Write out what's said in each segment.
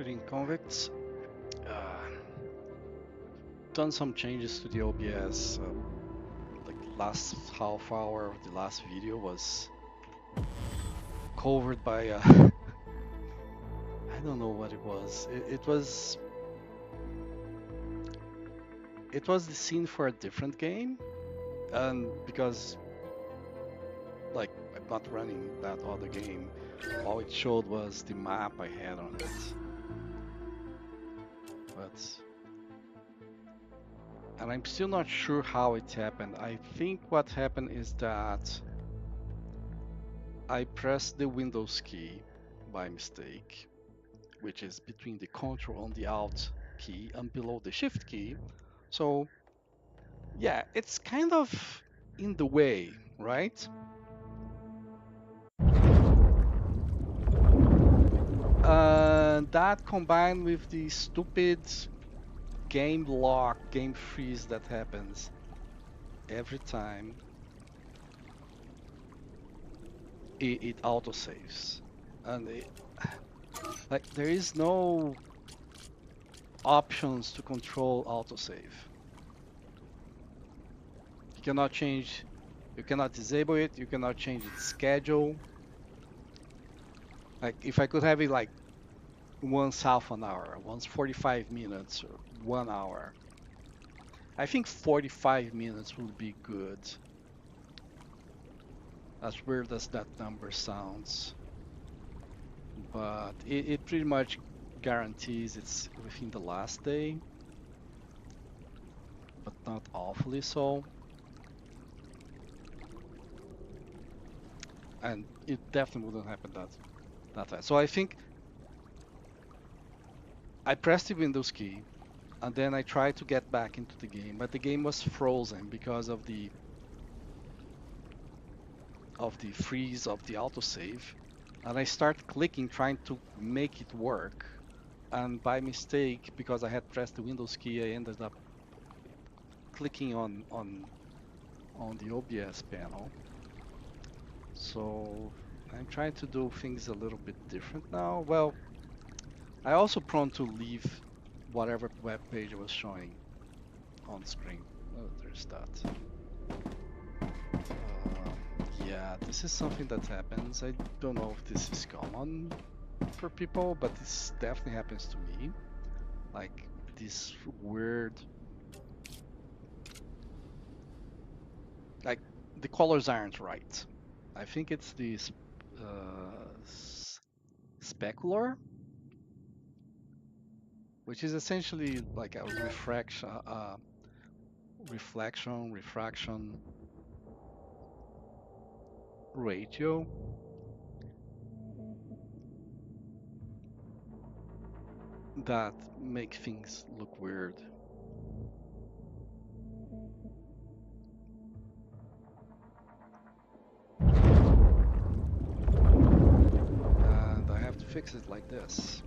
Greeting convicts. Done some changes to the OBS. Like last half hour of the last video was covered by I don't know what it was. It was the scene for a different game, and because like I'm not running that other game, all it showed was the map I had on it. And I'm still not sure how it happened. I think what happened is that I pressed the Windows key by mistake, which is between the Control and the Alt key and below the Shift key. So yeah, it's kind of in the way, right? That combined with the stupid game lock, game freeze that happens every time it autosaves. And like there is no options to control autosave. You cannot change, you cannot disable it, you cannot change its schedule. Like if I could have it like once half an hour, once 45 minutes, or 1 hour. I think 45 minutes would be good. As weird as that number sounds. But it pretty much guarantees it's within the last day. But not awfully so. And it definitely wouldn't happen that fast. So I think I pressed the Windows key and then I tried to get back into the game, but the game was frozen because of the freeze of the autosave. And I started clicking trying to make it work. And by mistake, because I had pressed the Windows key, I ended up clicking on the OBS panel. So I'm trying to do things a little bit different now. Well, I also prone to leave whatever web page I was showing on screen. Oh, there's that. Yeah, this is something that happens. I don't know if this is common for people, but this definitely happens to me. Like this weird, like the colors aren't right. I think it's the specular, which is essentially like a refraction ratio. That make things look weird. And I have to fix it like this.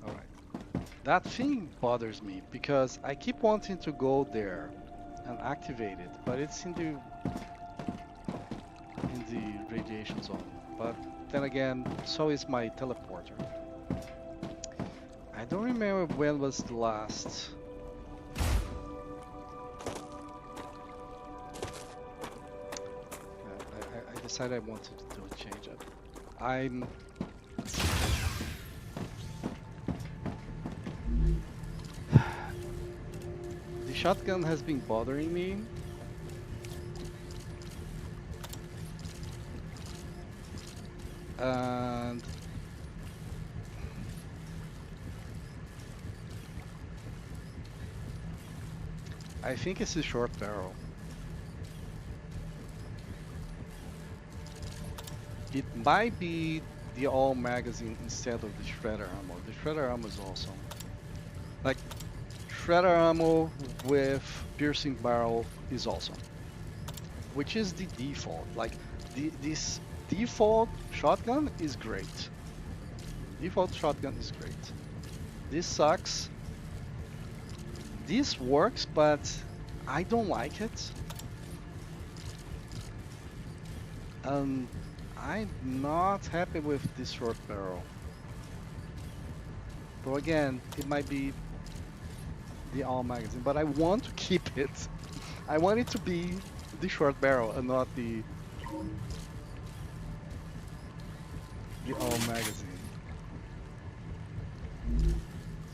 Alright. That thing bothers me because I keep wanting to go there and activate it, but it's in the radiation zone. But then again, so is my teleporter. I don't remember when was the last. I decided I wanted to do a change up. The shotgun has been bothering me. And I think it's a short barrel. It might be the all magazine instead of the shredder ammo. The shredder ammo is awesome. Like shredder ammo with piercing barrel is awesome, which is the default. Like this default shotgun is great. Default shotgun is great. This sucks. This works, but I don't like it. I'm not happy with this short barrel. But again, it might be the all magazine, but I want to keep it. I want it to be the short barrel and not the all magazine.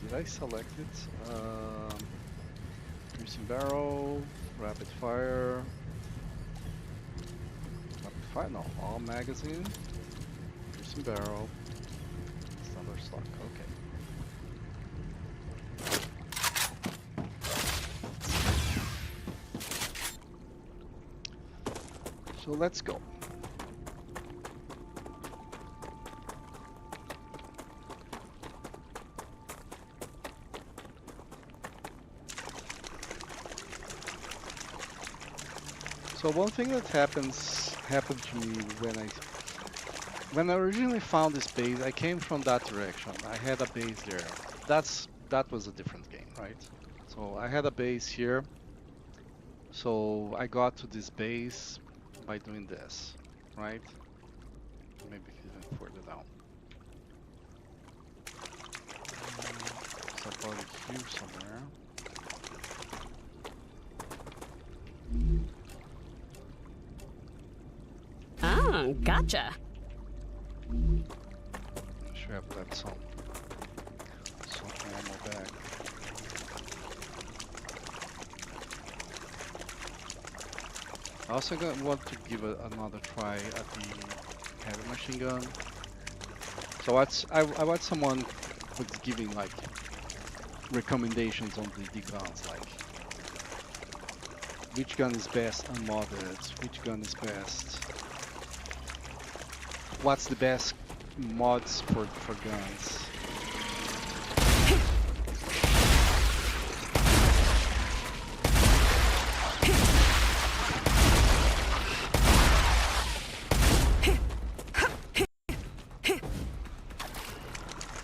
Did I select it? Piercing barrel, rapid fire. Rapid fire, no, all magazine. Piercing barrel. Standard stock, okay. So let's go. So one thing that happened to me when I originally found this base, I came from that direction. I had a base there. That was a different game, right? So I had a base here. So I got to this base by doing this, right? Maybe even further down. So probably here somewhere. Ah, gotcha. Should have left some ammo back. I also want to give another try at the heavy machine gun. So I watched someone was giving like recommendations on the guns, like which gun is best unmodded, which gun is best, what's the best mods for guns.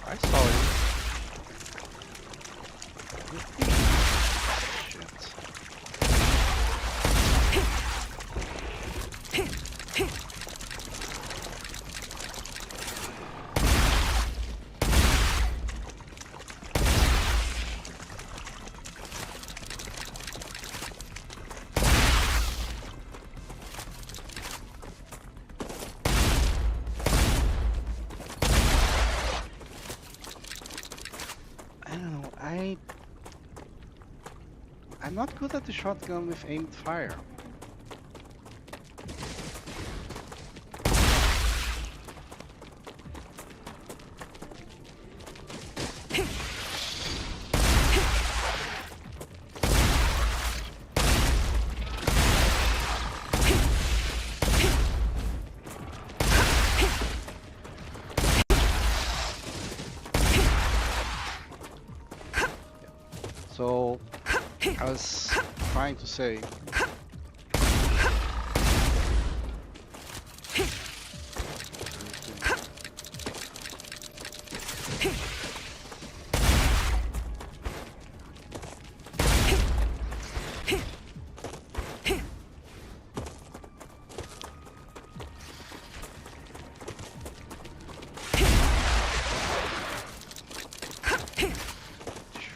I saw it. I'm not good at the shotgun with aimed fire. So I was trying to say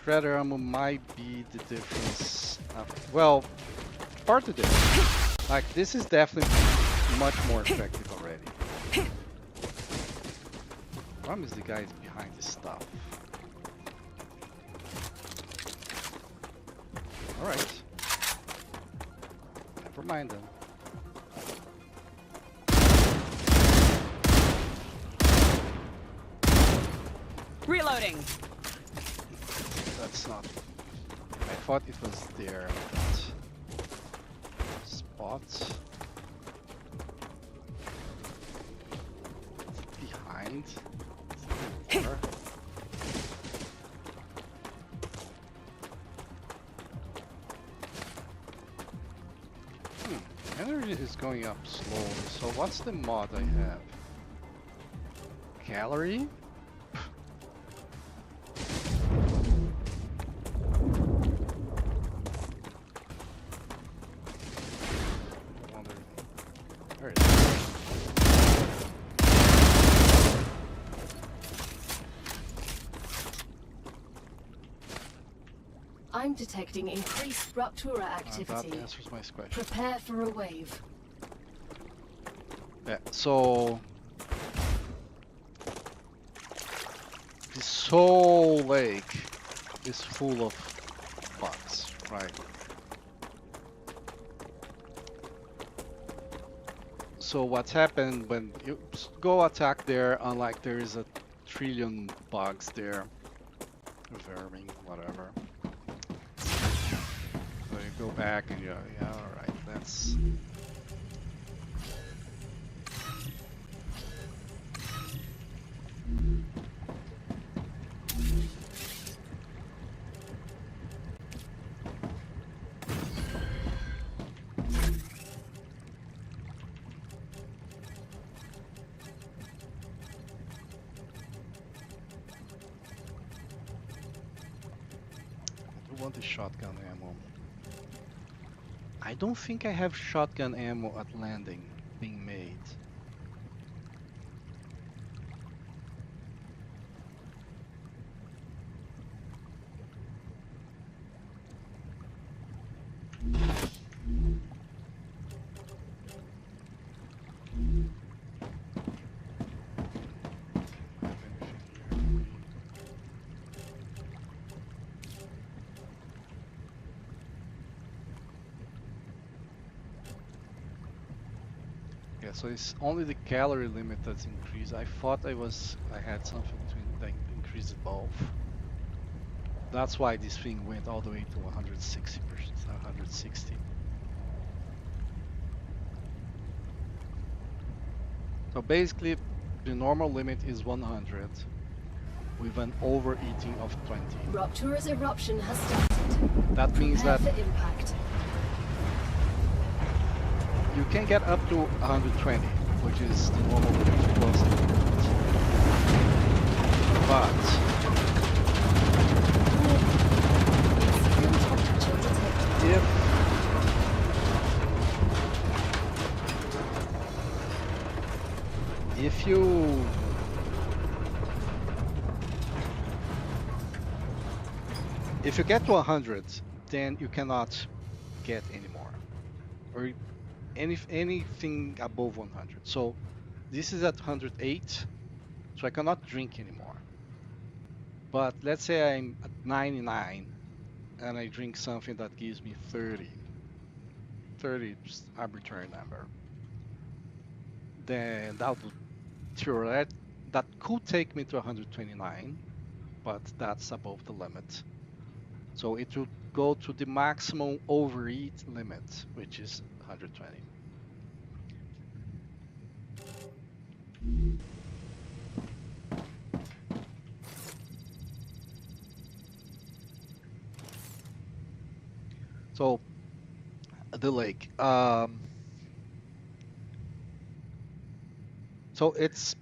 shredder ammo might be the difference. Well, part of this. Like, this is definitely much more effective already. Problem is the guys behind this stuff. Alright. Never mind them. Reloading. That's not. I thought it was there. Spot. Behind. Energy is going up slowly. So what's the mod I have? Gallery? There it is. I'm detecting increased Ruptura activity. That answers my question. Prepare for a wave. Yeah, so this whole lake is full of bugs, right? So what's happened when you go attack there, unlike there is a trillion bugs there, vermin, whatever. So you go back and you, yeah, all right, that's. I do want the shotgun ammo. I don't think I have shotgun ammo at landing being made. Have anything here for me? Yeah, so it's only the calorie limit that's increased. I thought I had something to increase it both. That's why this thing went all the way to 160%, 160. So basically, the normal limit is 100 with an overeating of 20. Ruptura's eruption has started. That means Prepare that for impact. you can get up to 120, which is the normal limit plus the limit. But Extreme temperature detected. if you get to 100, then you cannot get any more, or anything above 100. So this is at 108, so I cannot drink anymore. But let's say I'm at 99 and I drink something that gives me 30, just arbitrary number, then that could take me to 129, but that's above the limit. So it would go to the maximum overeat limit, which is 120. So the lake. So it's,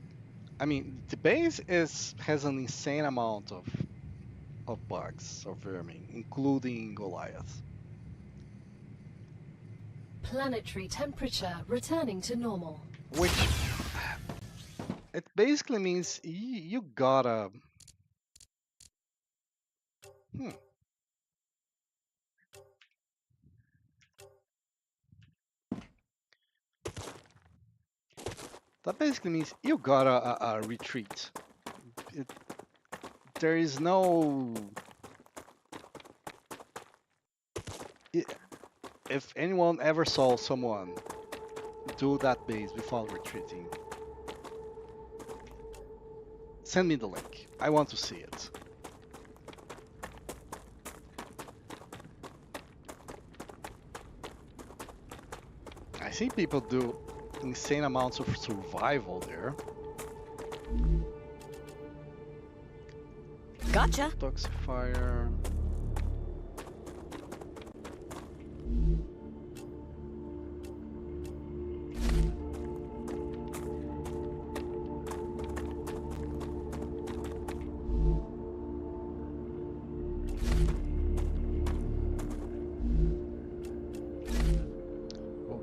I mean, the base has an insane amount of bugs or vermin, including Goliath. Planetary temperature returning to normal. Which it basically means you gotta. Hmm, that basically means you gotta retreat. It, there is no. If anyone ever saw someone do that base without retreating, send me the link. I want to see it. I see people do insane amounts of survival there. Gotcha. Toxifier.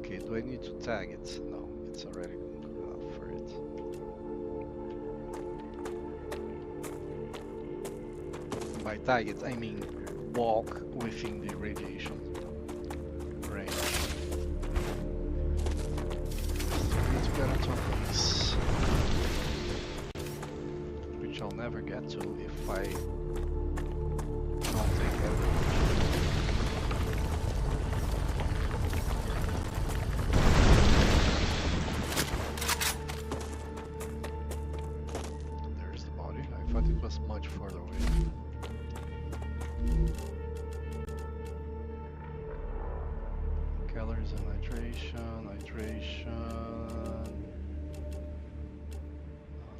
Okay, do I need to tag it? No, it's already good enough for it. By tag it, I mean walk within the radiation range. Still need to get on top of this, which I'll never get to if I don't take everything. There's the body. I thought it was much further away. Calories and hydration.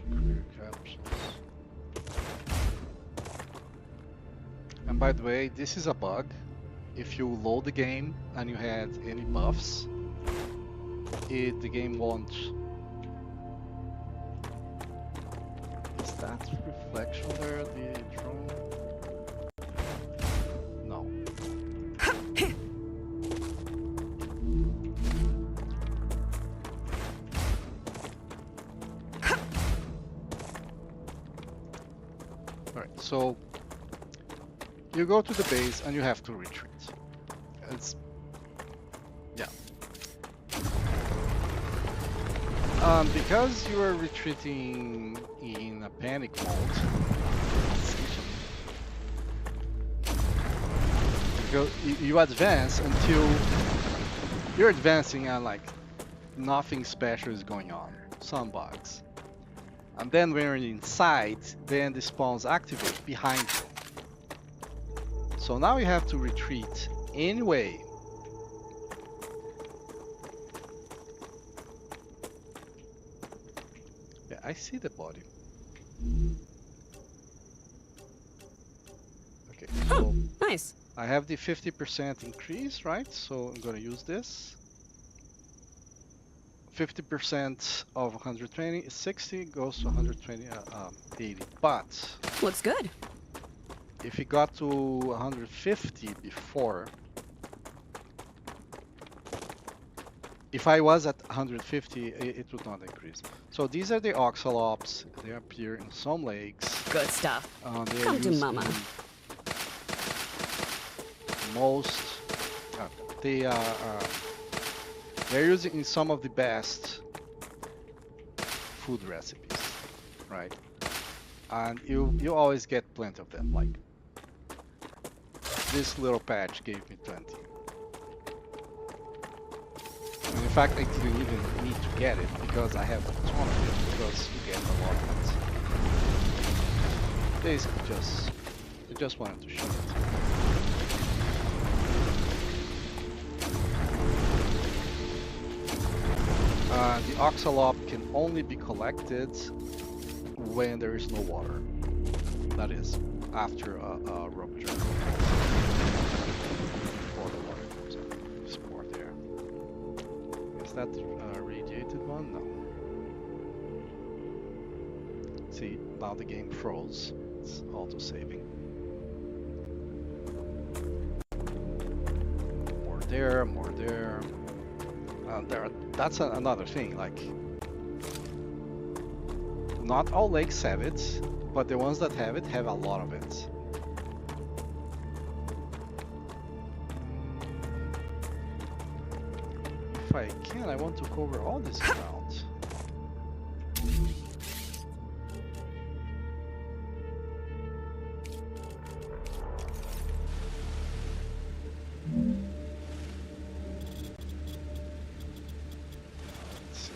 Clear capsules. And by the way, this is a bug. If you load the game and you had any buffs, the game won't. Is that reflection there? The drone? No. Alright, so you go to the base and you have to retreat. It's yeah. Because you are retreating in a panic mode, essentially, you advance until you're advancing and like nothing special is going on, some bugs. And then when you're inside, then the spawns activate behind you. So now you have to retreat anyway. Yeah, I see the body. Okay, so Nice. I have the 50% increase, right? So I'm gonna use this. 50% of 120 is 60, goes to 120, 80. But Looks good. if it got to 150 before, if I was at 150, it would not increase. So these are the oxalops. They appear in some lakes. Good stuff. They are Come to used mama. in most. They are. They're used in some of the best food recipes, right? And you always get plenty of them. Like this little patch gave me 20. And in fact, I didn't even need to get it because I have a ton of it because you get a lot of it. Basically, I just wanted to show it. The oxalop can only be collected when there is no water. That is, after a rupture. Before the water comes up. There's more there. Is that a radiated one? No. See, now the game froze. It's auto-saving. More there, more there. That's another thing, like, not all lakes have it, but the ones that have it have a lot of it. If I can, I want to cover all this ground.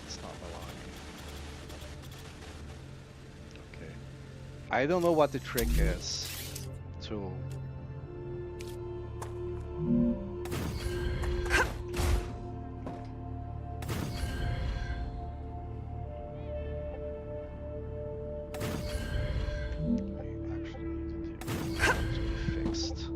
It's not allowing. Okay. I don't know what the trick is to fixed.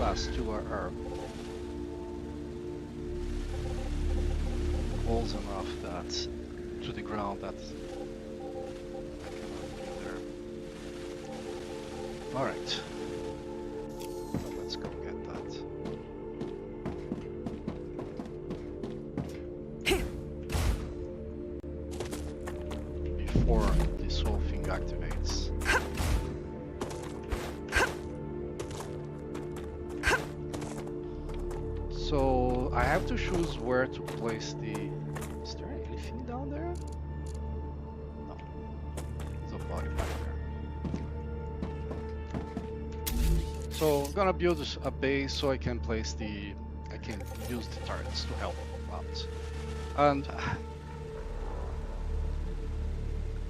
last two are close enough that to the ground that I cannot be there. All right, so let's go get that. Before this whole thing activates. So I have to choose where to place the... Is there anything down there? No. There's a body back there. So I'm gonna build a base so I can place the... I can use the turrets to help out. And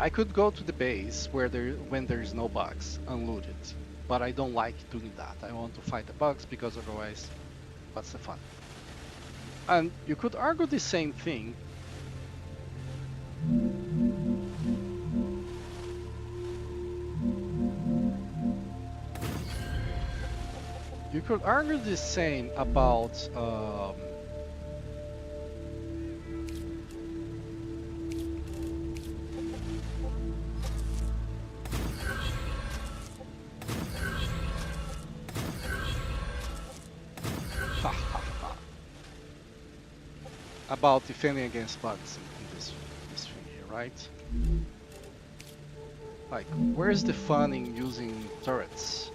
I could go to the base where when there's no bugs and loot it, but I don't like doing that. I want to fight the bugs because otherwise, what's the fun? And you could argue the same thing. You could argue the same about about defending against bugs in this thing here, right? Like, where's the fun in using turrets?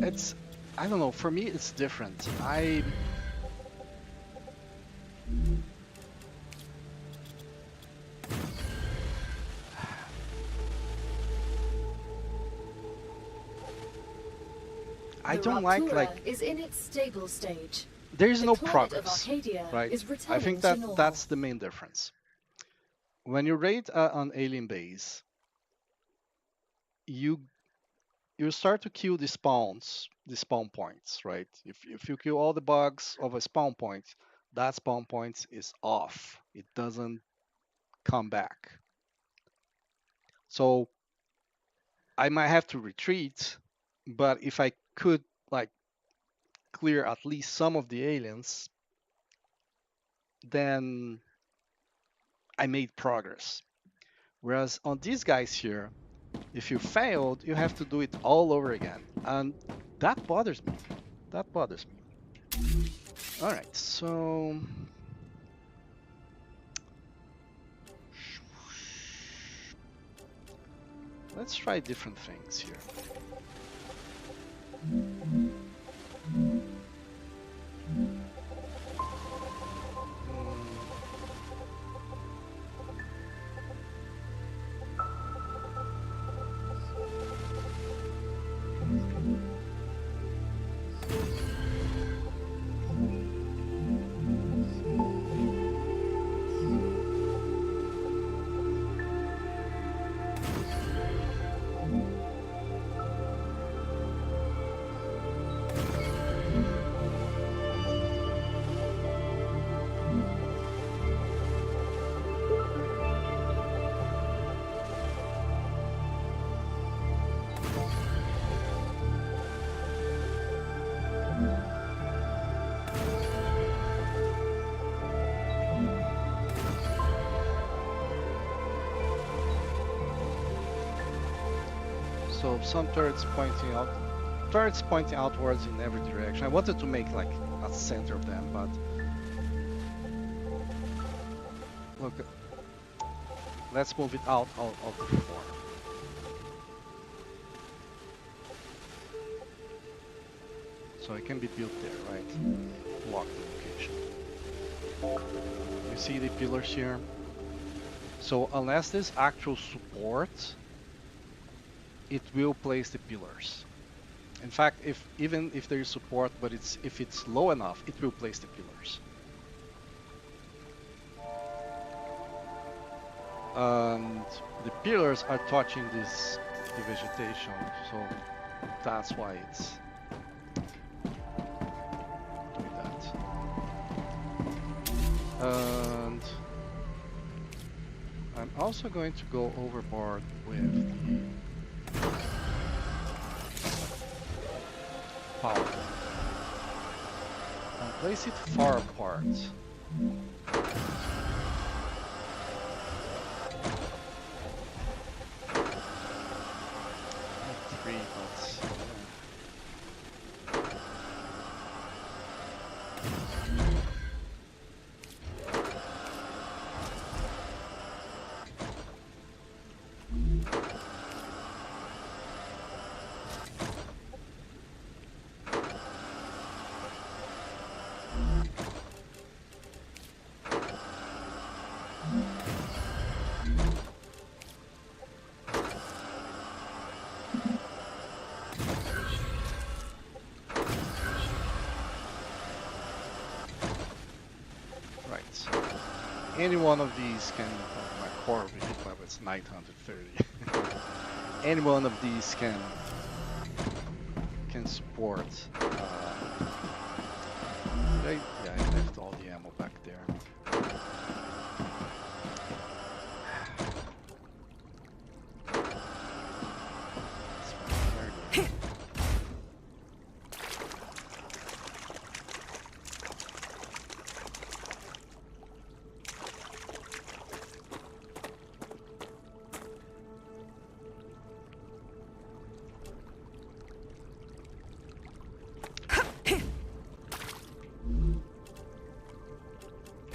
It's, I don't know, for me it's different. I don't like is in its stable stage. There is The no climate of progress, Arcadia right? is I returning think to normal. that's the main difference. When you raid an alien base, you start to kill the spawn points, right? If you kill all the bugs of a spawn point, that spawn point is off. It doesn't come back. So I might have to retreat, but if I could like clear at least some of the aliens, then I made progress. Whereas on these guys here, if you failed, you have to do it all over again. And that bothers me. That bothers me. All right, so... let's try different things here. So some turrets pointing outwards in every direction. I wanted to make like a center of them, but look, let's move it out of the floor. So it can be built there, right? Lock the location. You see the pillars here? So unless there's actual support, it will place the pillars. In fact, even if there is support, but if it's low enough, it will place the pillars. And the pillars are touching the vegetation, so that's why it's doing that. And I'm also going to go overboard with the power and place it far apart. Not 3, but any one of these can, oh, my core hit level is 930. Any one of these can support. Yeah, I left all the ammo back there.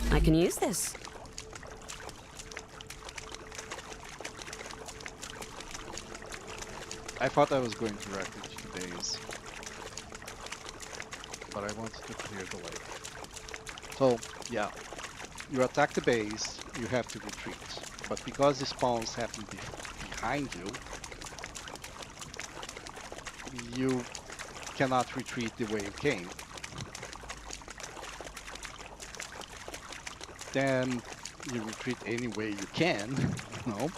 I can use this. I thought I was going directly to the base, but I wanted to clear the lake. So, yeah, you attack the base, you have to retreat. But because the spawns happen behind you, you cannot retreat the way you came. Then you retreat any way you can, you know.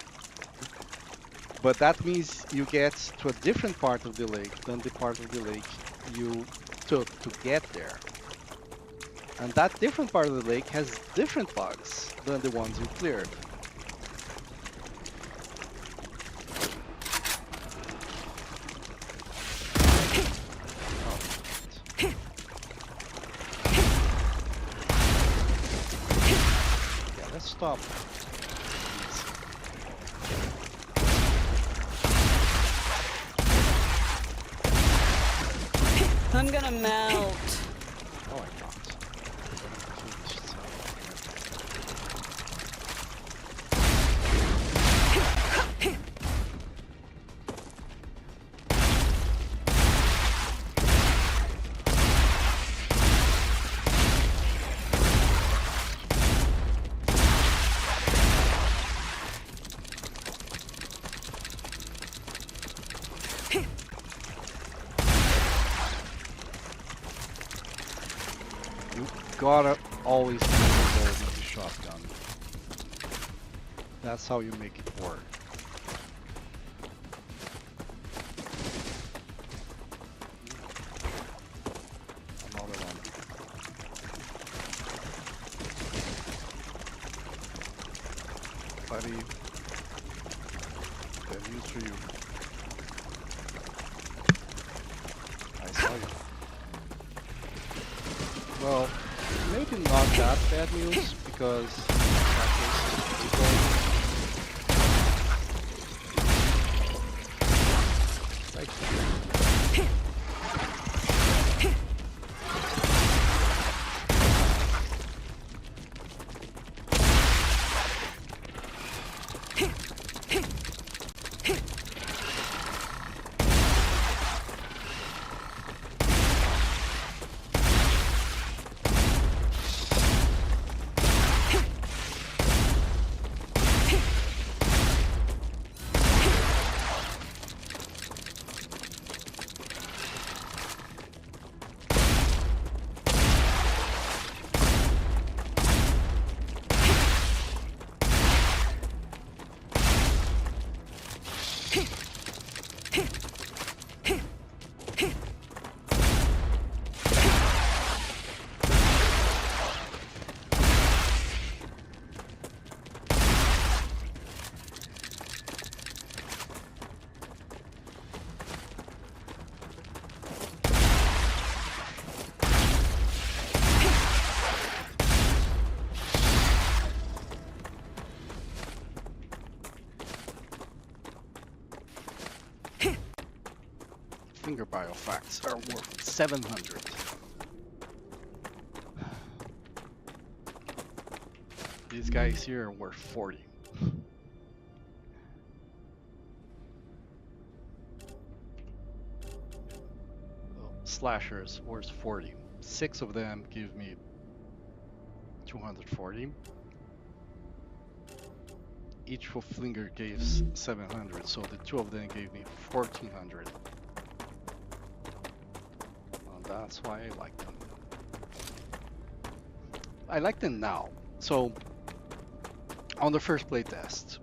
But that means you get to a different part of the lake than the part of the lake you took to get there. And that different part of the lake has different bugs than the ones you cleared. Yeah, let's stop. I'm gonna melt. Oh, I can't. Gotta always have a bullet with the shotgun. That's how you make it work. Another one. Buddy, they're news for you. I saw you. Well, maybe not that bad news, because that is people. flinger barrel effects are worth 700. These guys here are worth 40. Slashers worth 40. 6 of them give me 240. Each for flinger gives 700, so the 2 of them gave me 1400. Well, that's why I like them. I like them now. So on the first playtest,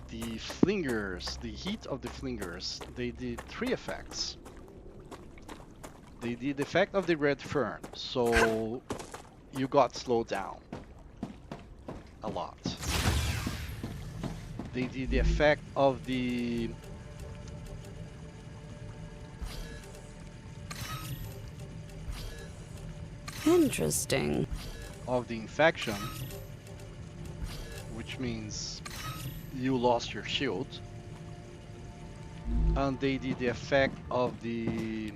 the flingers, the heat of the flingers, they did 3 effects. They did the effect of the red fern, so you got slowed down a lot. They did the effect of the Interesting. infection, which means you lost your shield, and they did the effect of the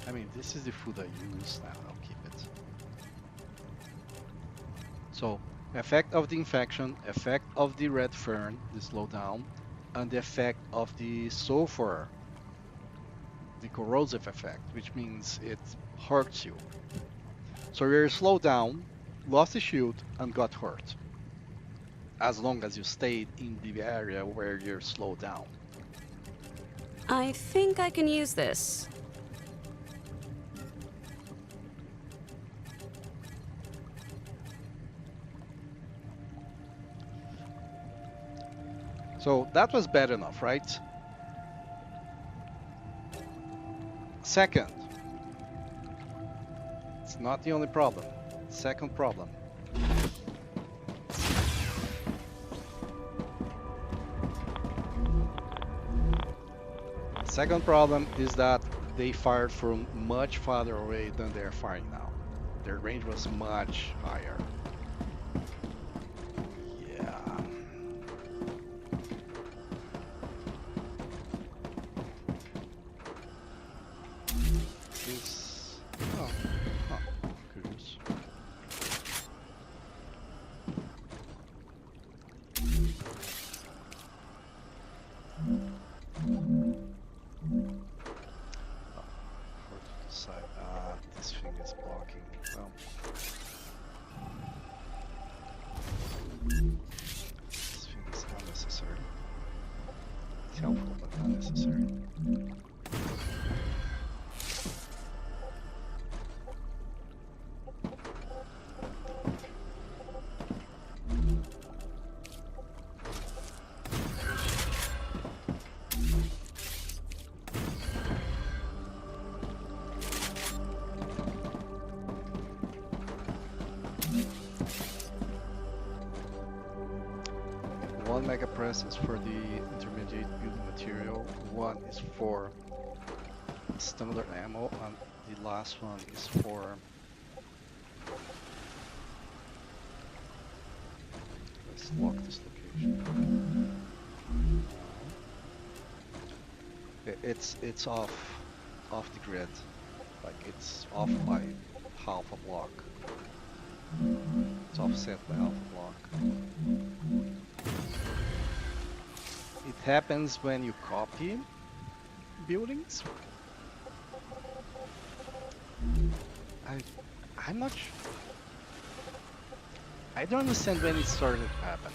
I mean, this is the food I use now. I'll keep it. So, effect of the infection, effect of the red fern, the slowdown, and the effect of the sulfur, the corrosive effect, which means it hurts you. So you're slowed down, lost the shield, and got hurt. As long as you stayed in the area where you're slowed down. I think I can use this. So that was bad enough, right? Second, it's not the only problem. Second problem. Second problem is that they fired from much farther away than they're firing now. Their range was much higher. This thing is blocking. Well, this thing is unnecessary. It's helpful, but unnecessary. One megapress is for the intermediate building material, one is for standard ammo, and the last one is for... Let's lock this location. It's off the grid, like it's off by half a block. It's offset by half a block. It happens when you copy buildings. I'm not sure. I don't understand when it started to happen.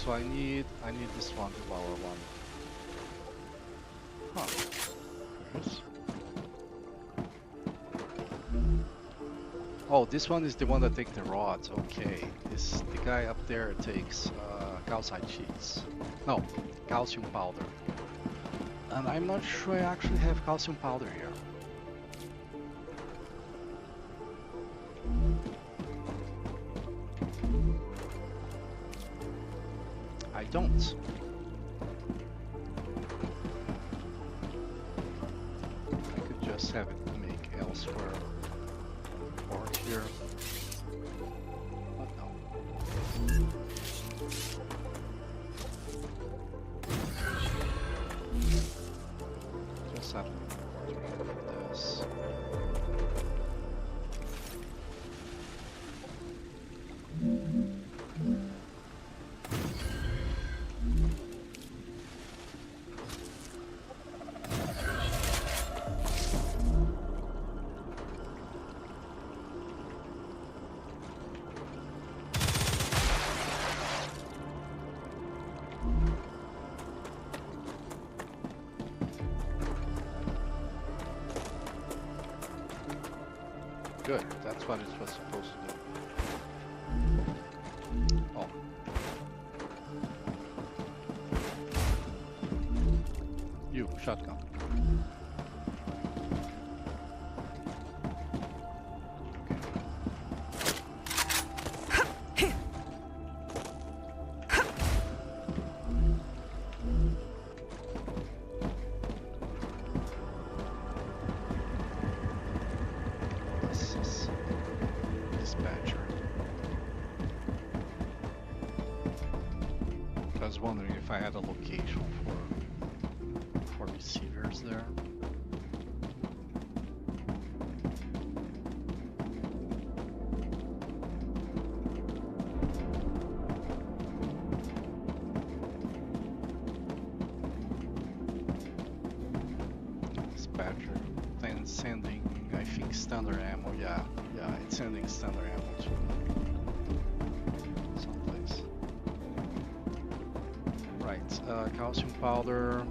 so I need this one, the lower one. Huh. Curious. Oh, this one is the one that takes the rods. Okay, the guy up there takes calcite sheets. No, calcium powder. And I'm not sure I actually have calcium powder here. I don't. I could just have it make elsewhere or here. But no. Just have to for this. Good, that's what it was supposed to do. Oh. You, shotgun. Dispatcher. I was wondering if I had a location for receivers there. Dispatcher. Then sending, I think, standard ammo. Yeah, it's sending standard ammo to someplace. Right, calcium powder.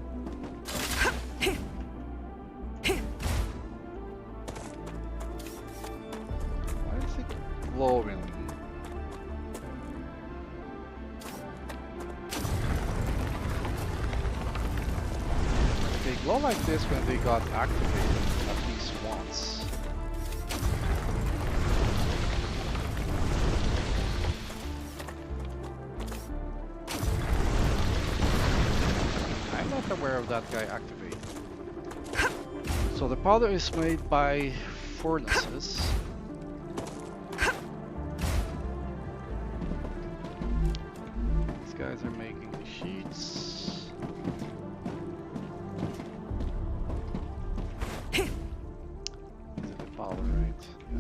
Why is it glowing? They glow like this when they got activated at least once. I'm not aware of that guy activating. So the powder is made by furnaces. These guys are making the sheets. Powder, right? Yeah.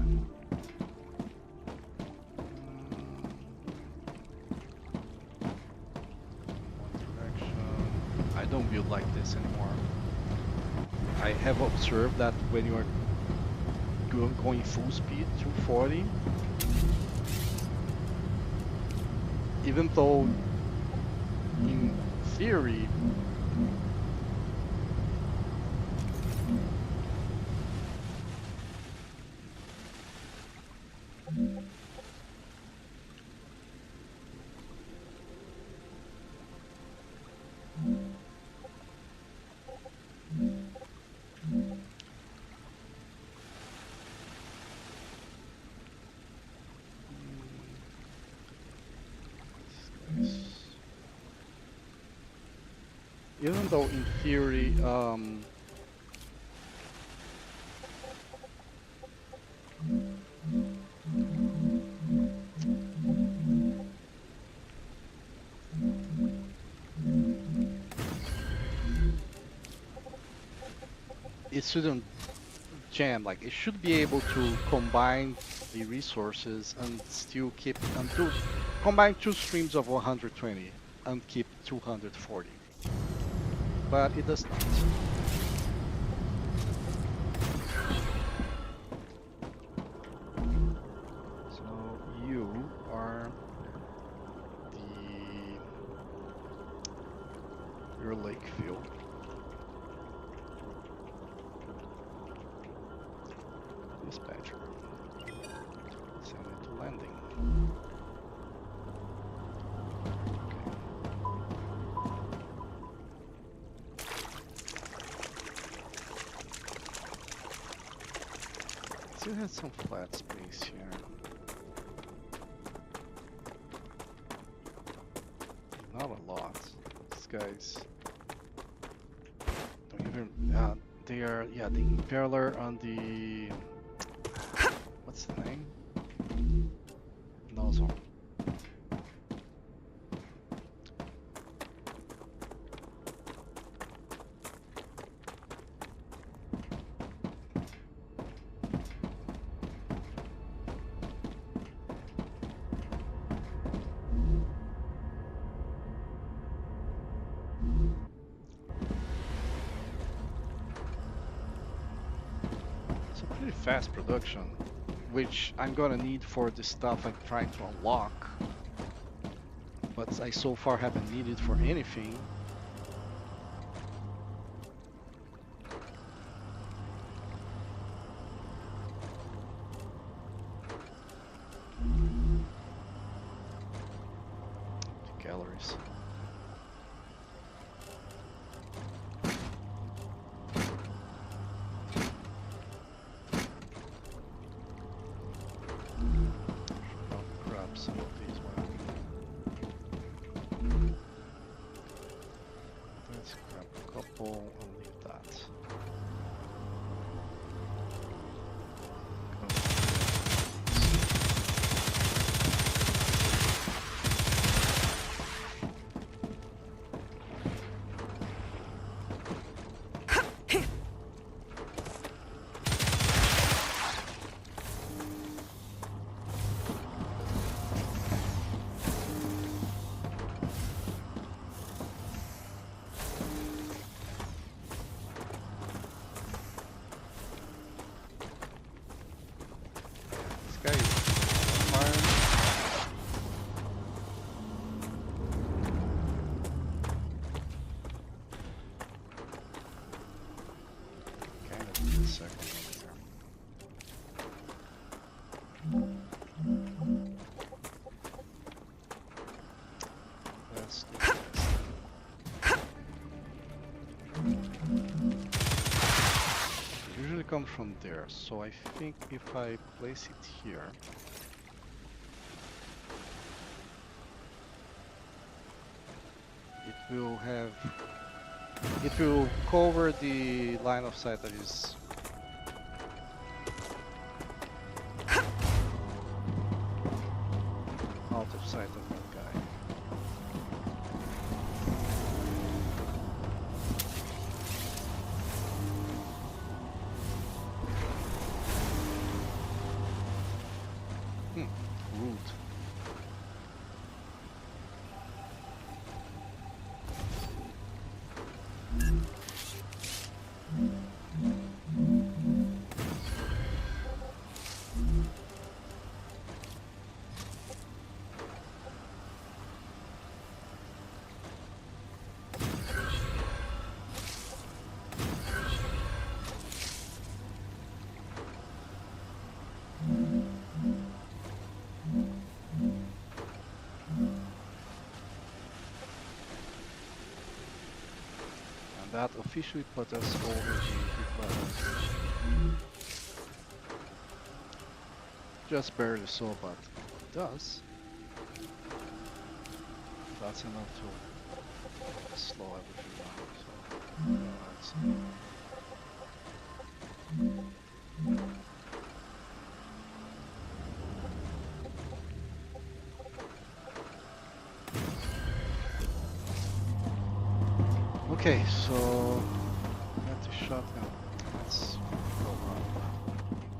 One direction. I don't build like this anymore. I have observed that when you are going full speed, 240, even though in theory even though in theory, it shouldn't jam, like it should be able to combine the resources and still keep, and to combine two streams of 120 and keep 240. But it does not. So you are the Clear Lakeview. Dispatcher. Send it to landing. Still had some flat space here. Not a lot. These guys don't even. They are, yeah, the impeller on the. What's the name? Nozzle. It's a pretty fast production, which I'm gonna need for the stuff I'm trying to unlock. But I so far haven't needed for anything. The galleries. I'll grab some of these ones. Let's grab a couple and leave that. Guy is firing. Kind of need a second one there. Let's do this. It usually comes from there, so I think if I place it here, it will cover the line of sight that is out of sight of that guy. Rude. That officially put us over the hit level. Just barely so, but it does. That's enough to slow everything down. So let's okay, so get the shotgun. Let's go up.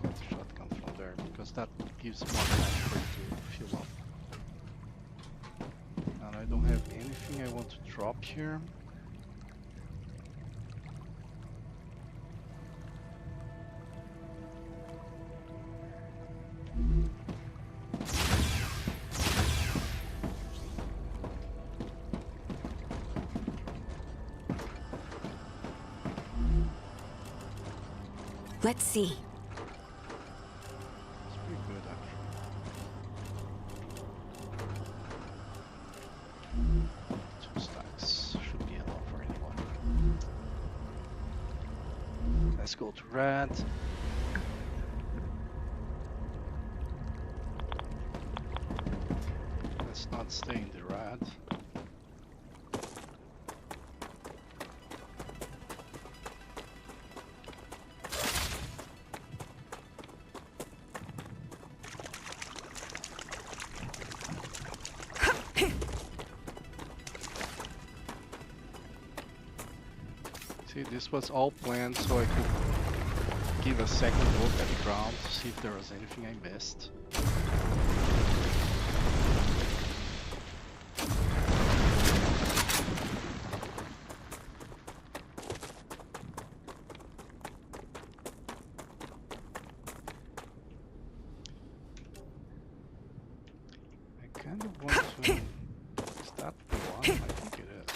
Get the shotgun from there because that gives more time for you to fill up. And I don't have anything I want to drop here. Let's see. It's pretty good, actually. 2 stacks should be enough for anyone. Let's go to red. Let's not stay in the red. See, this was all planned so I could give a second look at the ground to see if there was anything I missed. I kind of want to... Is that the one? I think it is.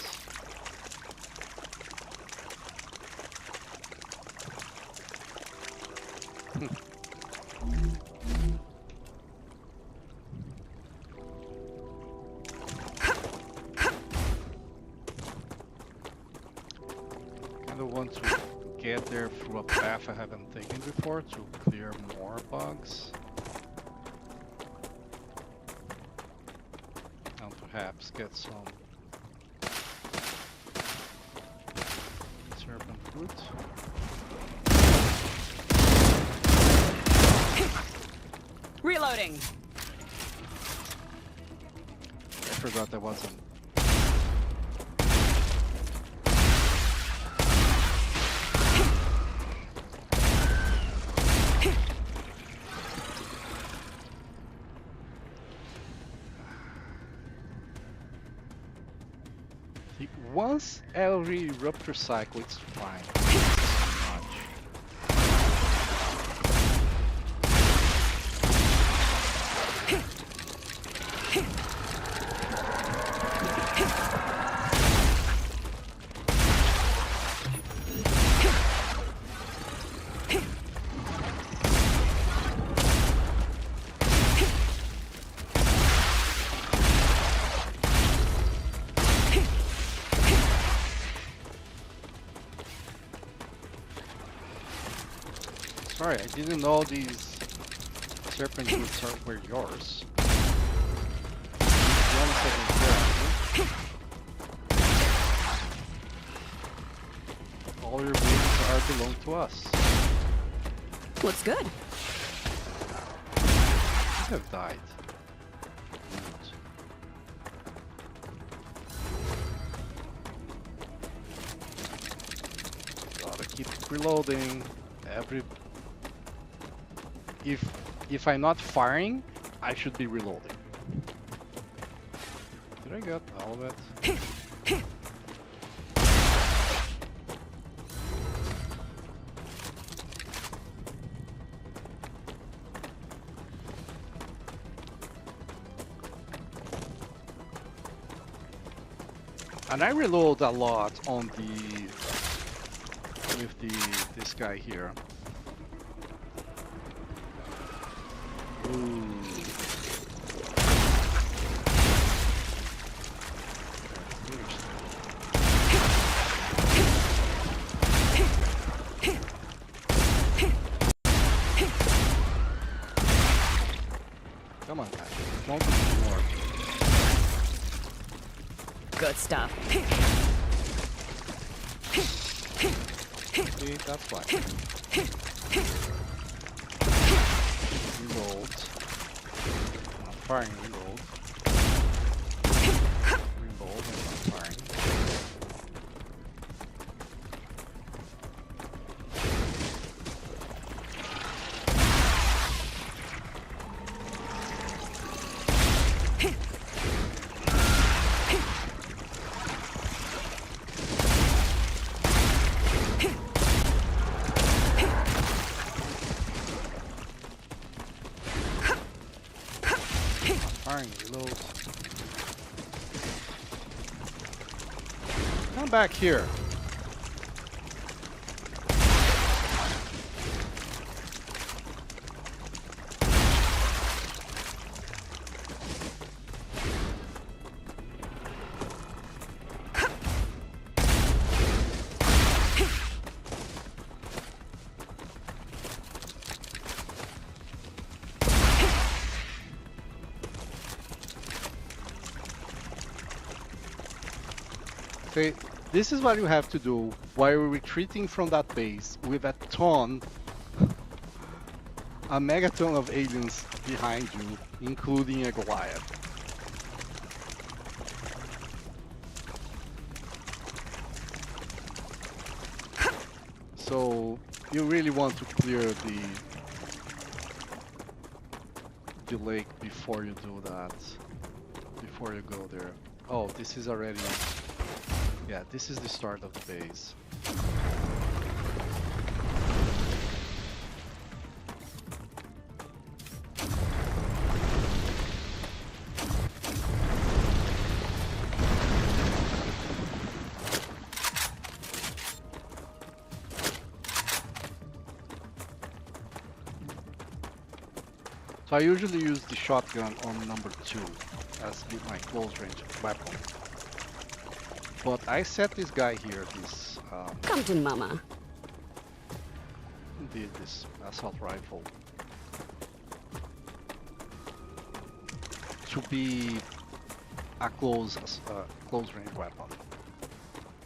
Kind of want to get there through a path I haven't taken before to clear more bugs. And perhaps get some serpent fruit. Reloading. I forgot there wasn't. See, once every rupture cycle, it's fine. Not much. Sorry, I didn't know these serpent roots were yours. You only said it there, all your roots belong to us. Looks good. You have died. Gotta keep reloading. If I'm not firing, I should be reloading. Did I get all of it? And I reload a lot on this guy here. Ooh. Come on, guys. Don't do more. Good stuff. See, that's why. Reload. Not firing, reload. Reload and not firing. Firing, reload. Come back here. Okay, this is what you have to do while you're retreating from that base with a megaton of aliens behind you, including a Goliath. So you really want to clear the lake before you do that, before you go there. Oh, this is already, yeah, this is the start of the base. So I usually use the shotgun on number 2 as my close range weapon. But I set this guy here, Come to mama. this assault rifle, to be a close range weapon.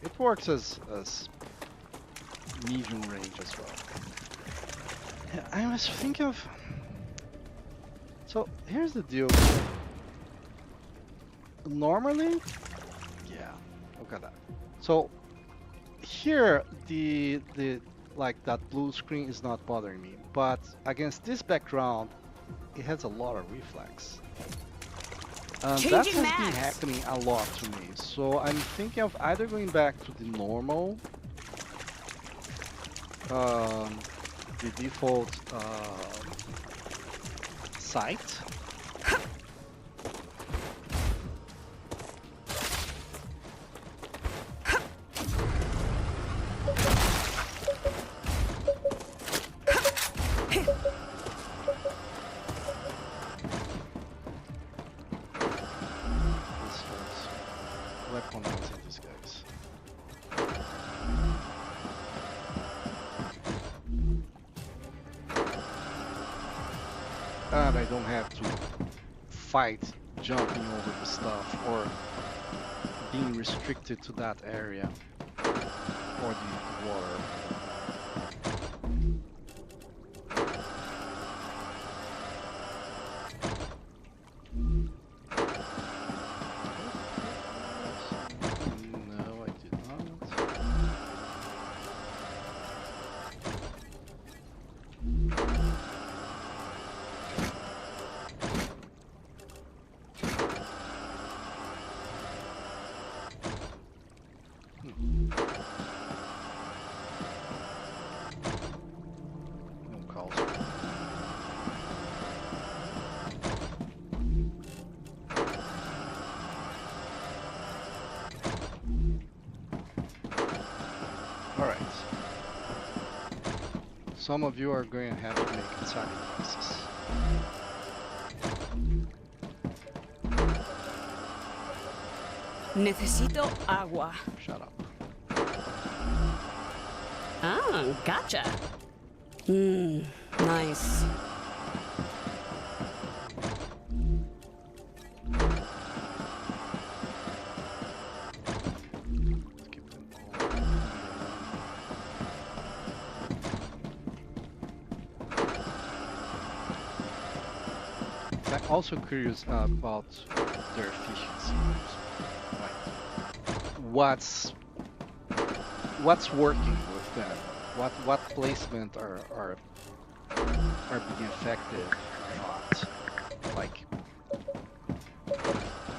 It works as medium range as well. Yeah, I was thinking of. So here's the deal. Normally, yeah, look at that. So here the like that blue screen is not bothering me, but against this background, it has a lot of reflex. That has been happening a lot to me. So I'm thinking of either going back to the normal, the default sight. Weaponizing these guys. And I don't have to fight jumping over the stuff or being restricted to that area or the water. No, I did not. No calls. All right. Some of you are going to have to make sacrifices. Necesito agua. Shut up. Ah, gotcha. Nice. Keep them all. I'm also curious about their efficiency. Like, what's working with them? What placement are being effective or not? Like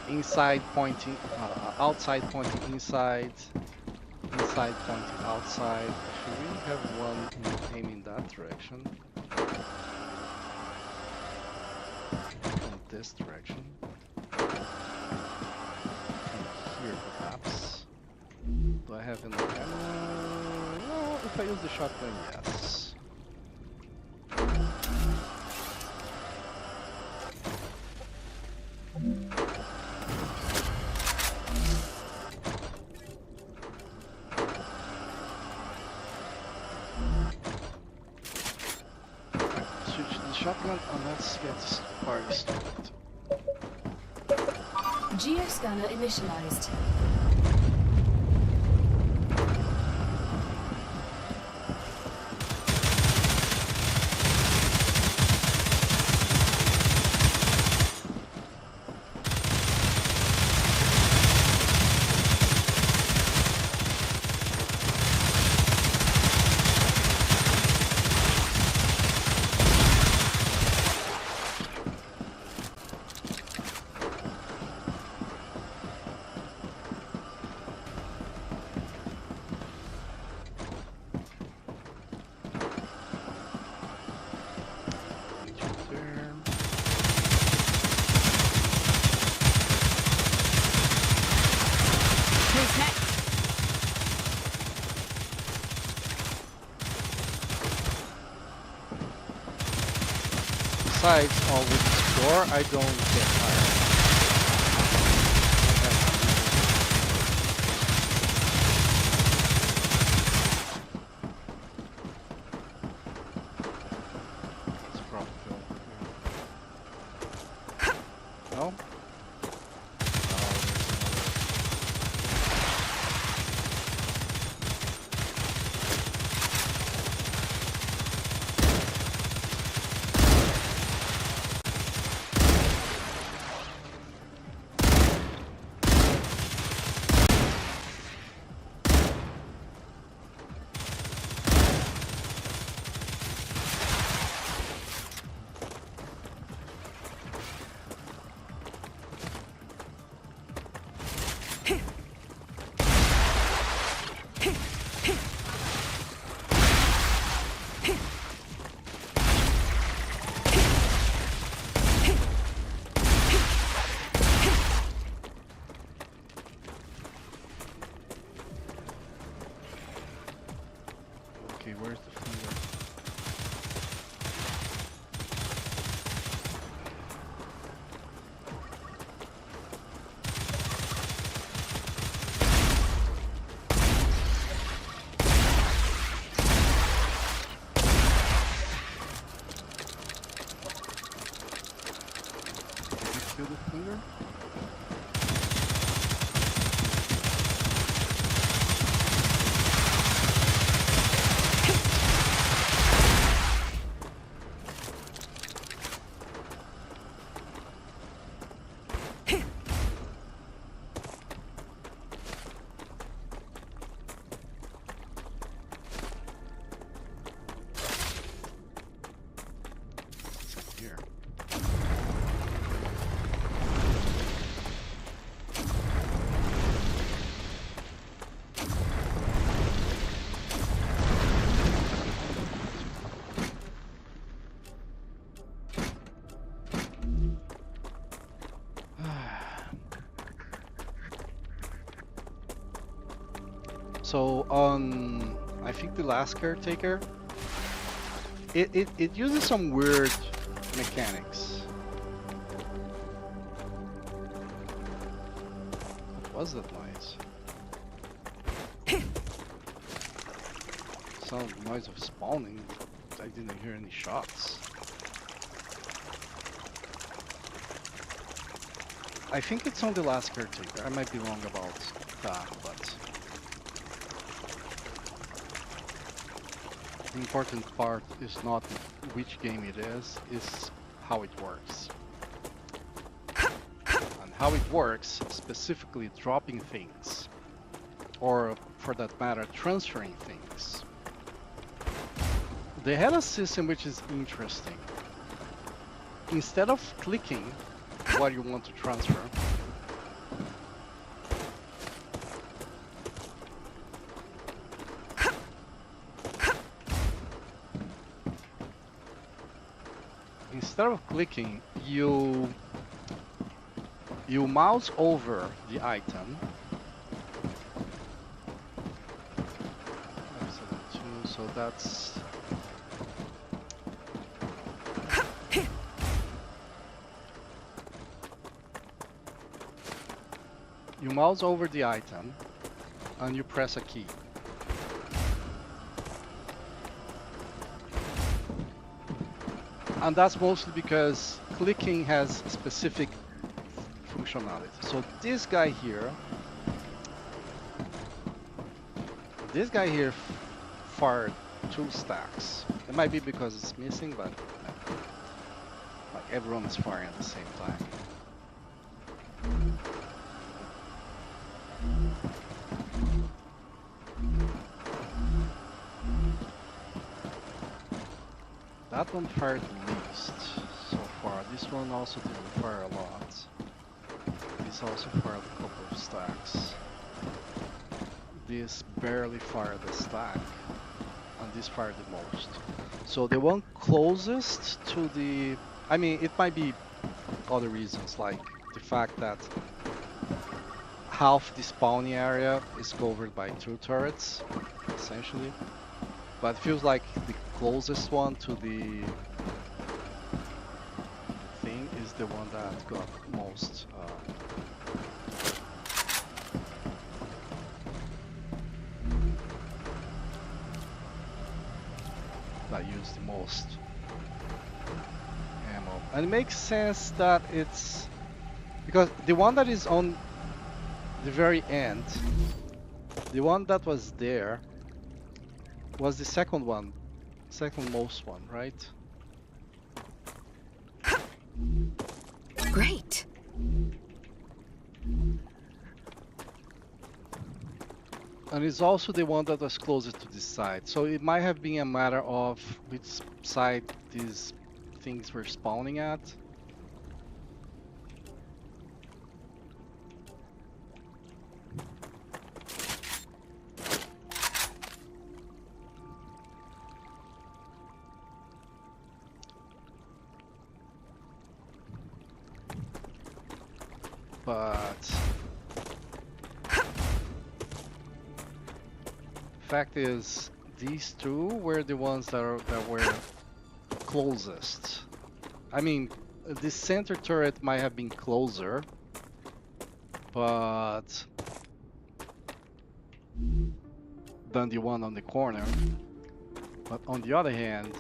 inside pointing, outside pointing inside, inside pointing outside. Should we have one aiming that direction? From this direction. From here perhaps. Do I have enough ammo? Well, if I use the shotgun, yes. Switch to the shotgun and let's get this party started. Geoscanner initialized. besides, with the score, I don't get tired. It's probably over here. No? Oh, there's okay, where's the finger? Did you kill the finger? Here. So on, I think the last caretaker, it uses some weird mechanics. What was that noise? Sound noise of spawning. I didn't hear any shots. I think it's on the last caretaker. I might be wrong about that, but the important part is not which game it is how it works. And how it works, specifically dropping things, or for that matter, transferring things. They had a system which is interesting. Instead of clicking what you want to transfer, instead of clicking, you mouse over the item. So that's you mouse over the item and you press a key. And that's mostly because clicking has specific functionality. So this guy here fired 2 stacks. It might be because it's missing, but like everyone is firing at the same time. That one fired the least so far. This one also didn't fire a lot. This also fired a couple of stacks. This barely fired a stack, and this fired the most. So the one closest to the... I mean, it might be other reasons, like the fact that half the spawning area is covered by 2 turrets, essentially. But it feels like the closest one to the the one that got most that used the most ammo. And it makes sense that it's because the one that is on the very end, the one that was there was the second one, second most one, right? Great. And it's also the one that was closest to this side. So it might have been a matter of which side these things were spawning at. But fact is, these two were the ones that were closest. I mean, the center turret might have been closer, but than the one on the corner. But on the other hand,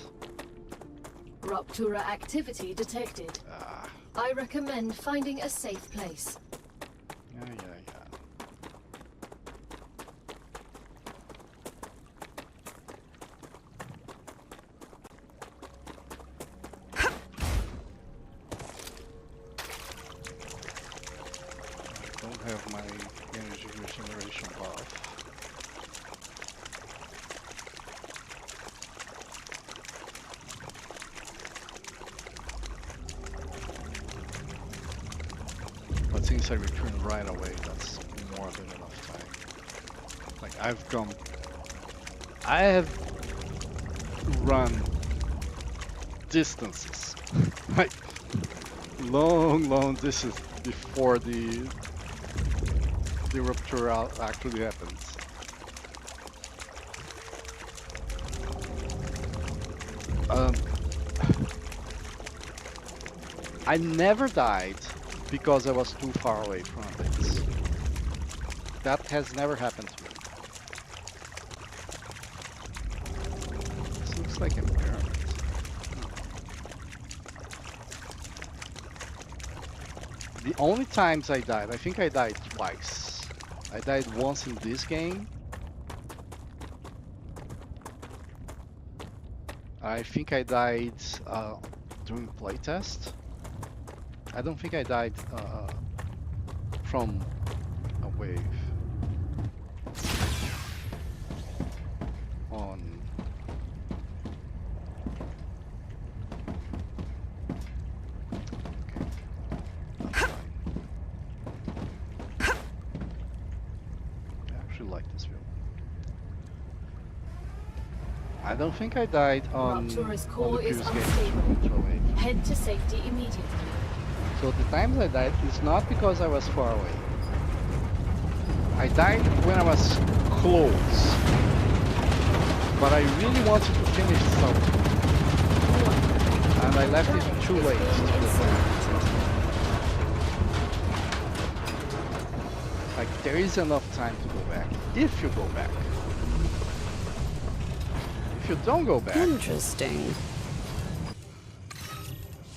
Rupture activity detected. I recommend finding a safe place. yeah. I don't have my energy regeneration buff. But since I return right away, that's more than enough time. Like I have run distances, like long distance before the rupture actually happens. Um, I never died because I was too far away from it. That has never happened to me. This looks like a pyramid. The only times I died, I think I died twice. I died once in this game. I think I died during playtest. I don't think I died from a wave on. Okay, that's fine. I actually like this view. I don't think I died on Rupture's the core is previous game. unstable. Wave. Head to safety immediately. So the times I died is not because I was far away. I died when I was close. But I really wanted to finish something. And I left it too late to do that. Like, there is enough time to go back. If you go back. If you don't go back, Interesting.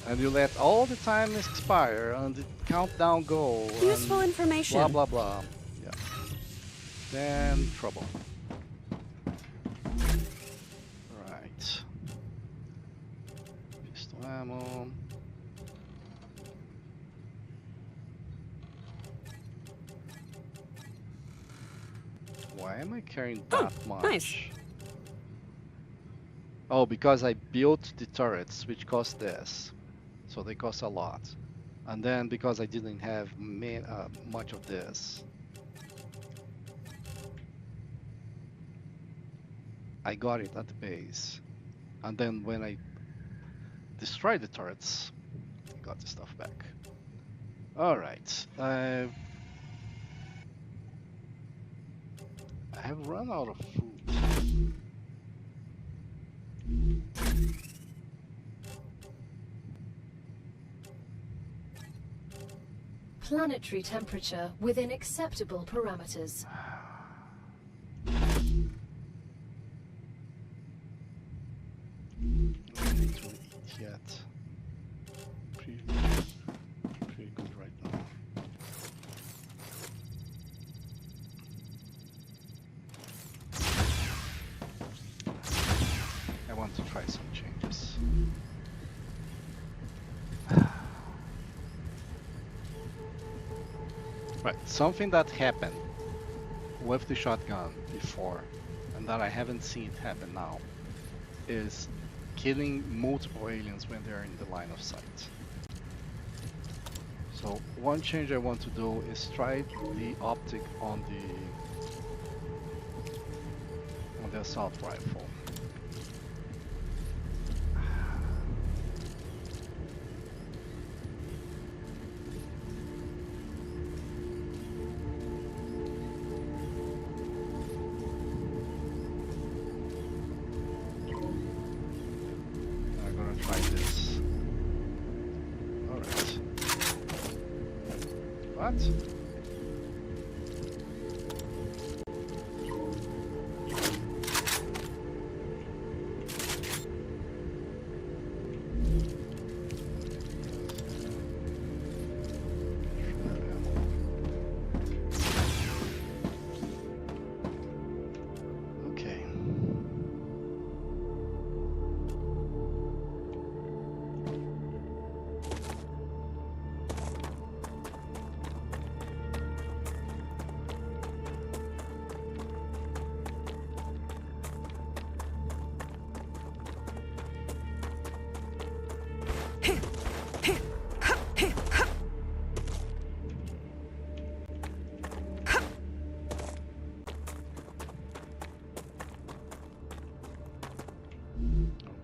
and you let all the time expire and the countdown go, Useful and information. blah blah blah, yeah, then trouble. Right. Pistol ammo. Why am I carrying that much? nice. Oh, because I built the turrets, which cost this. So they cost a lot. And then because I didn't have much of this, I got it at the base. And then when I destroyed the turrets, I got the stuff back. Alright. I have run out of food. Planetary temperature within acceptable parameters. I need to eat yet. Pretty good right now. I want to try some changes. Right, something that happened with the shotgun before, and that I haven't seen happen now, is killing multiple aliens when they're in the line of sight. So one change I want to do is try the optic on the assault rifle. I'm gonna try this. All right. What? Okay.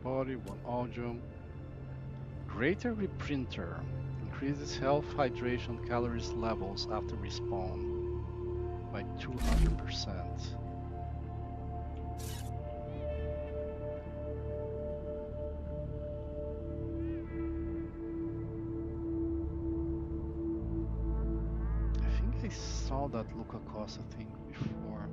Body, one audio. Greater reprinter increases health, hydration, calories levels after respawn by 200%. I think I saw that look across a thing before.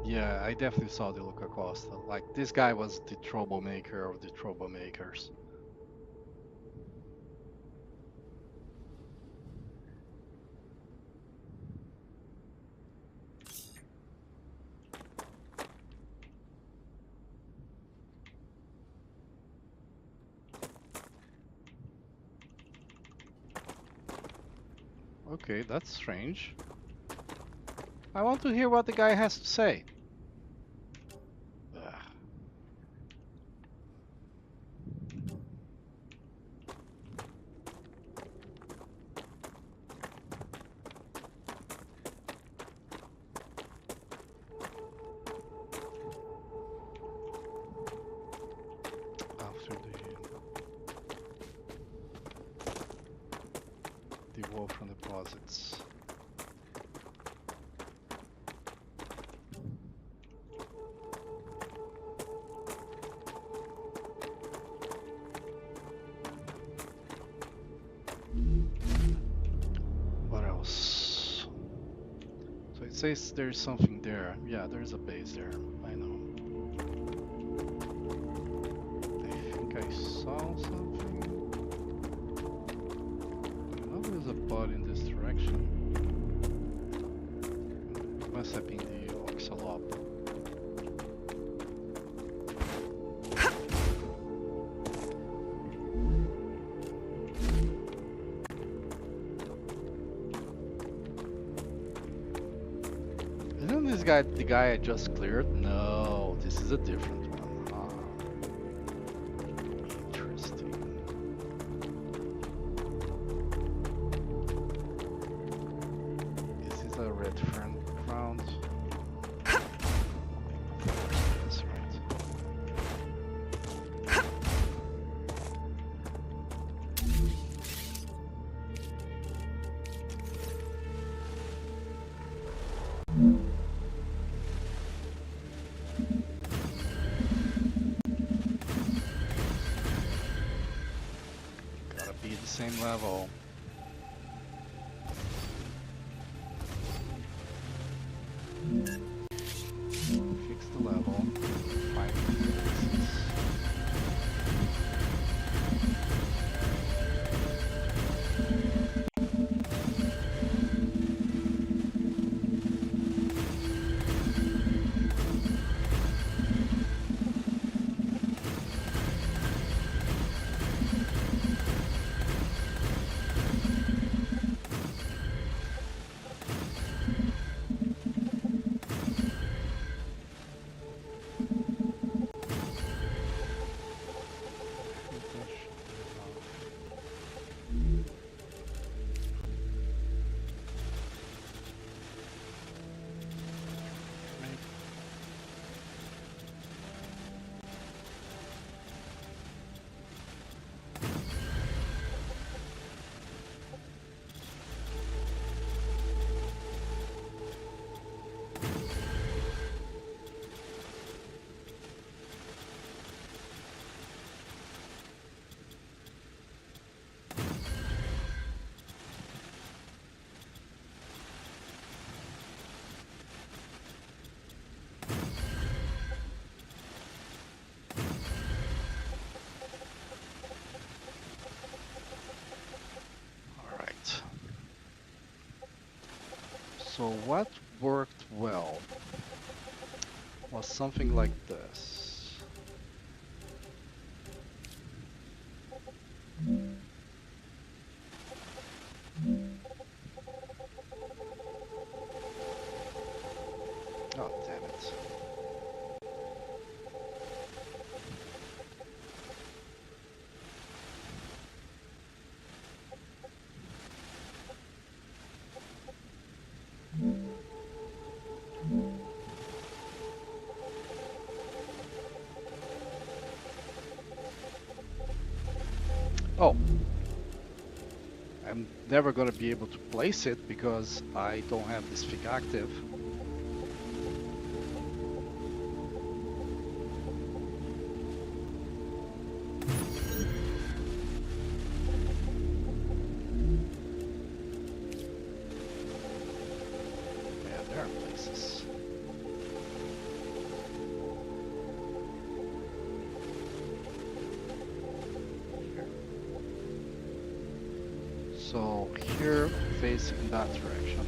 Yeah, I definitely saw the Luca Costa. Like, this guy was the troublemaker of the troublemakers. Okay, that's strange. I want to hear what the guy has to say. Ugh. After the Wolfram deposits. What else? So it says there's something there. Yeah, there's a base there. I know. I think I saw something. I know there's a pod in this direction. It must have been the Oxalop. Isn't this guy the guy I just cleared? No, this is a different one. at different ground. That's right. Gotta be the same level. Fix the level. Find the places. Alright. So what worked well was something like this. Oh, damn it. Oh, I'm never gonna be able to place it because I don't have this fig active. Yeah, there are places. So here, facing that direction.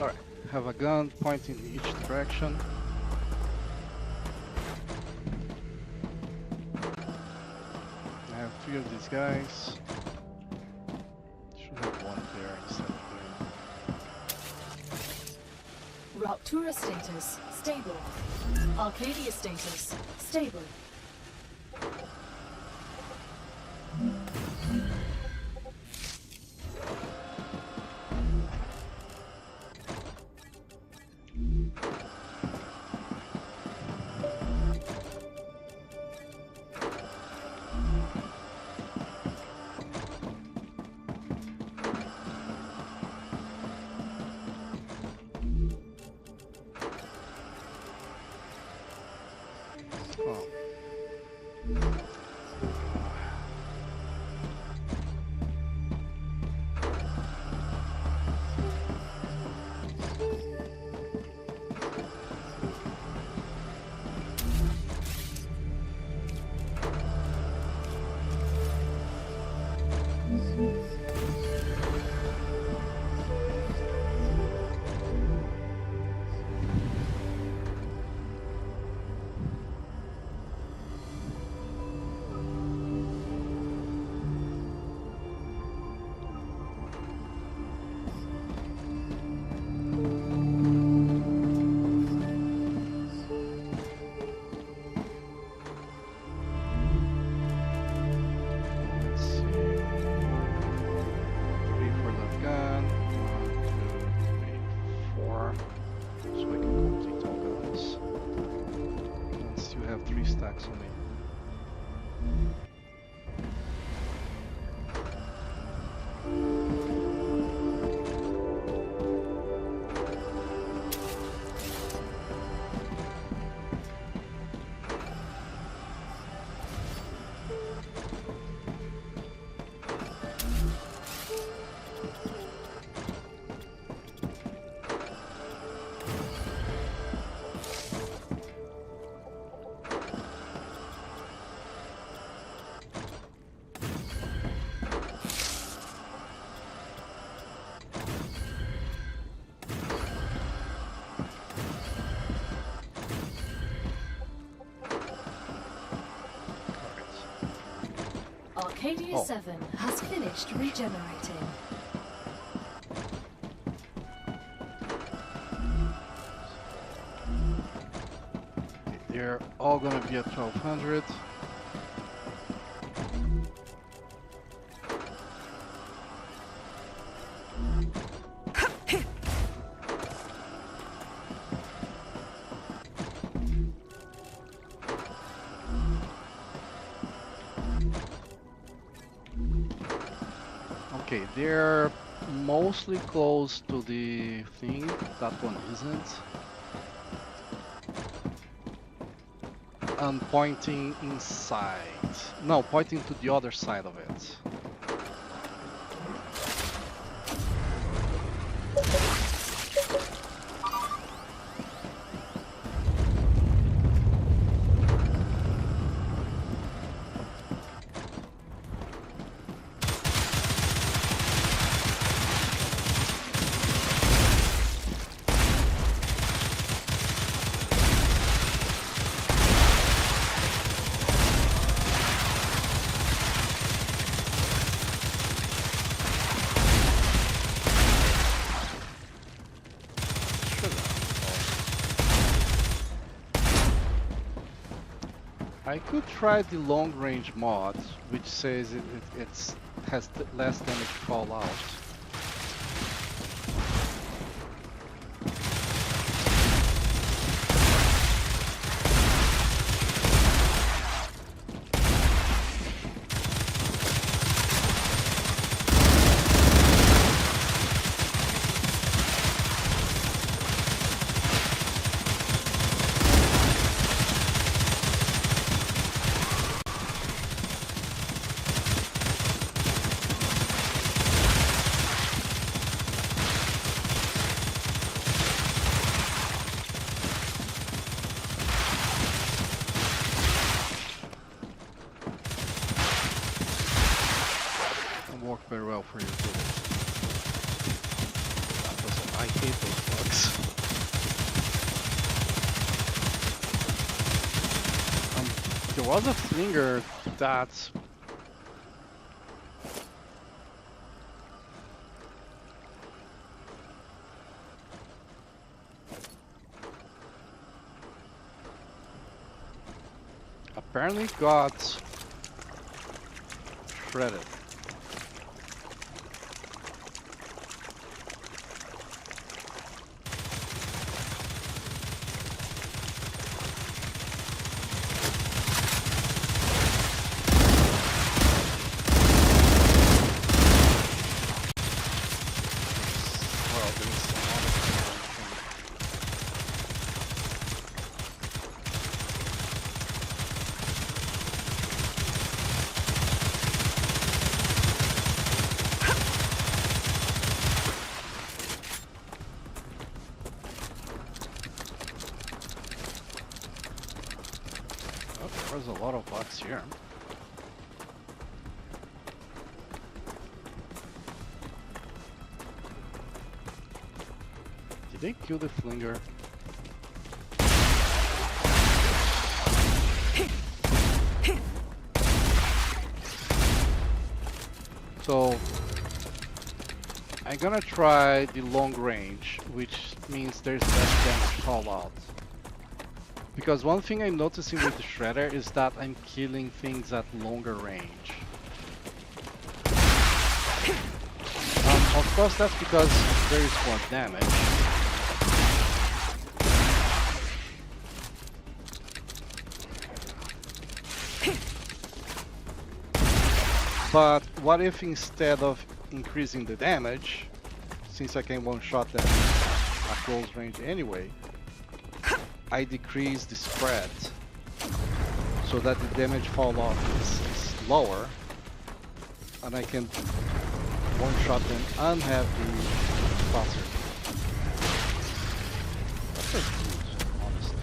Alright, have a gun pointing in each direction. I have 3 of these guys. Should have 1 there instead of Raptura status stable. Arcadia status stable. Huh. Let's see. 3 for that gun. 1, 2, 3, 4. So I can complete all guns. And still have 3 stacks on me. Arcadia Oh. 7 has finished regenerating. They're all gonna be at 1200. Okay, they're mostly close to the thing. That one isn't. And pointing inside. No, pointing to the other side of it. I could try the long range mod, which says it's has less damage fallout. Work very well for you. I hate those bugs. There was a flinger that apparently got shredded. There's a lot of bugs here. Did they kill the flinger? So I'm gonna try the long range, which means there's less damage fallout. Because one thing I'm noticing with the shredder is that I'm killing things at longer range. Of course that's because there is more damage. But what if instead of increasing the damage, since I can one-shot them at close range anyway, I decrease the spread so that the damage fall off is lower, and I can one-shot them and have the faster. That's just good, honestly.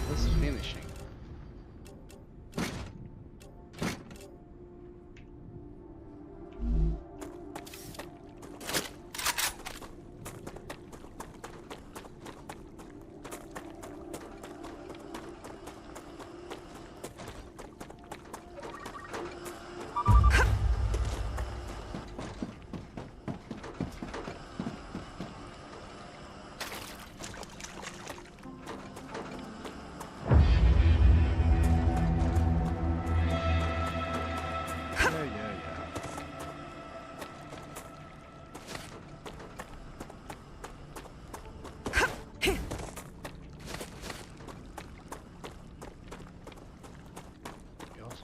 This is finishing.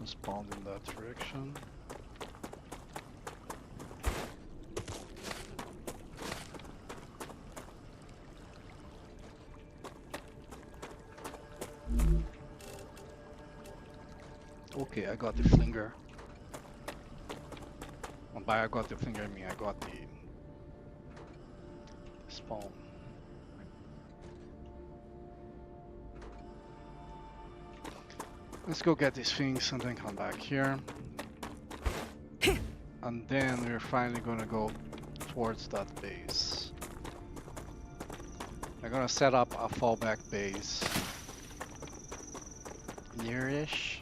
Spawned in that direction. Okay, I got the flinger. And by I got the flinger, I mean I got the spawn. Let's go get these things and then come back here. And then we're finally gonna go towards that base. I'm gonna set up a fallback base near-ish.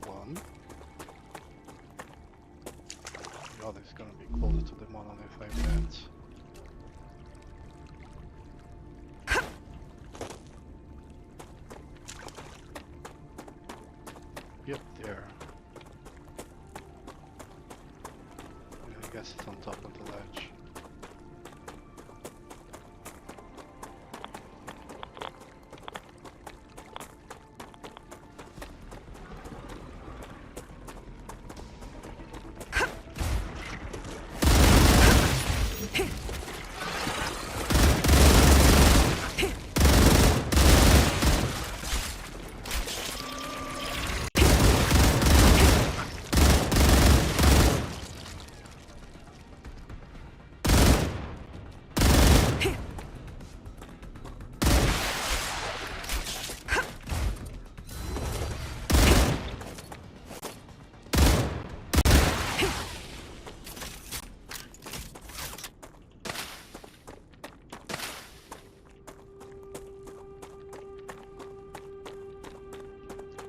One. The other is gonna be closer to the monolith, I bet. Yep, there. Yeah, I guess it's on top of the ledge.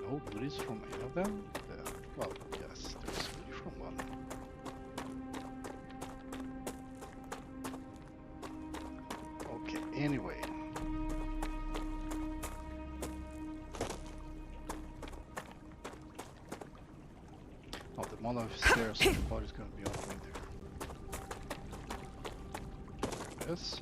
No goodies from any of them? Well, yes, there's goodie from one. Okay, anyway. Oh, the monolith is there, so the body's gonna be all the way there. Yes.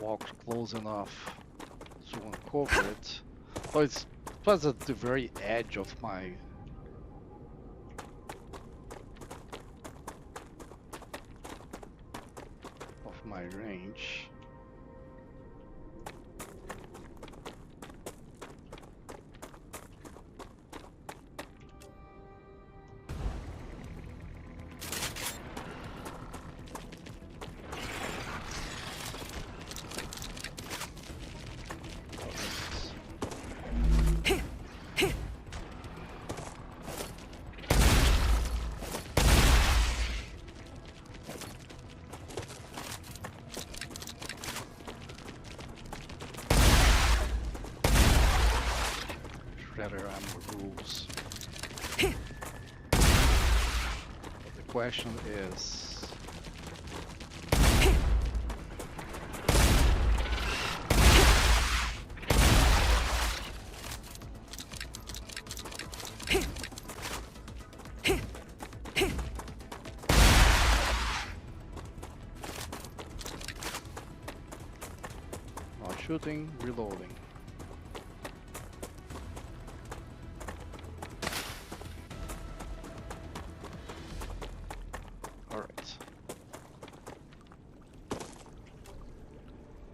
walked close enough to uncover it. So it was at the very edge of my range. Shredder ammo rules. But the question is, while shooting, reloading.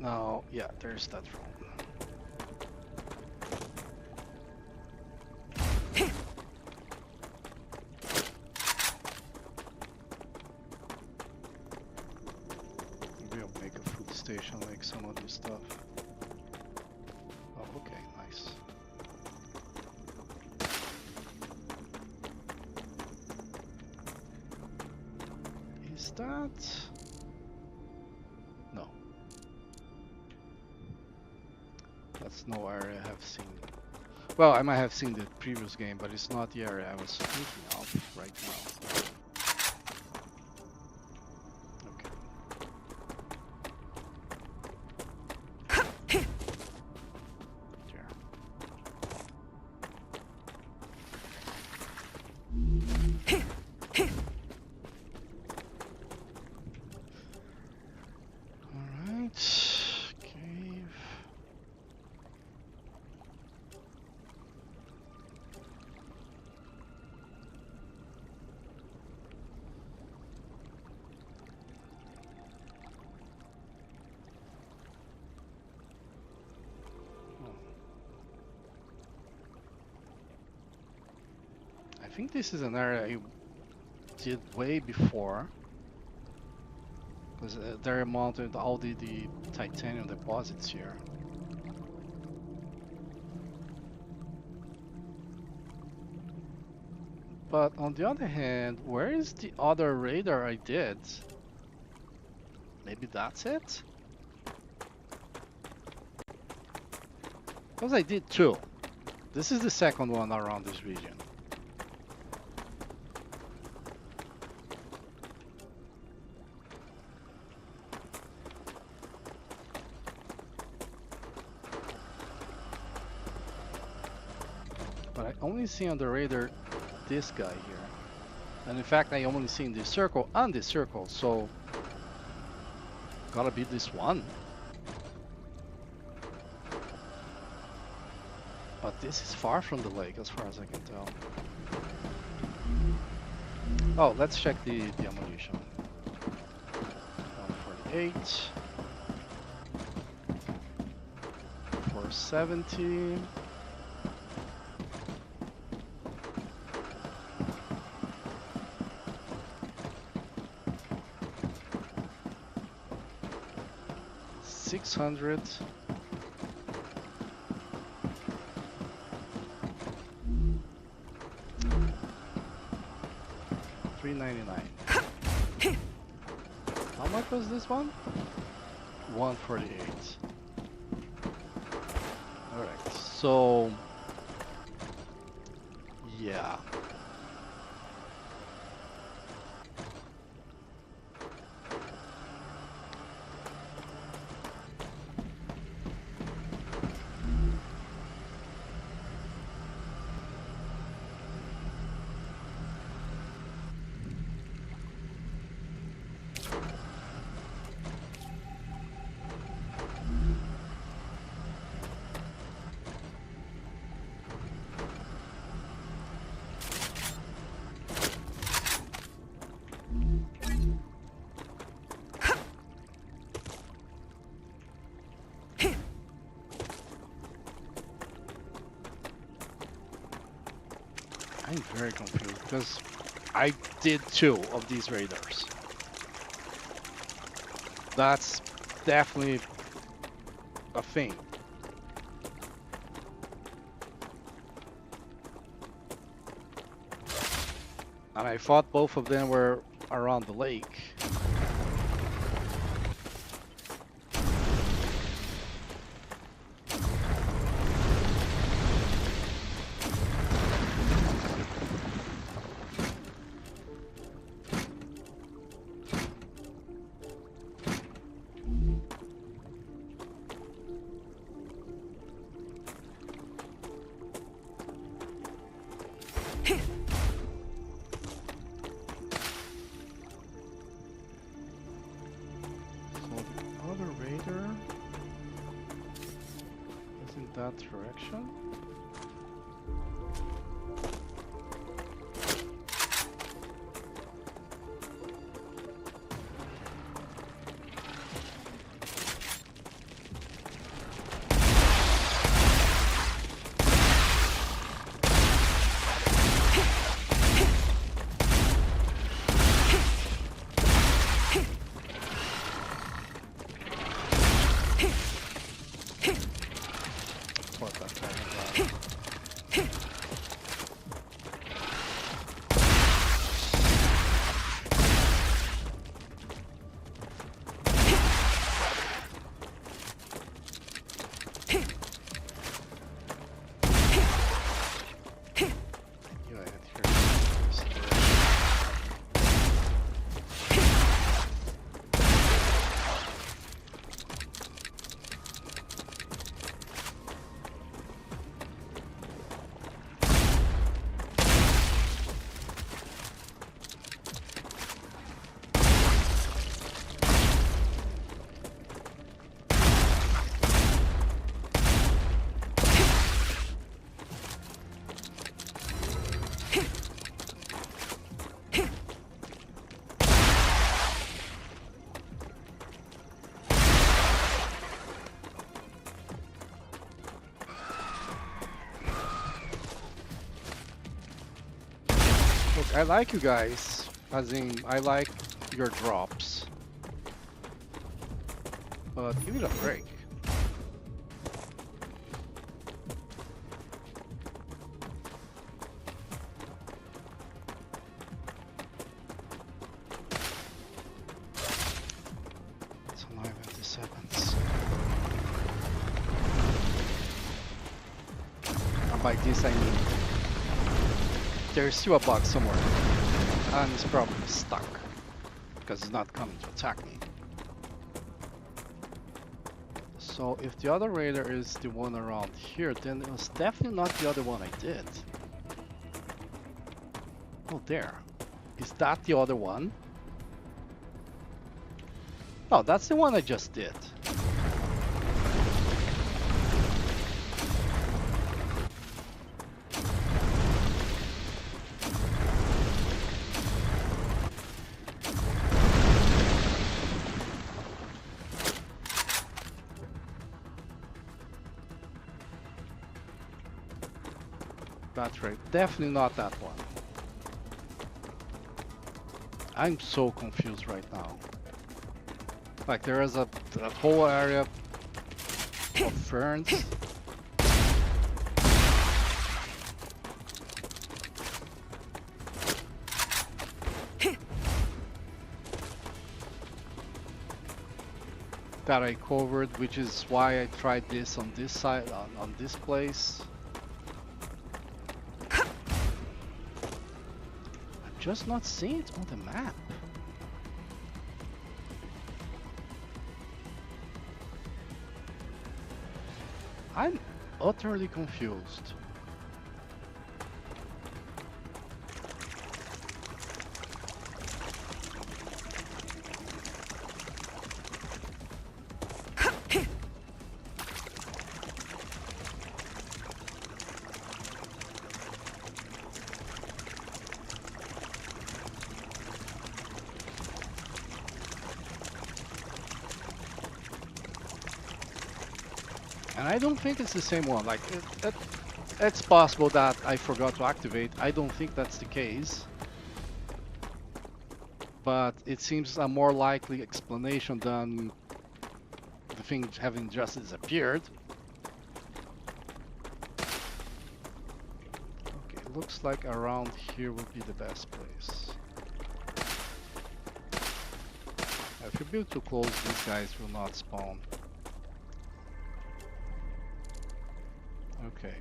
Now, yeah, there's that room. Maybe I'll make a food station like some of this stuff. Oh, okay, nice. Is that... No. That's no area I have seen. Well, I might have seen the previous game, but it's not the area I was thinking of right now. Okay. There. Alright. Cave. I think this is an area I did way before, because they're mounted all the titanium deposits here. But on the other hand, where is the other radar I did? Maybe that's it? Because I did two. This is the second one around this region. But I only see on the radar this guy here. And in fact, I only see in this circle and this circle, so gotta be this one. But this is far from the lake as far as I can tell. Oh, let's check the ammunition. 148. 470. $600. $399. How much was this one? 148. Alright, so yeah. I'm very confused because I did 2 of these radars. That's definitely a thing. And I thought both of them were around the lake. That direction. Look, I like you guys, as in, I like your drops. But give it a break. It's only 50 seconds. And by this I mean there's still a bug somewhere, and it's probably stuck because it's not coming to attack me. So if the other raider is the one around here, then it was definitely not the other one I did. Oh, there. Is that the other one? No, that's the one I just did. That's right, definitely not that one. I'm so confused right now. Like there is a whole area of ferns. That I covered, which is why I tried this on this side, on this place. Just not seeing it on the map. I'm utterly confused. And I don't think it's the same one. Like, It's possible that I forgot to activate. I don't think that's the case. But it seems a more likely explanation than the thing having just disappeared. Okay, looks like around here would be the best place. If you build too close, these guys will not spawn. Okay.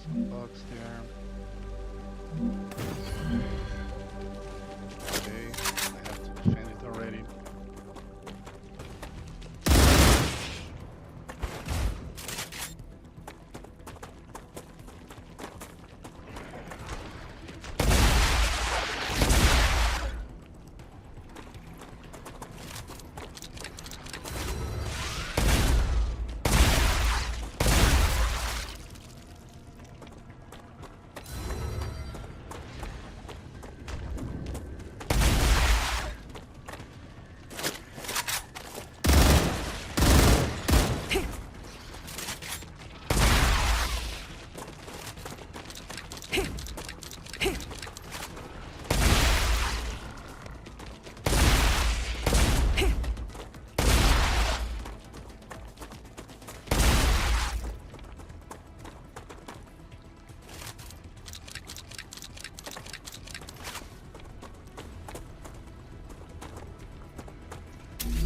Some bugs there. Okay, I have to defend it already.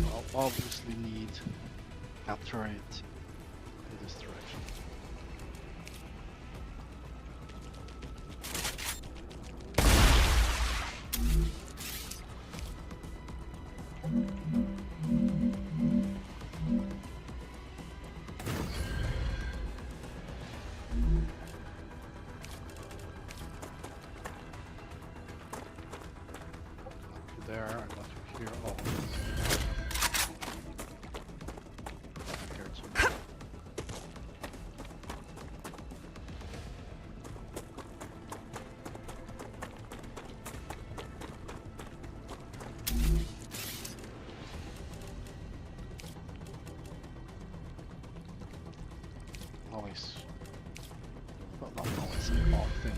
I'll obviously need a turret in this direction. There, I want to hear all. Always, well, not always, often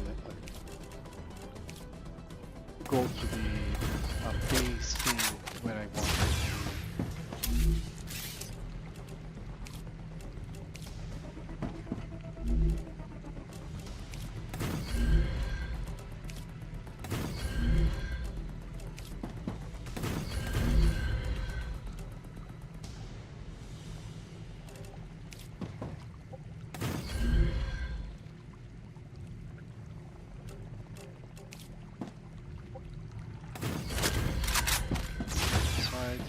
go to the base thing where I want it. Side.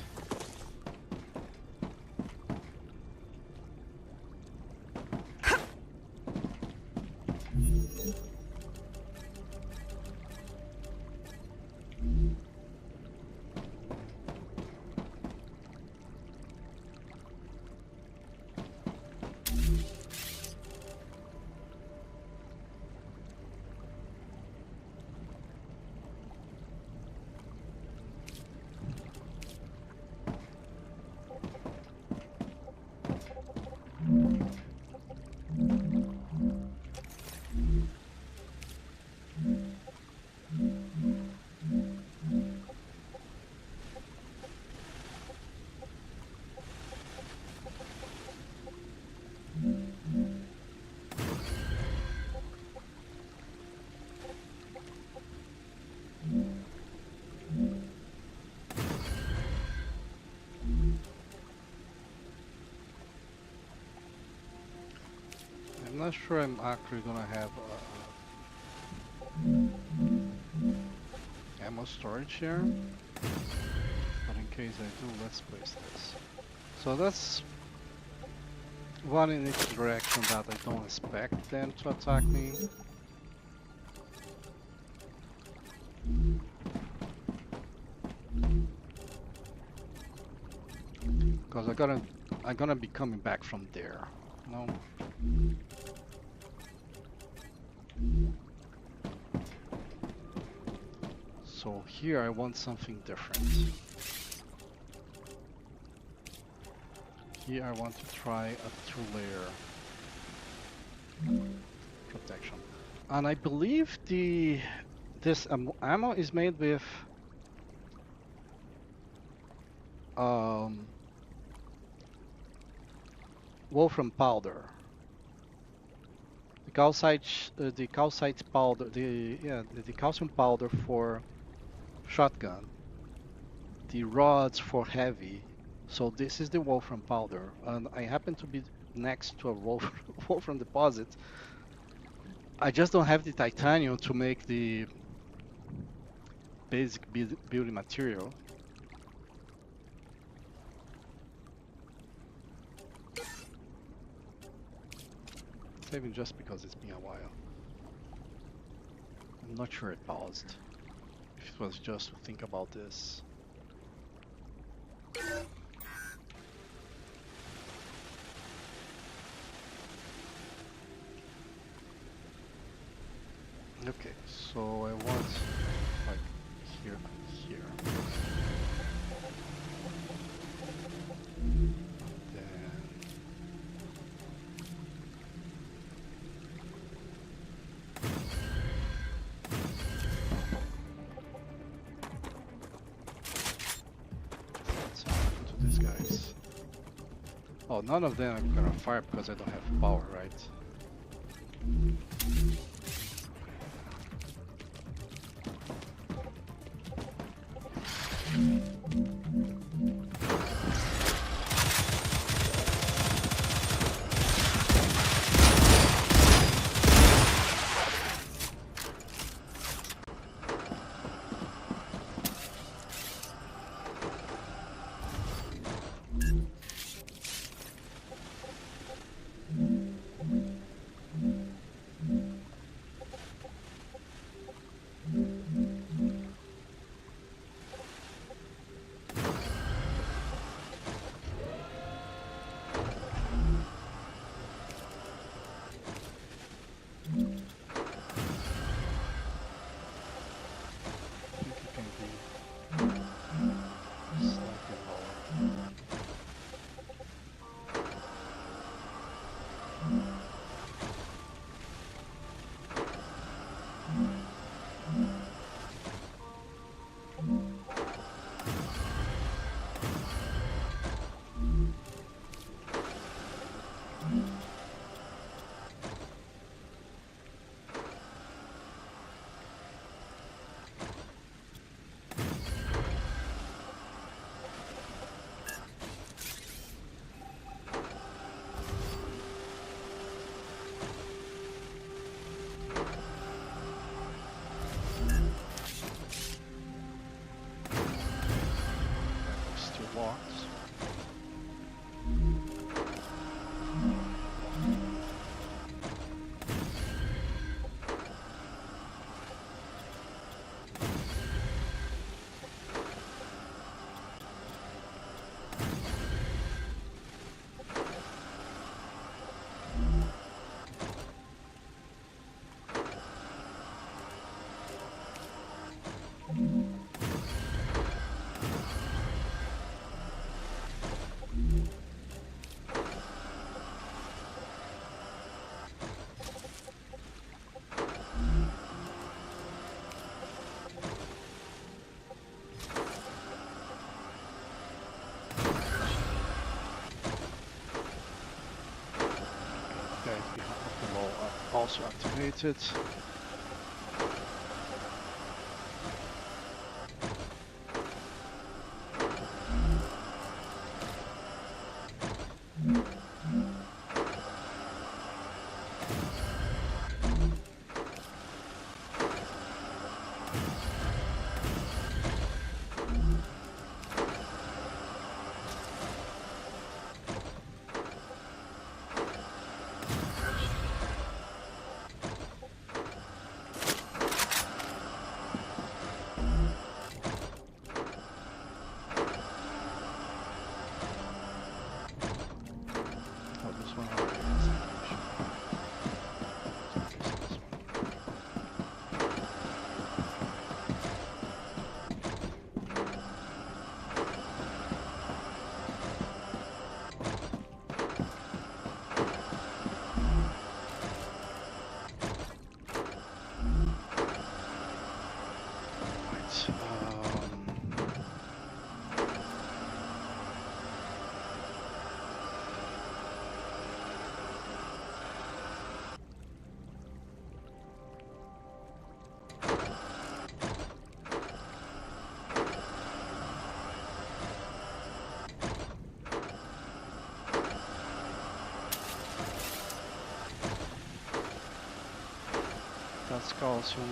I'm not sure I'm actually gonna have ammo storage here, but in case I do, let's place this. So that's one in each direction that I don't expect them to attack me. because I'm gonna be coming back from there. No. So here I want something different. Here I want to try a 2-layer protection. And I believe this ammo is made with wolfram powder. The calcite powder, the calcium powder for shotgun. The rods for heavy. So this is the wolfram powder, and I happen to be next to a wolfram deposit. I just don't have the titanium to make the basic building material. Saving just because it's been a while. I'm not sure it paused. If it was just to think about this. Okay, so I want like here and here. Then what's happened to these guys? Oh, none of them are gonna fire because I don't have power, right? Also activated. That's calcium.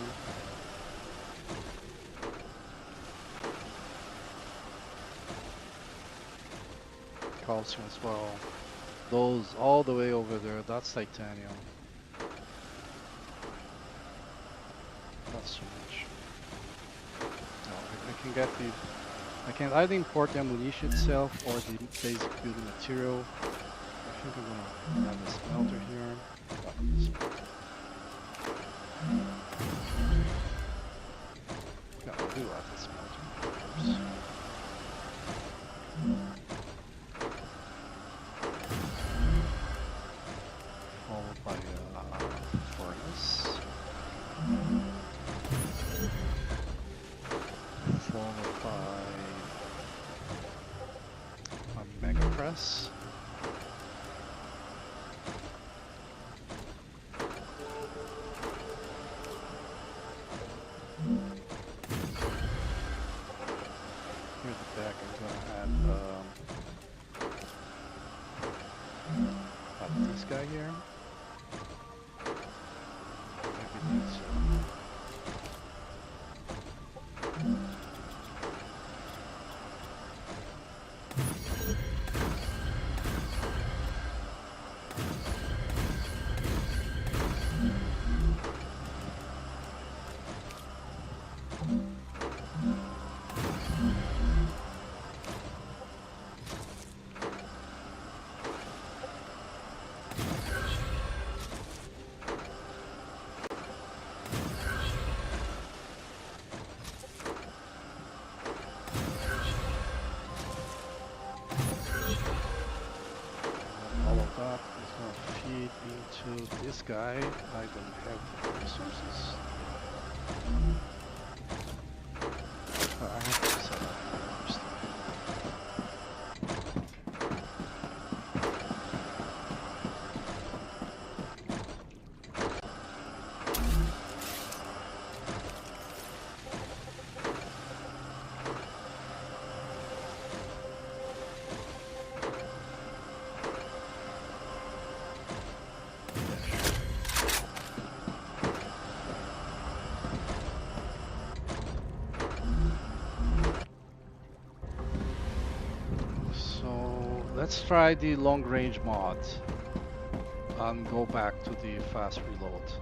Calcium as well. Those all the way over there, that's titanium. That's too much. No, I can get the. I can either import the ammunition itself or the basic building material. I think I'm gonna have a smelter here. Yeah, I do have a smelter, of course. Followed by a furnace. Followed by a megapress. Here's the back. I'm gonna add this guy here. Maybe this. That is going to feed into this guy. I don't have the resources. I have to set up first. Let's try the long range mod and go back to the fast reload.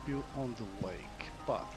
Build on the lake, but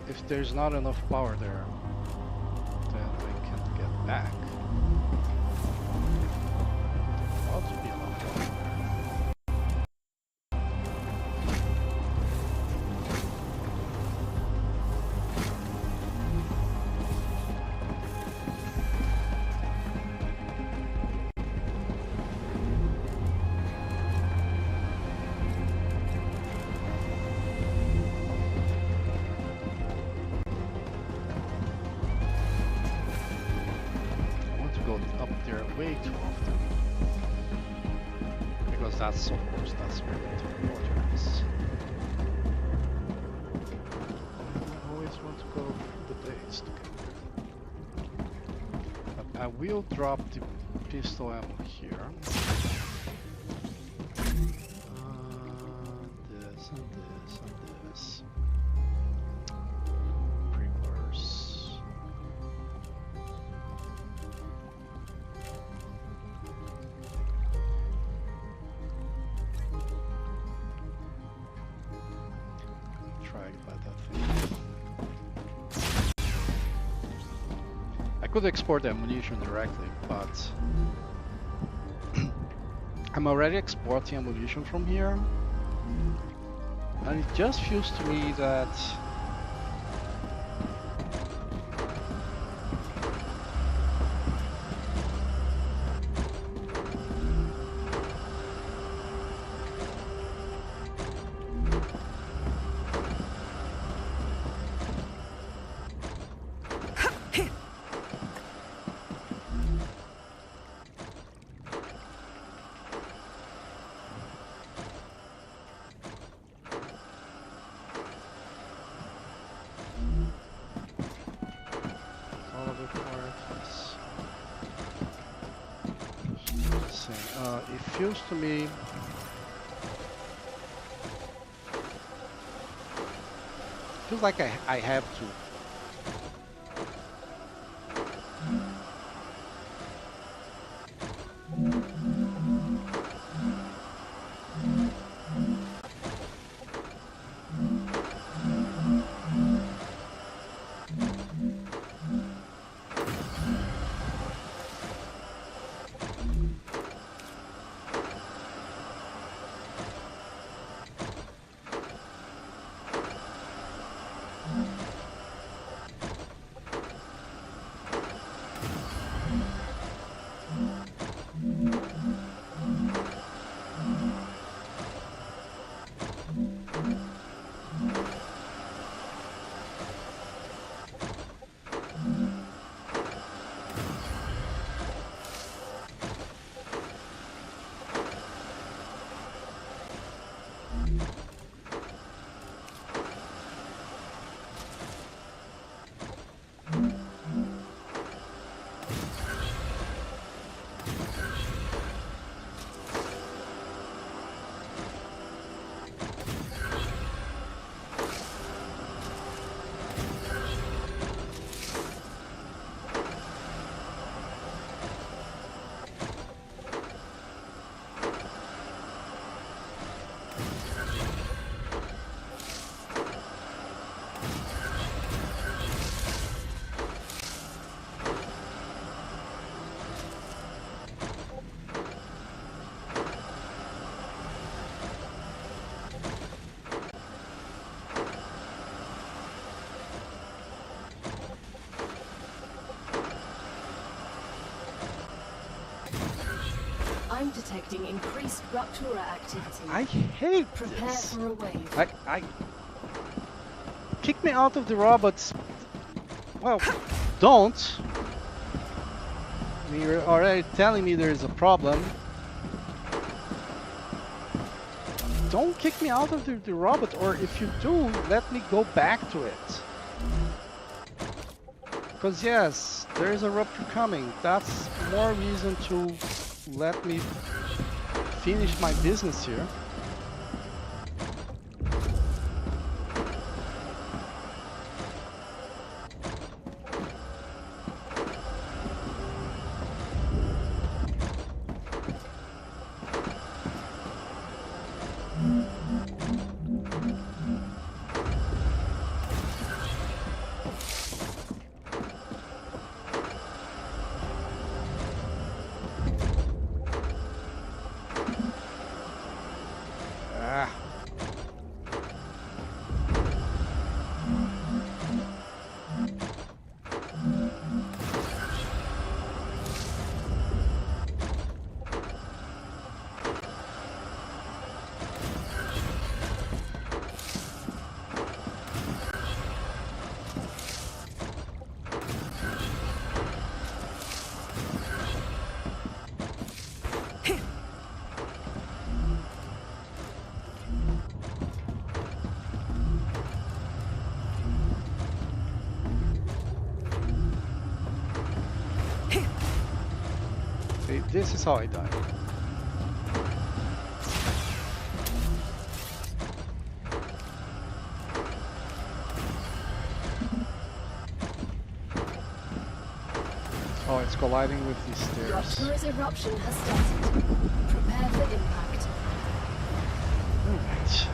if there's not enough power there, then I can't get back. Well, to be That's of course that's where the teleporter is. I always want to go through the days together. But I will drop the pistol ammo here. This and this and this. Prepars. Try to buy that thing. I could export the ammunition directly, but I'm already exporting ammunition from here, and it just feels to me that it feels to me feels like I have to. I'm detecting increased Ruptura activity. I hate Prepare this. for a wave. I kick me out of the robots. Well, don't. You're already telling me there is a problem. Don't kick me out of the robot, or if you do, let me go back to it. Because yes, there is a rupture coming. That's more reason to let me finish my business here. This is how I die. Oh, it's colliding with these Your stairs. turret's eruption has started. Prepare for impact. Alright.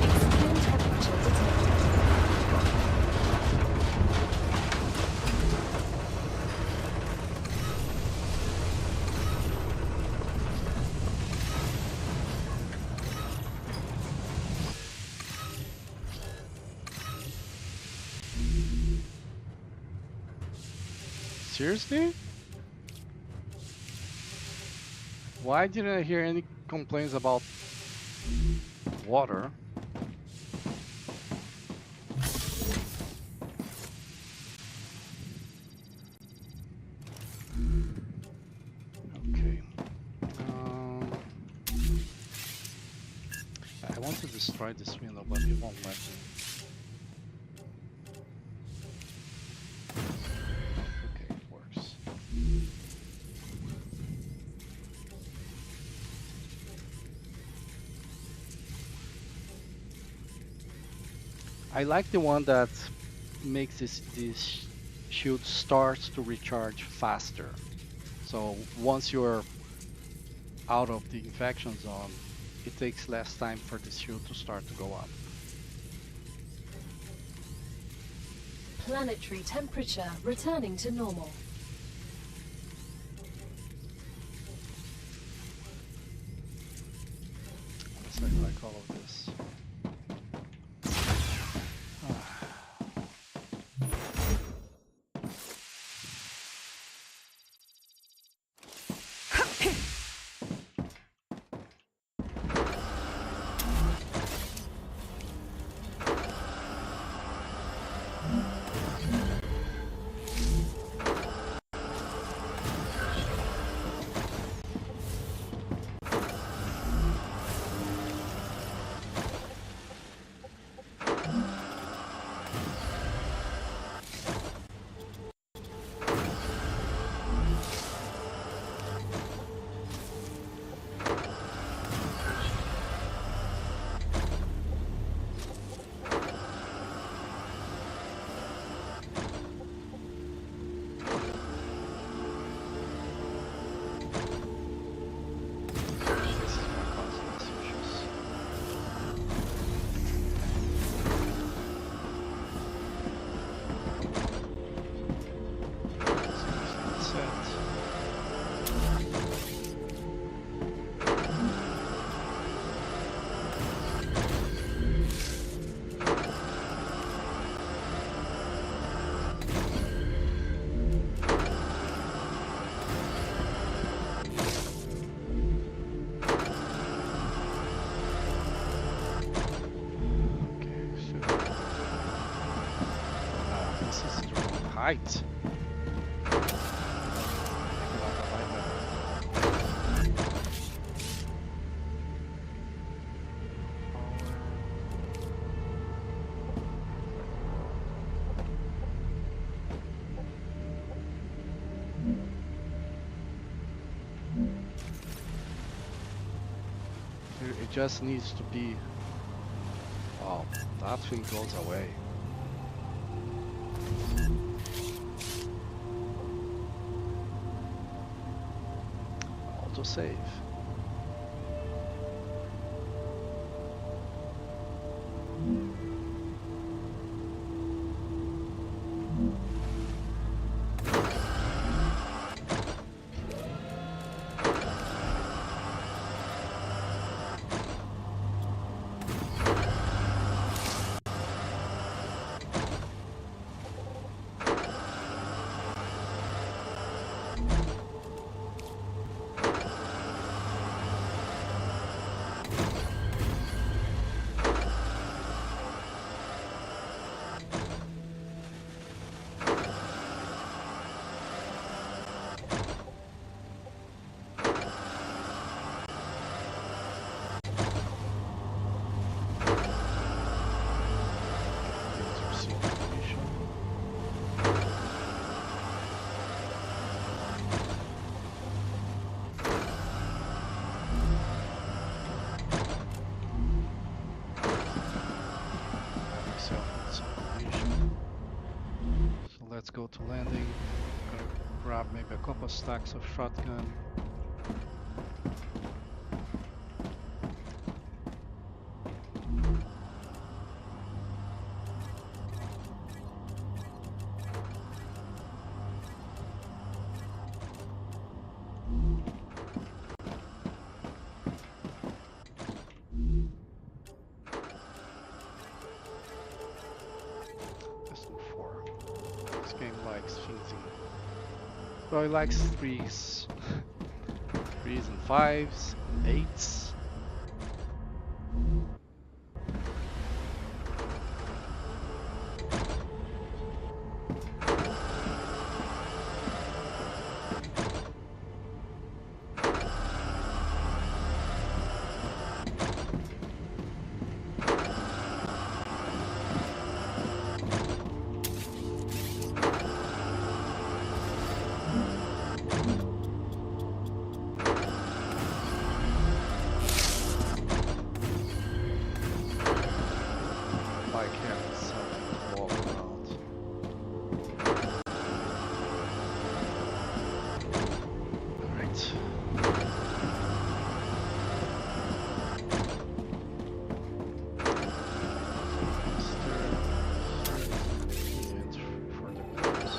Extreme temperature detected. Seriously? Why didn't I hear any complaints about water? Okay. I want to destroy this window, but it won't let me. Okay, it works. I like the one that makes this shield starts to recharge faster. So once you're out of the infection zone, it takes less time for the shield to start to go up. Planetary temperature returning to normal. So I like all of this. Height. It just needs to be. Oh, that thing goes away. Autosave. myself with some ammunition. So let's go to landing. Gonna grab maybe a couple stacks of shotgun. Piston 4. This game likes fizzing. So it likes threes. Threes and fives, and eights. Like having something to walk around. Alright. For the windows.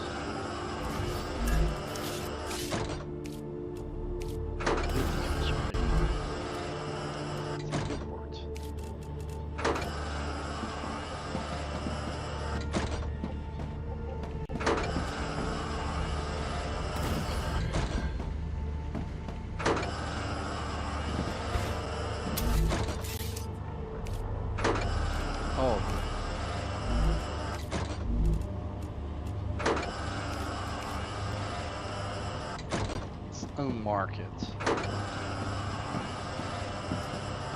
Billboard. Oh. It's unmarked.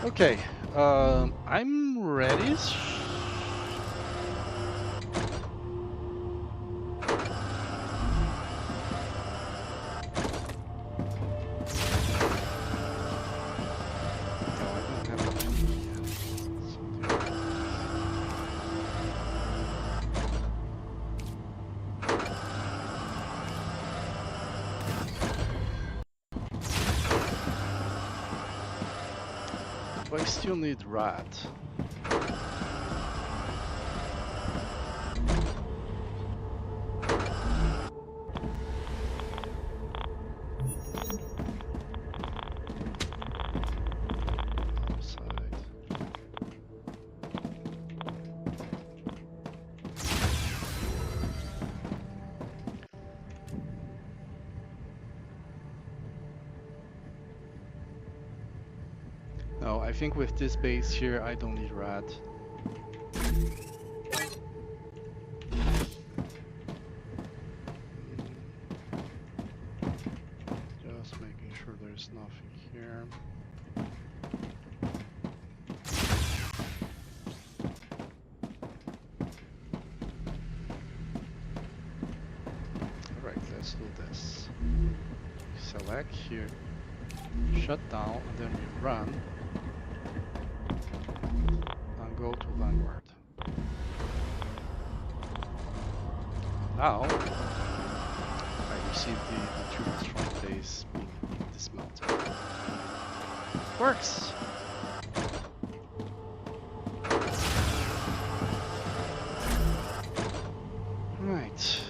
Okay, I'm ready. No, I don't have anything yet. Something. But I still need rat. Outside. No, I think with this base here, I don't need rat. Just making sure there's nothing here. Alright, let's do this. Select here, shut down, and then we run. And go to Vanguard. Now, I received the materials from the base being dismounted. Works! Right.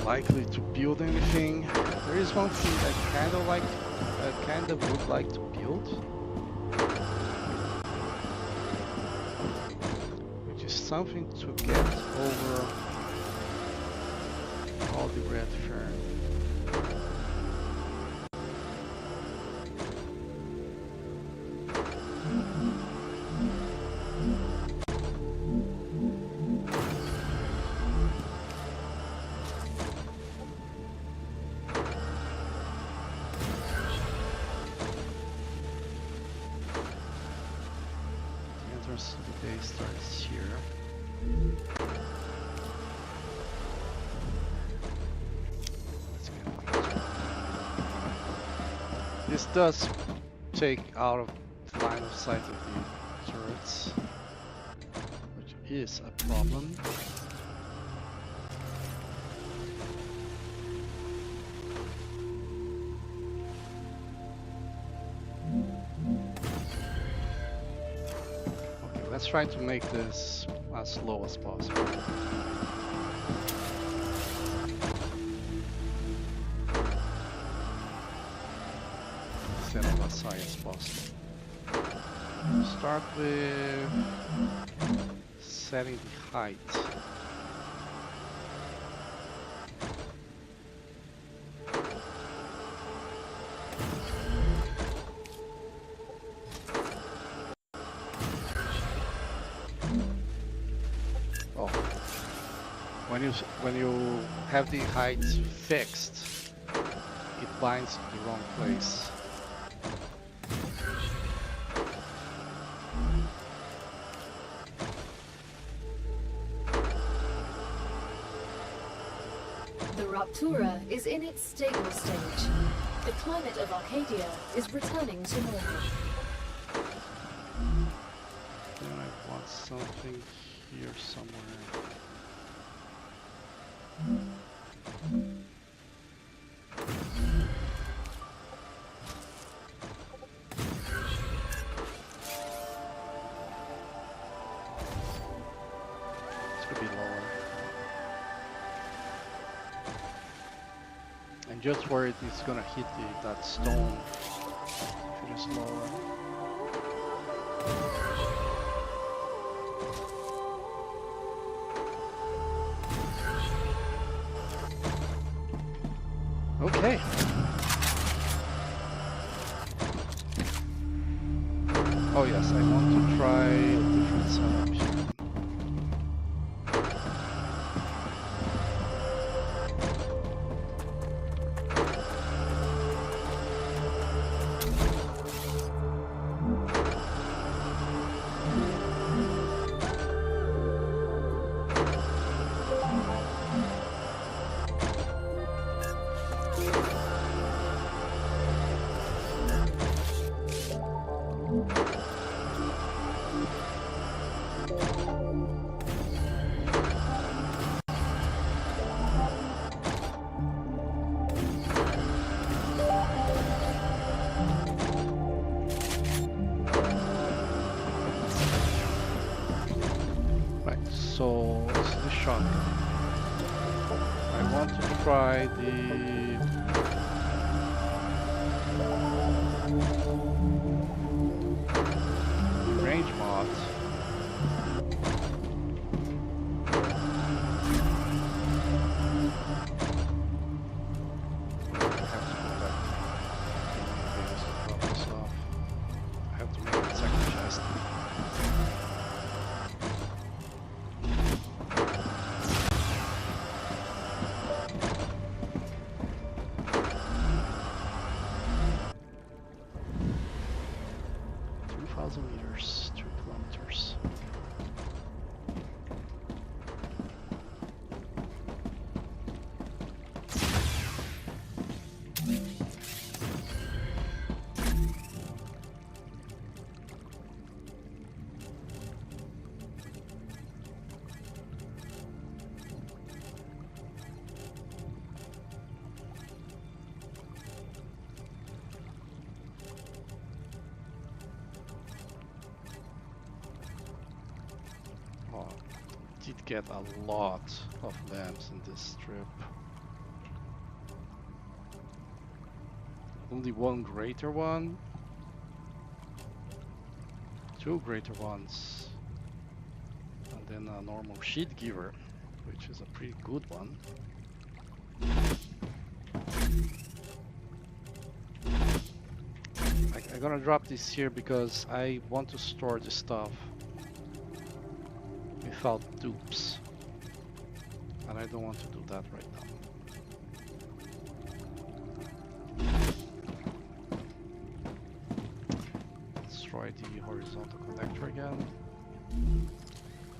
Likely to build anything. There is one thing I kind of would like to build, which is something to get over all the red fern. entrance to the base starts here. Let's get this one. This does take out of the line of sight of the turrets, which is a problem. Okay, let's try to make this as slow as possible. Instead of as high as possible. Start with setting the height. Oh, when you have the height fixed, it binds to the wrong place. The Raptura is in its stable stage. The climate of Arcadia is returning to normal. Then I want something here somewhere. This could be lower. And just where it is gonna hit that stone, if it is lower. Okay. Oh yes, I want to try a different setup here. So it's the shotgun. I want to try the range mod. I have to make a second chest. Meters, 2 kilometers. Did get a lot of lamps in this strip. Only one greater one, 2 greater ones, and then a normal sheet giver, which is a pretty good one. I'm gonna drop this here because I want to store the stuff without dupes, and I don't want to do that right now. Destroy the horizontal connector again.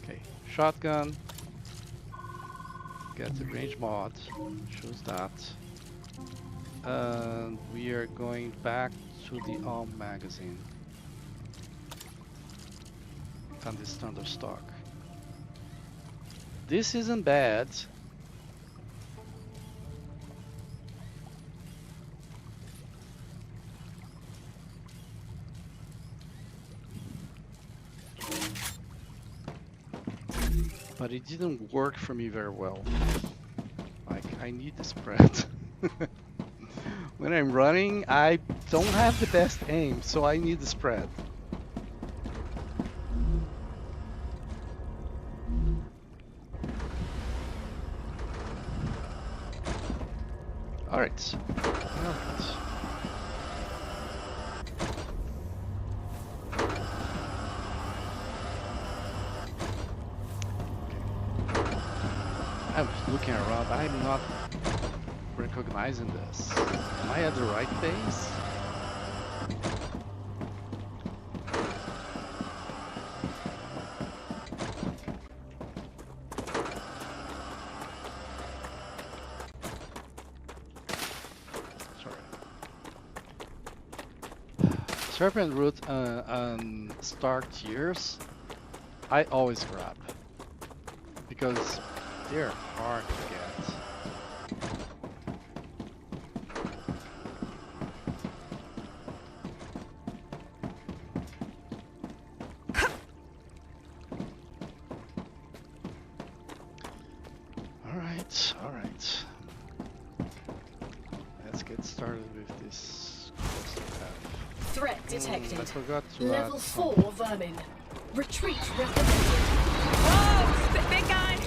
Okay, shotgun. Get the range mod. Choose that. And we are going back to the ARM magazine. And the standard stock. This isn't bad. But it didn't work for me very well. Like, I need the spread. When I'm running, I don't have the best aim, so I need the spread. Alright. Alright. I'm looking around. I'm not recognizing this. Am I at the right base? Sorry. Serpent root and star tiers, I always grab because they're hard to get. Alright. Let's get started with this quest we have. Threat detected. I forgot to Level add 4 vermin. Retreat recommended. Whoa! Big guy!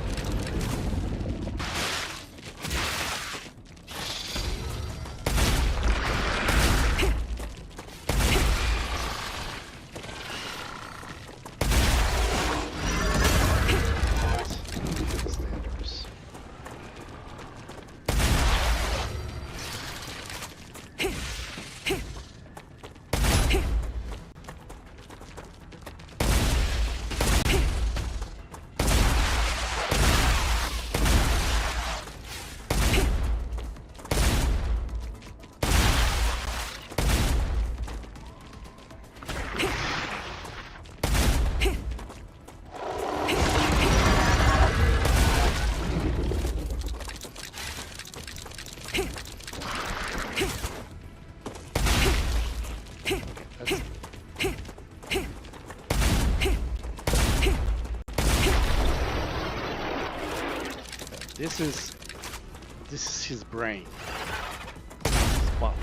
standards. This is his brain spot.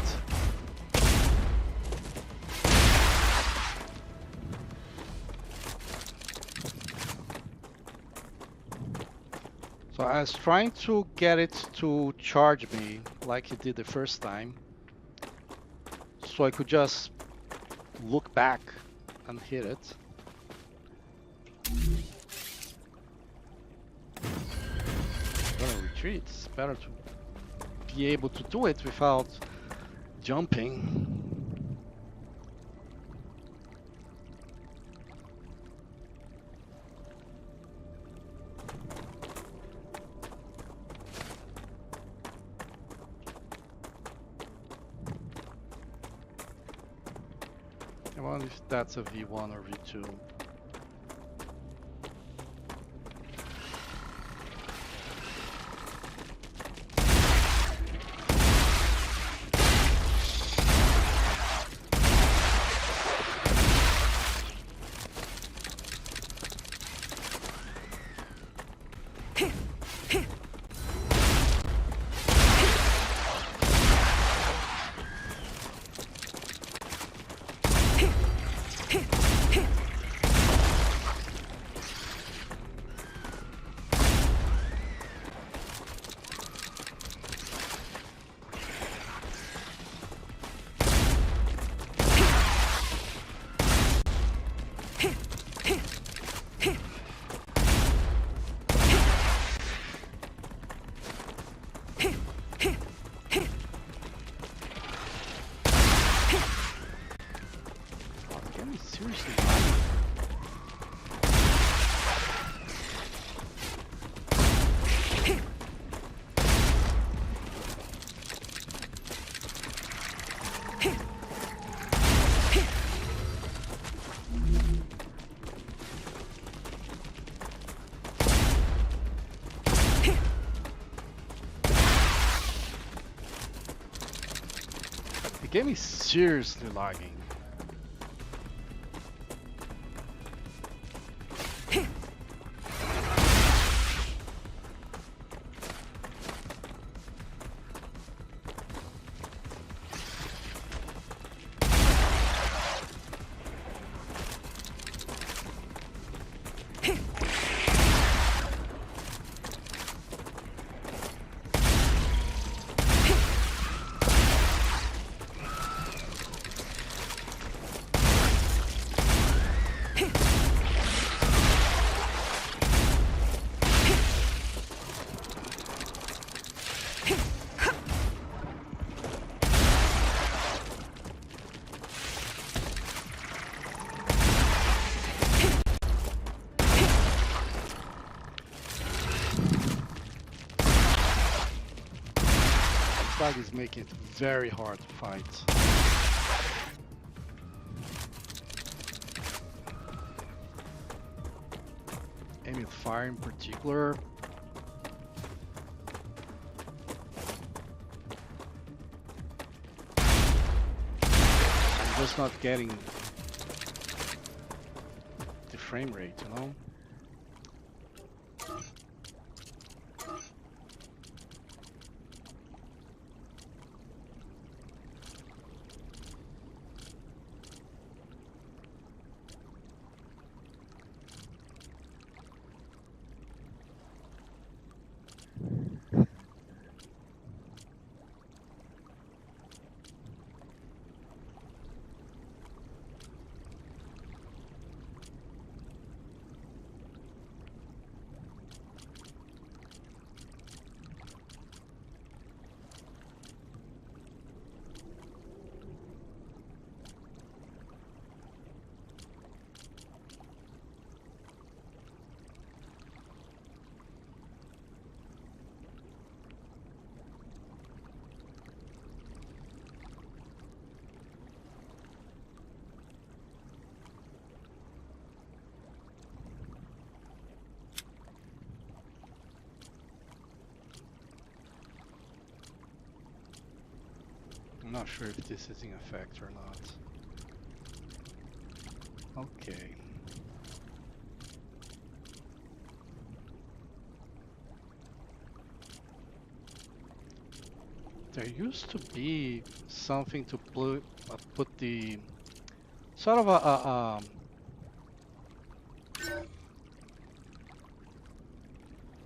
So I was trying to get it to charge me like he did the first time, so I could just look back and hit it. Retreat. It's better to be able to do it without jumping. I wonder if that's a V1 or V2. Seriously, game is seriously lagging. Lag is making it very hard to fight. Aiming fire in particular. I'm just not getting the frame rate, you know? I'm not sure if this is in effect or not. Okay. There used to be something to put the sort of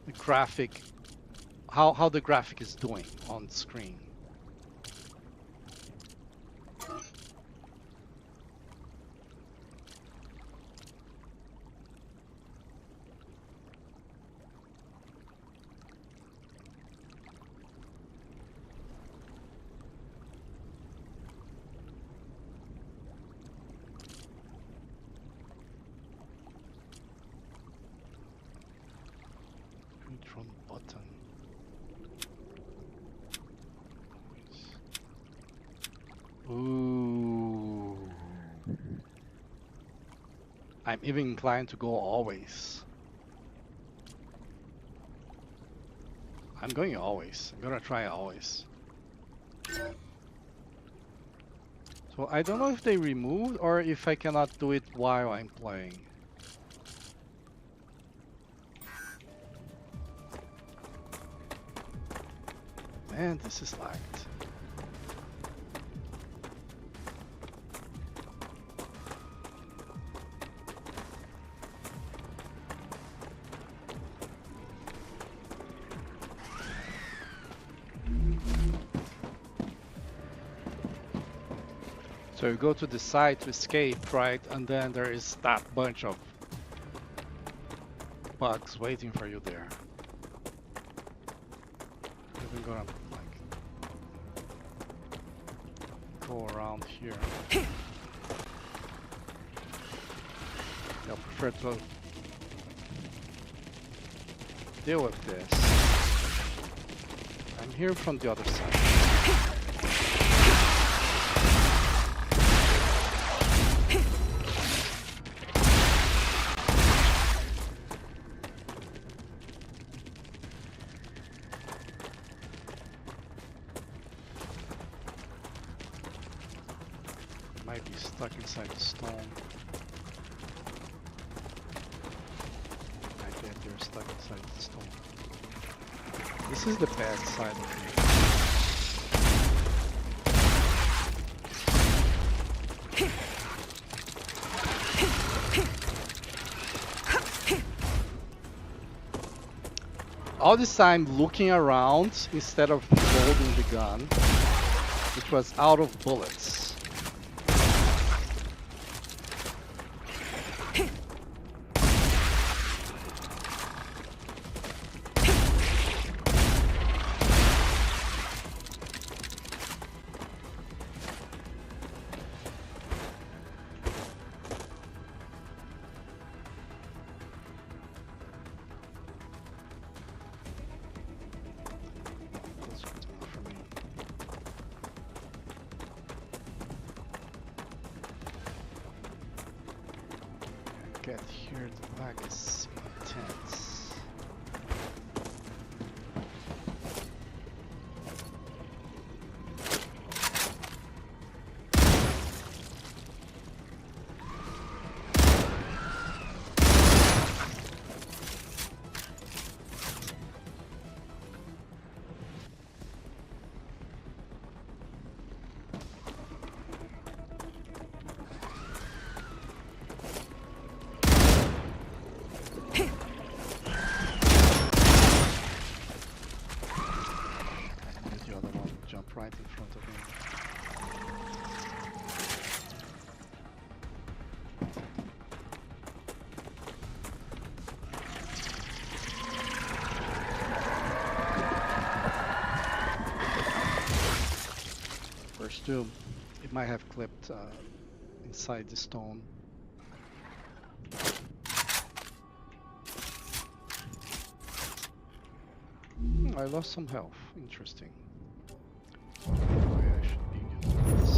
the graphic, how the graphic is doing on screen. Control button. Ooh. I'm even inclined to go always. I'm going always. I'm gonna try always. So I don't know if they removed or if I cannot do it while I'm playing. Man, this is lagged. So you go to the side to escape, right? And then there is that bunch of bugs waiting for you there. Even gonna like go around here. I'll prefer to deal with this. I'm here from the other side. Might be stuck inside the stone. I bet they're stuck inside the stone. This is the bad side of me. All this time looking around instead of holding the gun, which was out of bullets. Get here, the lag is intense. Right in front of him. First doom. It might have clipped inside the stone. I lost some health. Interesting. Why I should be using this.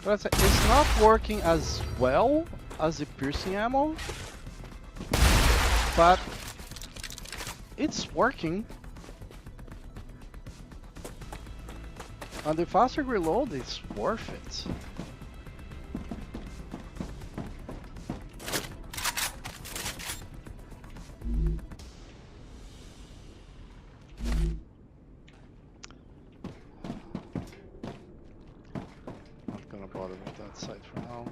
But it's not working as well as the piercing ammo, but it's working. And the faster reload is worth it. Bother with that side for now.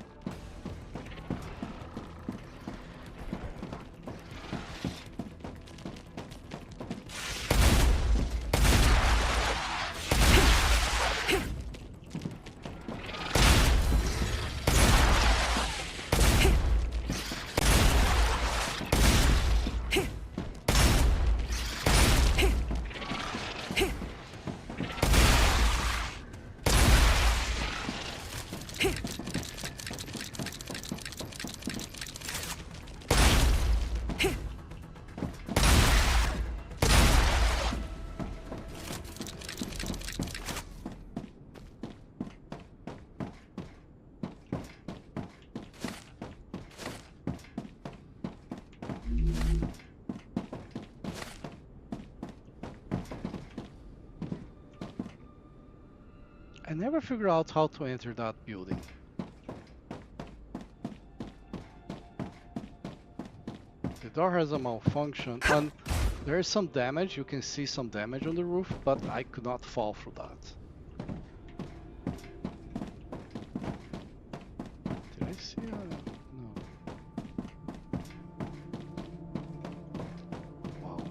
I never figured out how to enter that building. The door has a malfunction and there is some damage. You can see some damage on the roof, but I could not fall through that. Did I see a... no. Wow,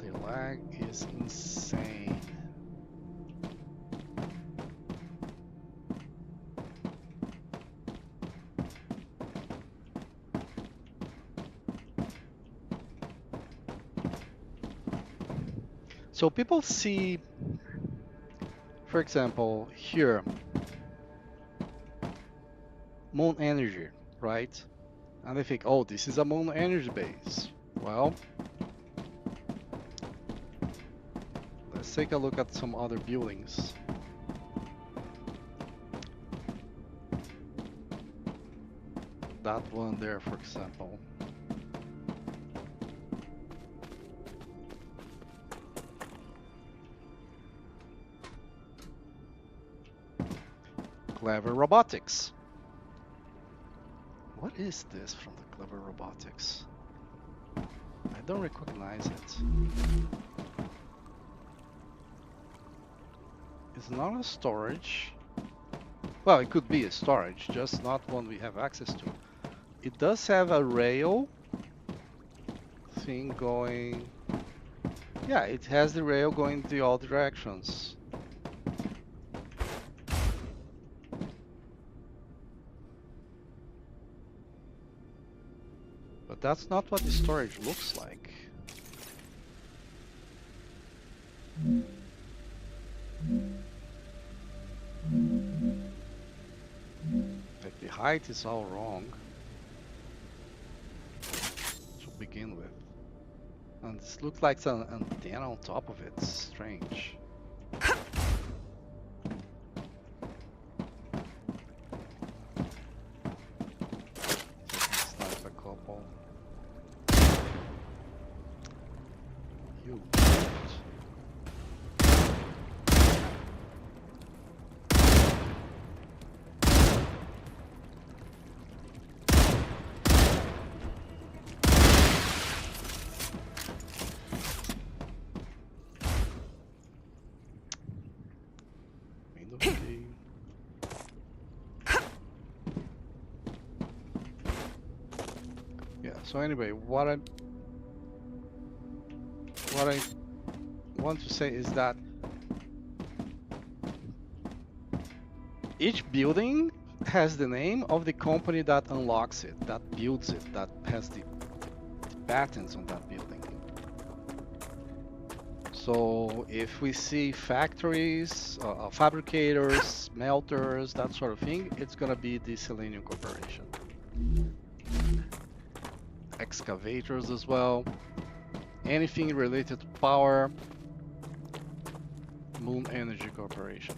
the lag is insane. So people see, for example, here, moon energy, right? And they think, oh, this is a moon energy base. Well, let's take a look at some other buildings. That one there, for example. Clever Robotics. What is this from the Clever Robotics? I don't recognize it. It's not a storage. Well, it could be a storage, just not one we have access to. It does have a rail thing going. Yeah, it has the rail going to all directions. But that's not what the storage looks like. Like the height is all wrong to begin with. And this looks like an antenna on top of it. It's strange. Snipe a couple. You. Yeah, so anyway, what I want to say is that each building has the name of the company that unlocks it, that builds it, that has the patents on that building. So if we see factories, fabricators, smelters, that sort of thing, it's gonna be the Selenium Corporation. Excavators as well. Anything related to power, Moon Energy Corporation.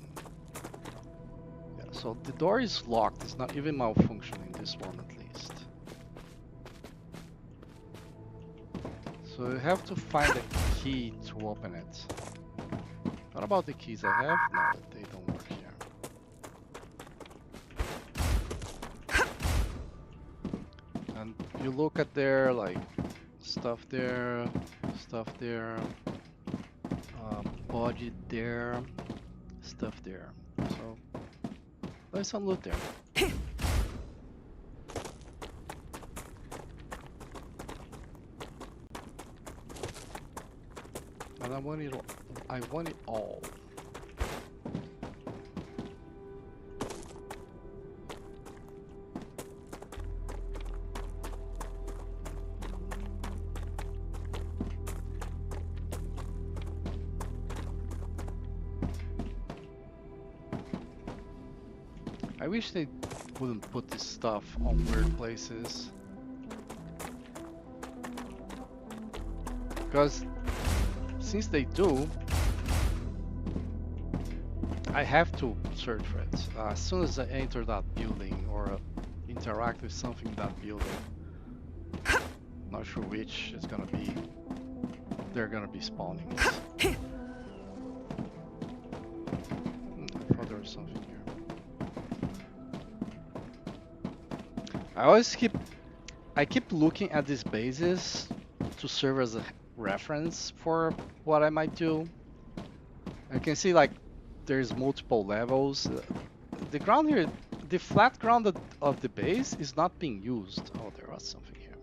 Yeah, so the door is locked. It's not even malfunctioning, this one at least. So you have to find a key to open it. What about the keys I have? No, they don't work here. And you look at their like stuff there, body there, stuff there. So there's some loot there. And I want it all. I want it all. I wish they wouldn't put this stuff on weird places. Because since they do, I have to search for it. As soon as I enter that building or interact with something in that building, not sure which it's gonna be, they're gonna be spawning it. I thought there was something here. I keep looking at these bases to serve as a reference for what I might do. I can see like there's multiple levels. The ground here, the flat ground of the base is not being used. Oh, there was something here.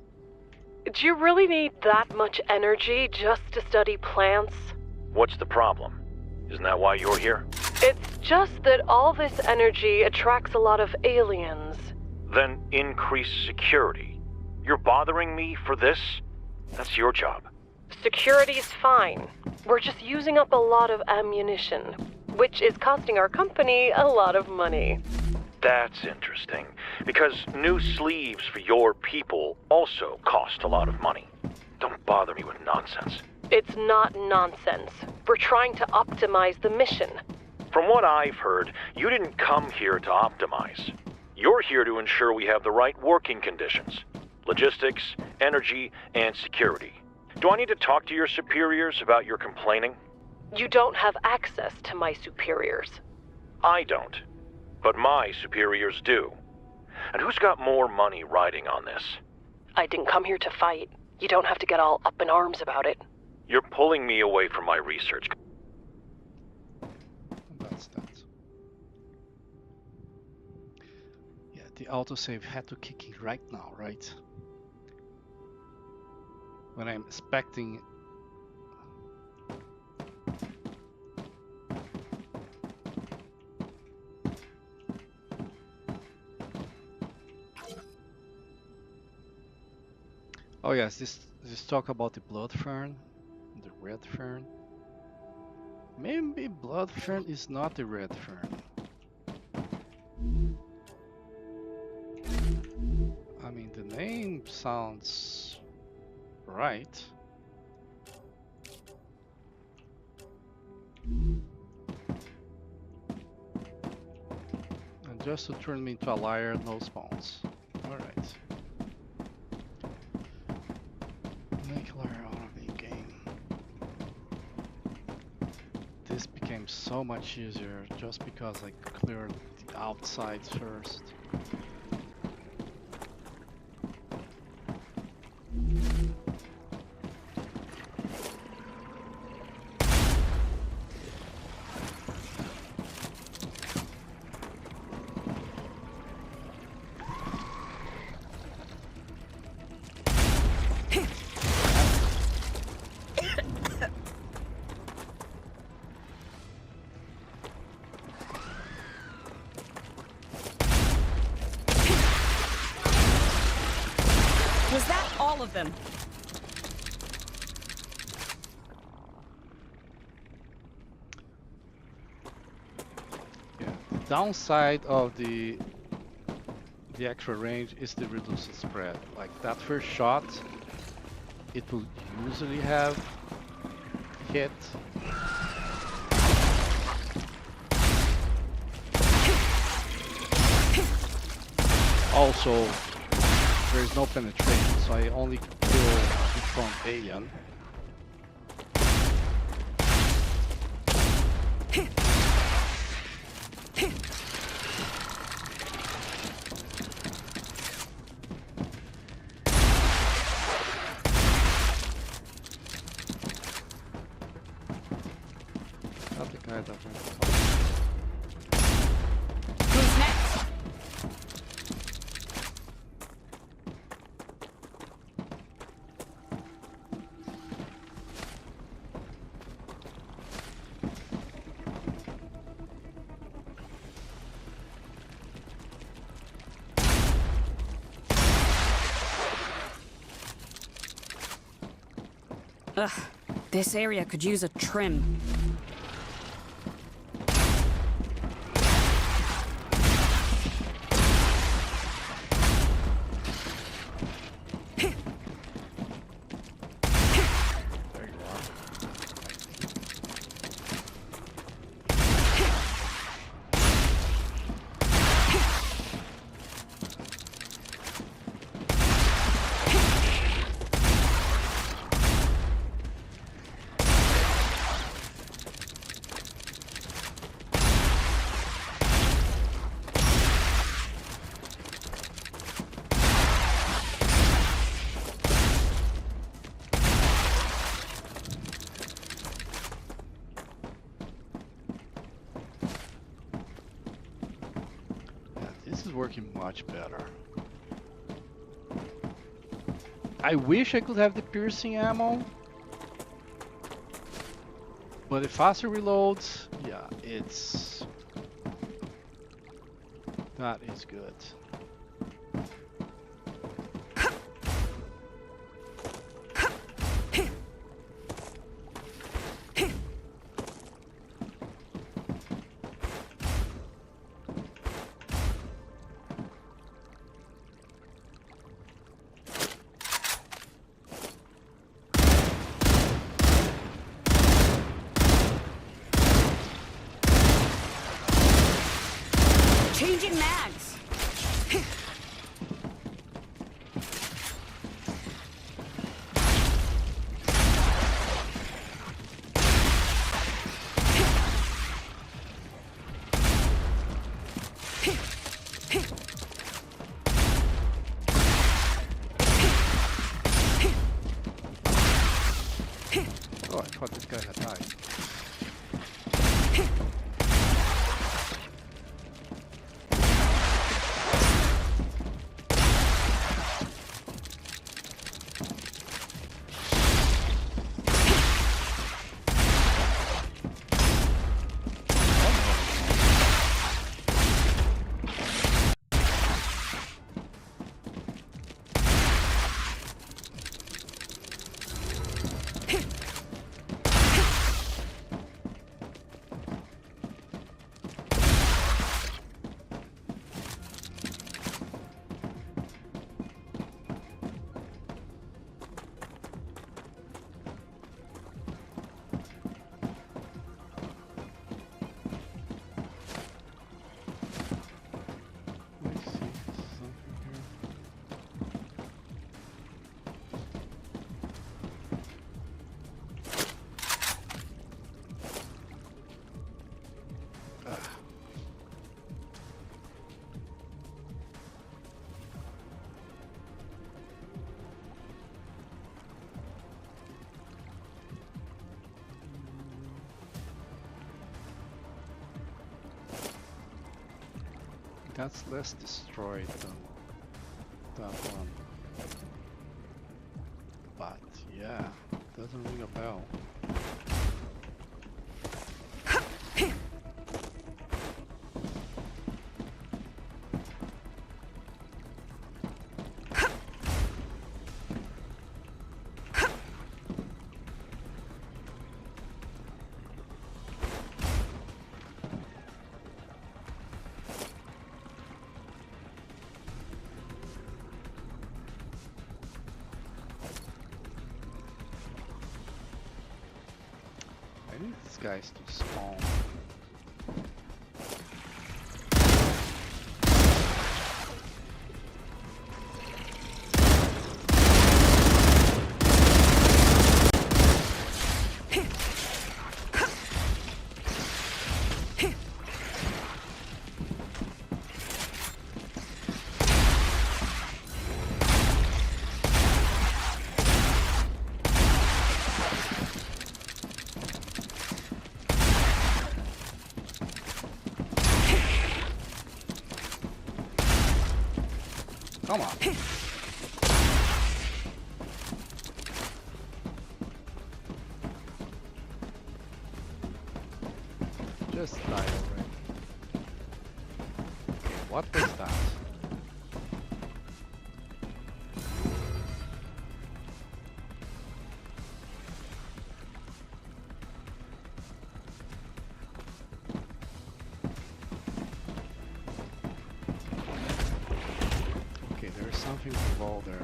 Do you really need that much energy just to study plants? What's the problem? Isn't that why you're here? It's just that all this energy attracts a lot of aliens. Then increase security. You're bothering me for this? That's your job. Security's fine. We're just using up a lot of ammunition, which is costing our company a lot of money. That's interesting, because new sleeves for your people also cost a lot of money. Don't bother me with nonsense. It's not nonsense. We're trying to optimize the mission. From what I've heard, you didn't come here to optimize. You're here to ensure we have the right working conditions. Logistics, energy, and security. Do I need to talk to your superiors about your complaining? You don't have access to my superiors. I don't. But my superiors do. And who's got more money riding on this? I didn't come here to fight. You don't have to get all up in arms about it. You're pulling me away from my research. That's that. Yeah, the autosave had to kick in right now, right? When I'm expecting. Oh yes, this talk about the blood fern, the red fern. Maybe blood fern is not the red fern. I mean, the name sounds right. And just to turn me into a liar, no spawns. Alright. Make a liar out of the game. This became so much easier just because I cleared the outsides first. Was that all of them? Yeah, the downside of the extra range is the reduced spread. Like that first shot, it will usually have hit. Also, there is no penetration, so I only kill the front alien. Not the guy that went top. Who's next? Ugh, this area could use a trim. There you are. Yeah, this is working much better. I wish I could have the piercing ammo, but the faster reloads, yeah, that is good. I thought this guy had died. That's less destroyed than that one. But yeah, doesn't ring a bell. I need these guys to spawn. Come on. Just die already. Okay, what was that? Okay, there is something involved there.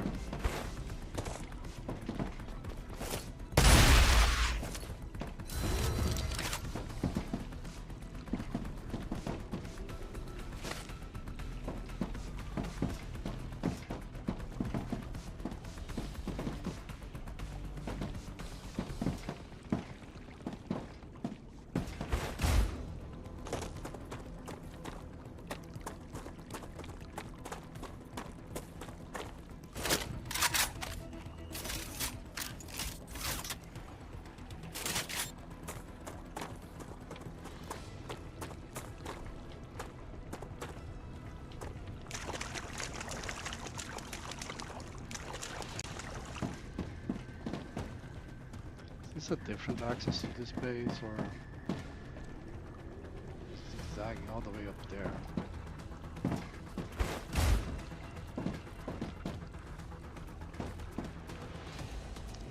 Is this a different access to this base, or is it zigzagging all the way up there?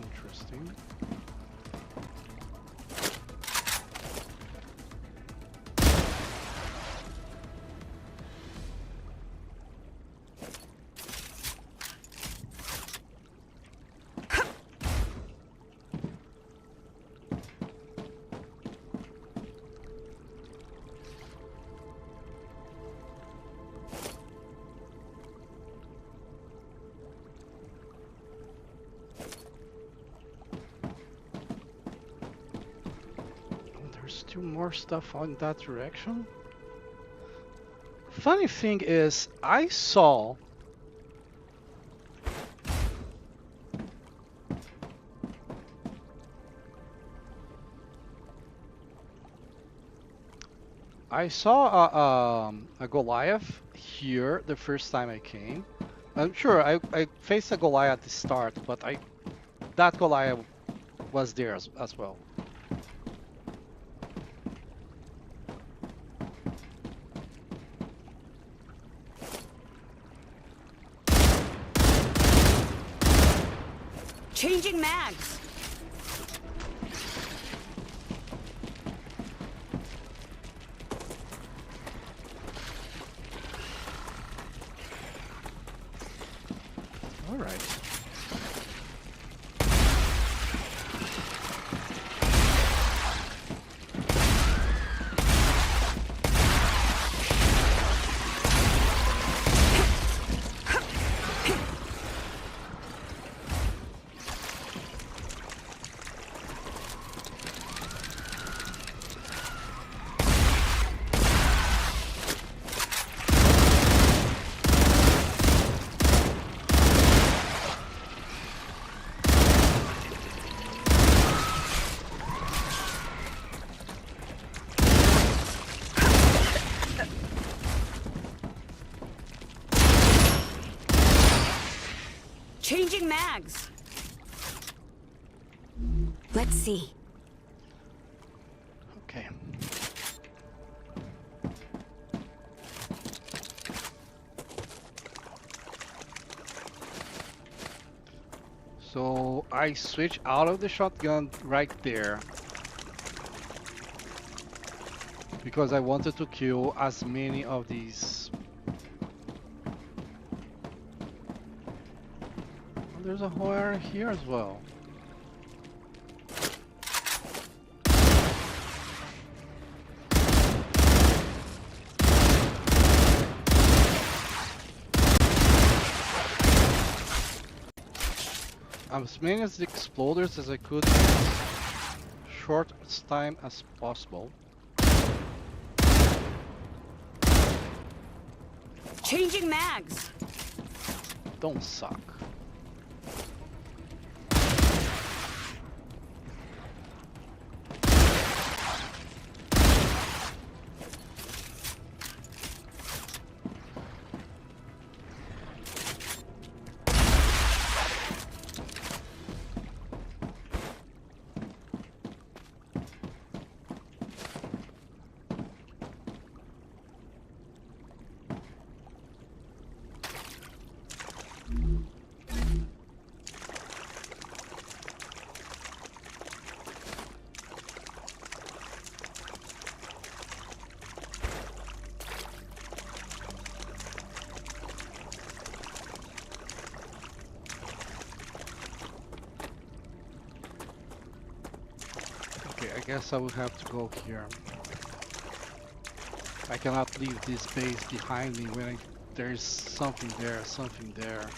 Interesting. There's still more stuff on that direction. Funny thing is, I saw I saw a Goliath here the first time I came. I'm sure I faced a Goliath at the start, but that Goliath was there as well. Changing mags. All right. Changing mags. Let's see. Okay. So I switch out of the shotgun right there because I wanted to kill as many of these. Oh, there's a whole area here as well. As many as the exploders as I could in as short time as possible. Changing mags. Don't suck. Okay, I guess I will have to go here. I cannot leave this base behind me when there's something there, something there.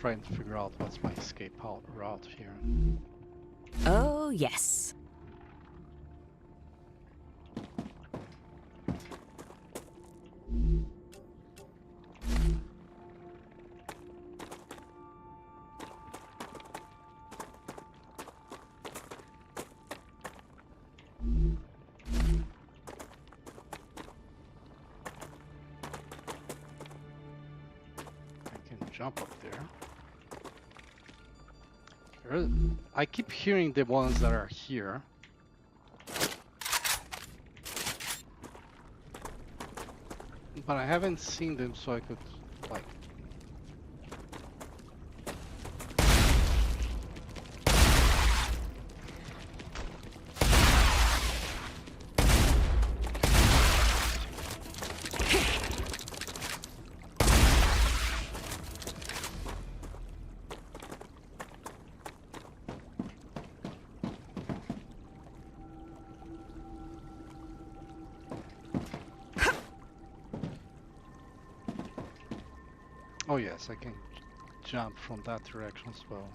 Trying to figure out what's my escape route here. Oh, yes. I can jump up there. I keep hearing the ones that are here. But I haven't seen them, so I could, like... Oh yes, I can jump from that direction as well.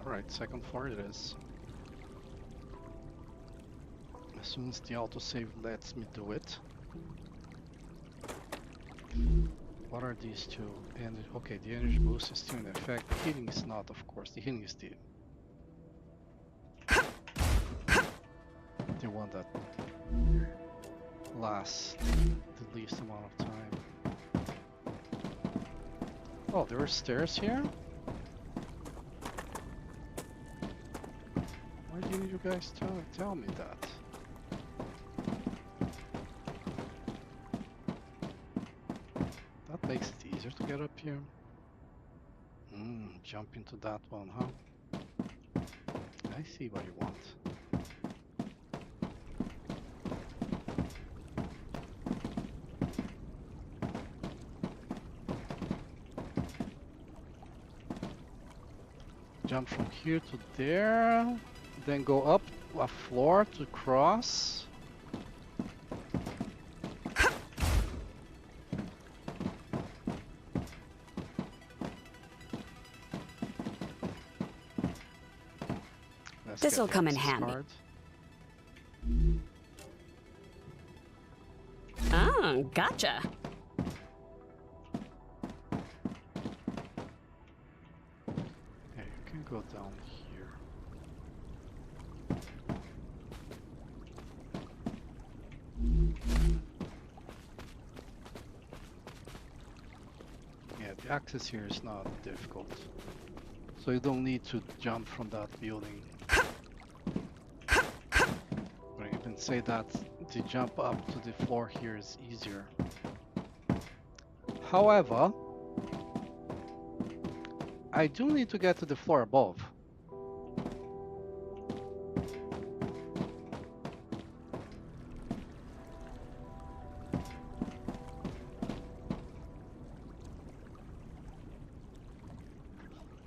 Alright, second floor it is. As soon as the autosave lets me do it. What are these two? And okay, the energy boost is still in effect. The healing is not, of course. The healing is the one that lasts the least amount of time. Oh, there are stairs here? Why didn't you guys tell me that? That makes it easier to get up here. Jump into that one, huh? I see what you want. Jump from here to there, then go up a floor to cross. This'll come in handy. Ah, gotcha. Yeah, you can go down here. Yeah, the access here is not difficult. So you don't need to jump from that building. Or even say that the jump up to the floor here is easier. However, I do need to get to the floor above.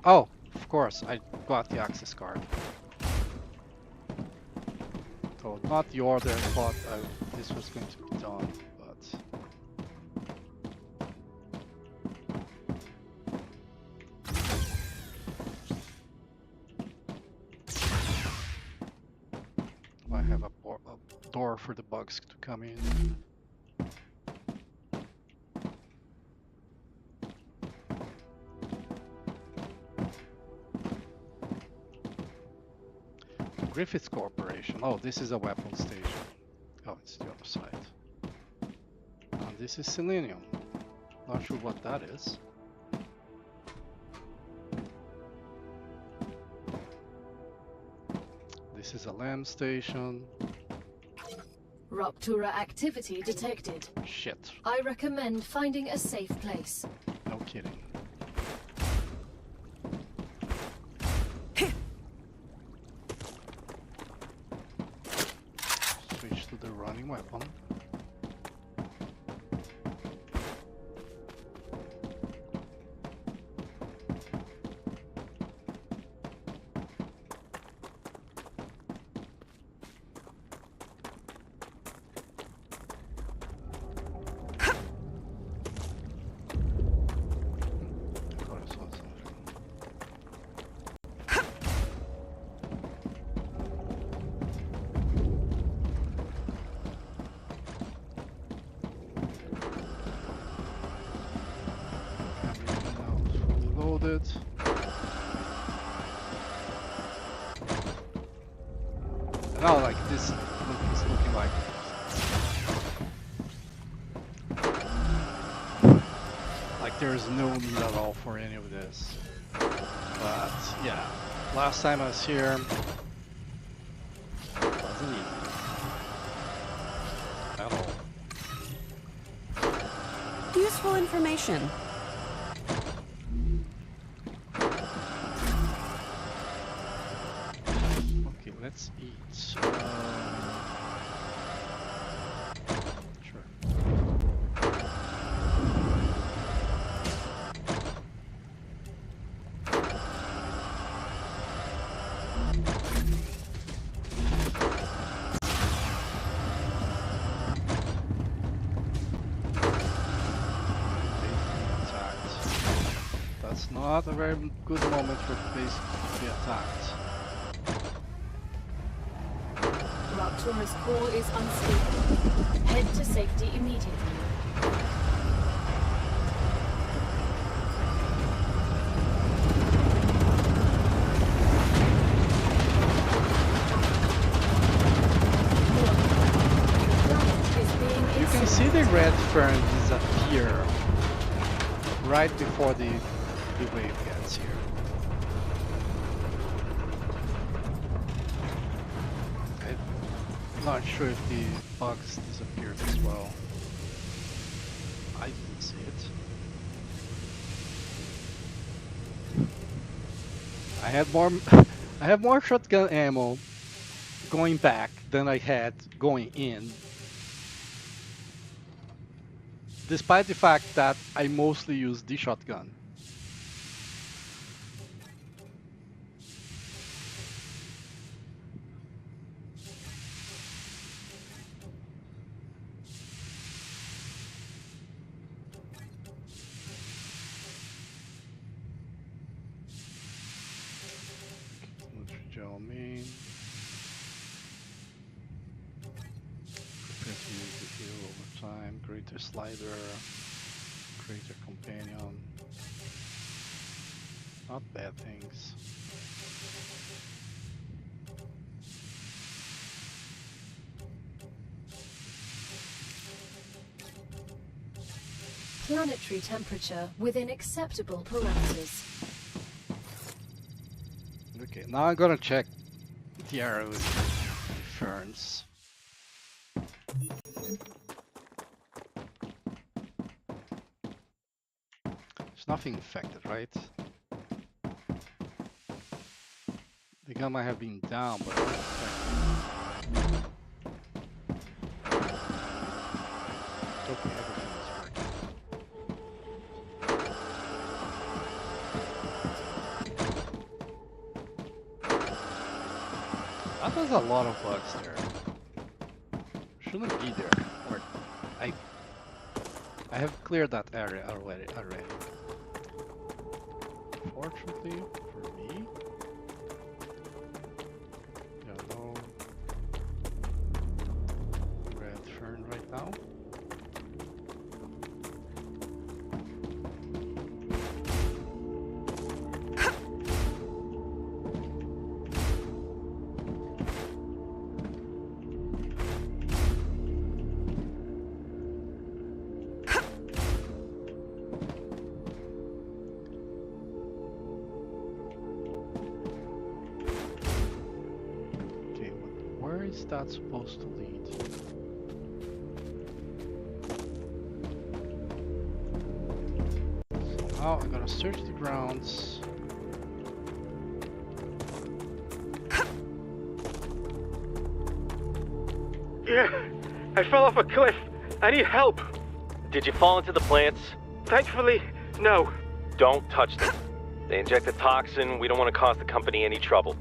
Oh, of course, I got the access card. So not the order I thought this was going to be done, but... I have a door for the bugs to come in. Griffiths Corporation. Oh, this is a weapon station. Oh, it's the other side. And this is Selenium. Not sure what that is. This is a LAM station. Ruptura activity detected. Shit. I recommend finding a safe place. No kidding. Switch to the running weapon. Loaded. Now, like this is looking like there's no need at all for any of this. But yeah, last time I was here, it wasn't easy at all. Useful information. Okay, let's eat. Sure. That's not a very good moment for the base to be attacked. Raptura's core is unstable. Head to safety immediately. You can see the red fern disappear right before the wave gets here. I'm not sure if the bugs disappeared as well. I didn't see it. I had more I have more shotgun ammo going back than I had going in. Despite the fact that I mostly use the shotgun. Gel main. Prepare to use the heal over time. Greater slider. Greater companion. Not bad things. Planetary temperature within acceptable parameters. Okay, now I'm gonna check the arrows and ferns. There's nothing infected, right? The gun might have been down, but not infected. Okay, everything is working. That was a lot of bugs there. Shouldn't be there. Or I have cleared that area already. Fortunately for me, no red fern right now. Where is that supposed to lead? So now I'm gonna search the grounds. Yeah, I fell off a cliff. I need help. Did you fall into the plants? Thankfully, no. Don't touch them. They inject a toxin. We don't want to cause the company any trouble.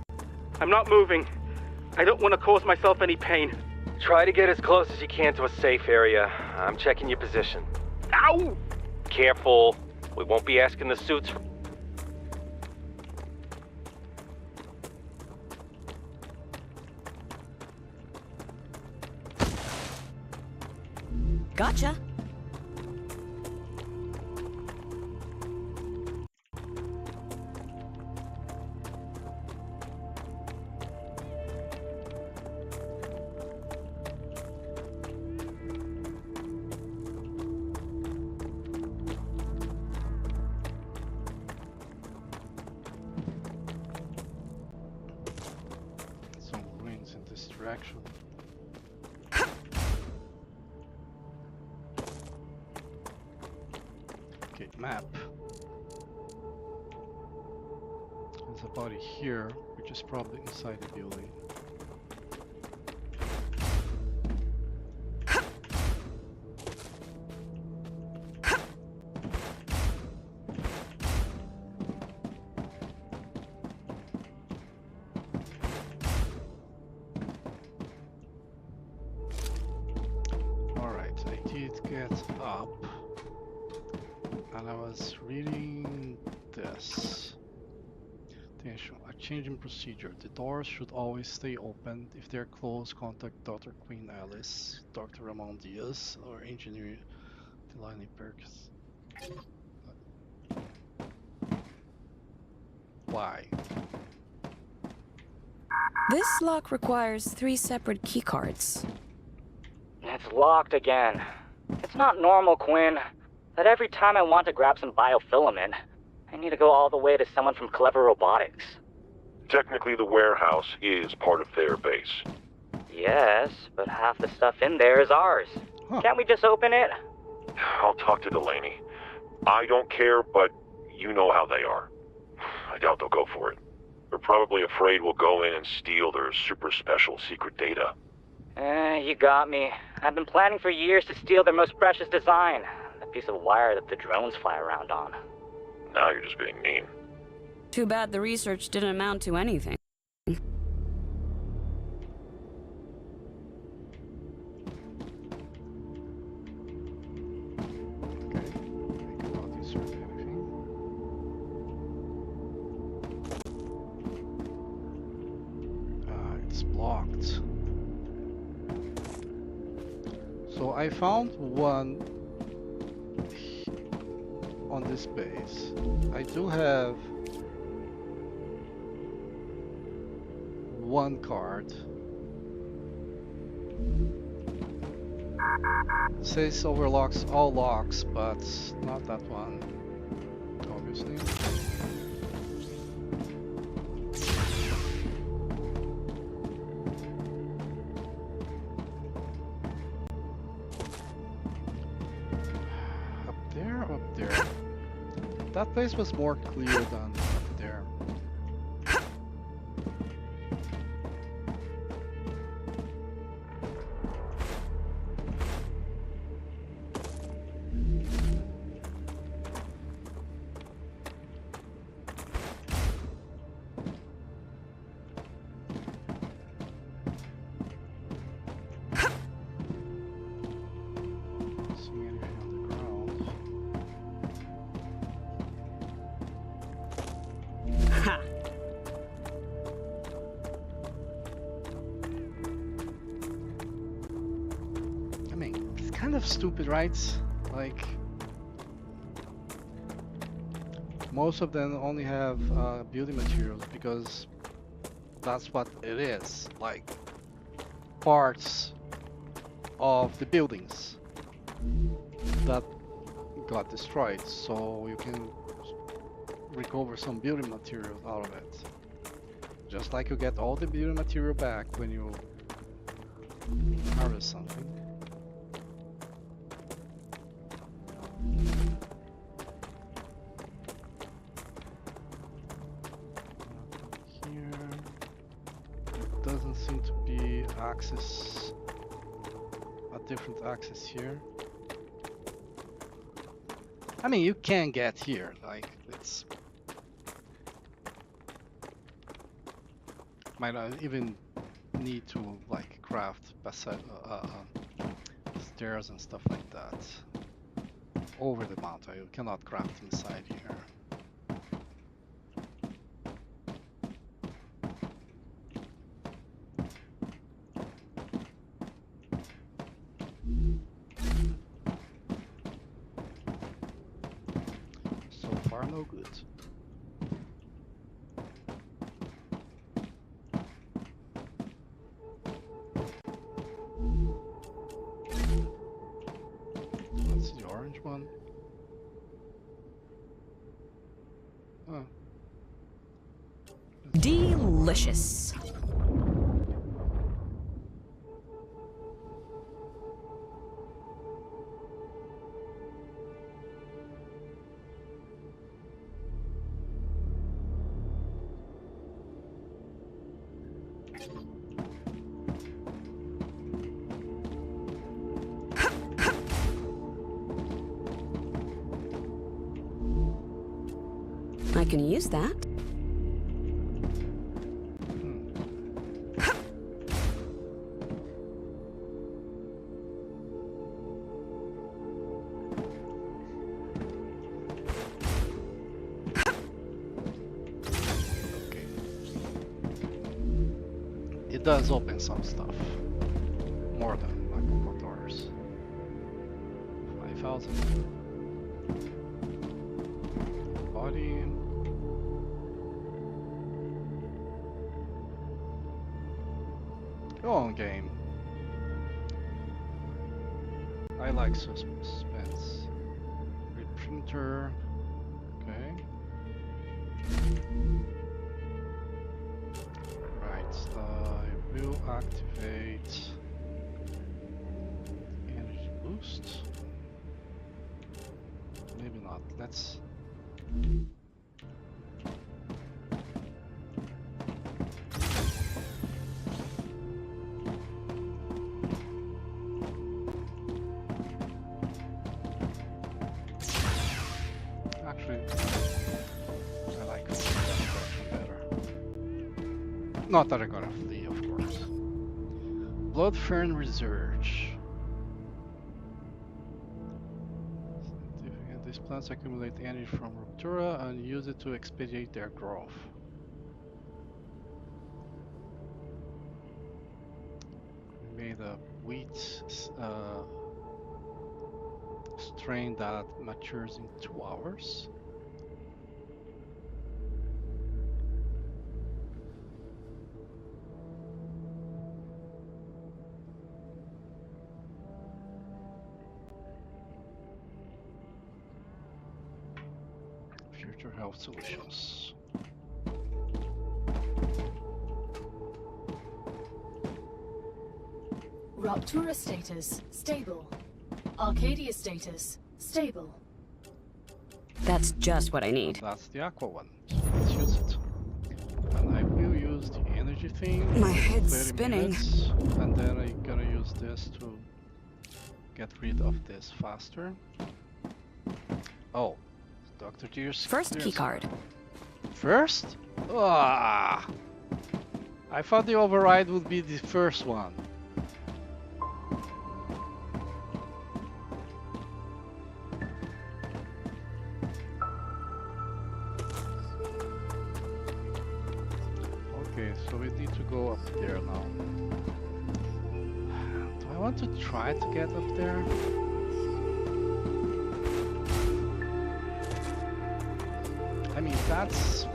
I'm not moving. I don't want to cause myself any pain. Try to get as close as you can to a safe area. I'm checking your position. Ow! Careful. We won't be asking the suits for... Gotcha. Some ruins in this direction. Okay, map. There's a body here, which is probably inside the building. Alright, I did get up, and I was reading the megapress. Attention, a change in procedure. The doors should always stay open. If they're closed, contact Dr. Queen Alice, Dr. Ramon Diaz, or Engineer Delaney Perkins. Why? This lock requires 3 separate keycards. It's locked again. It's not normal, Quinn. That every time I want to grab some biofilament, I need to go all the way to someone from Clever Robotics. Technically, the warehouse is part of their base. Yes, but half the stuff in there is ours. Huh. Can't we just open it? I'll talk to Delaney. I don't care, but you know how they are. I doubt they'll go for it. They're probably afraid we'll go in and steal their super special secret data. You got me. I've been planning for years to steal their most precious design. The piece of wire that the drones fly around on. Now you're just being mean. Too bad the research didn't amount to anything. Okay, I cannot insert anything. It's blocked. So I found one on this base. I do have one card. It says overlocks all locks, but not that one, obviously. Up there. That place was more clear than up there. See anything on the ground? Ha! I mean, it's kind of stupid, right? Like, most of them only have building materials because that's what it is. Like, parts of the buildings that got destroyed, so you can recover some building material out of it. Just like you get all the building material back when you harvest something. Here, it doesn't seem to be access, a different access here. I mean, you can get here, like, it's... Might not even need to, like, craft stairs and stuff like that over the mountain. You cannot craft inside here. So far, no good. That's the orange one. Oh. Delicious. I can use that. it does open some stuff. More than like $4. 5,000. Body. Go on, game. I like suspense. Reprinter. Okay. Right. I will activate energy boost. Maybe not. Let's. Actually, I like that version better. Not that I got a flea, of course. Blood Fern Research. Significant. These plants accumulate energy from Ruptura and use it to expedite their growth. We made a wheat strain that matures in 2 hours. Future health solutions. Ruptura status stable. Arcadia status stable. That's just what I need. That's the aqua one. So let's use it. And I will use the energy thing. My for head's 30 spinning. minutes, and then I'm gonna use this to get rid of this faster. Oh, Dr. Tears. First key card. First? Ah! I thought the override would be the first one. Okay, so we need to go up there now. Do I want to try to get up there? I mean, that's...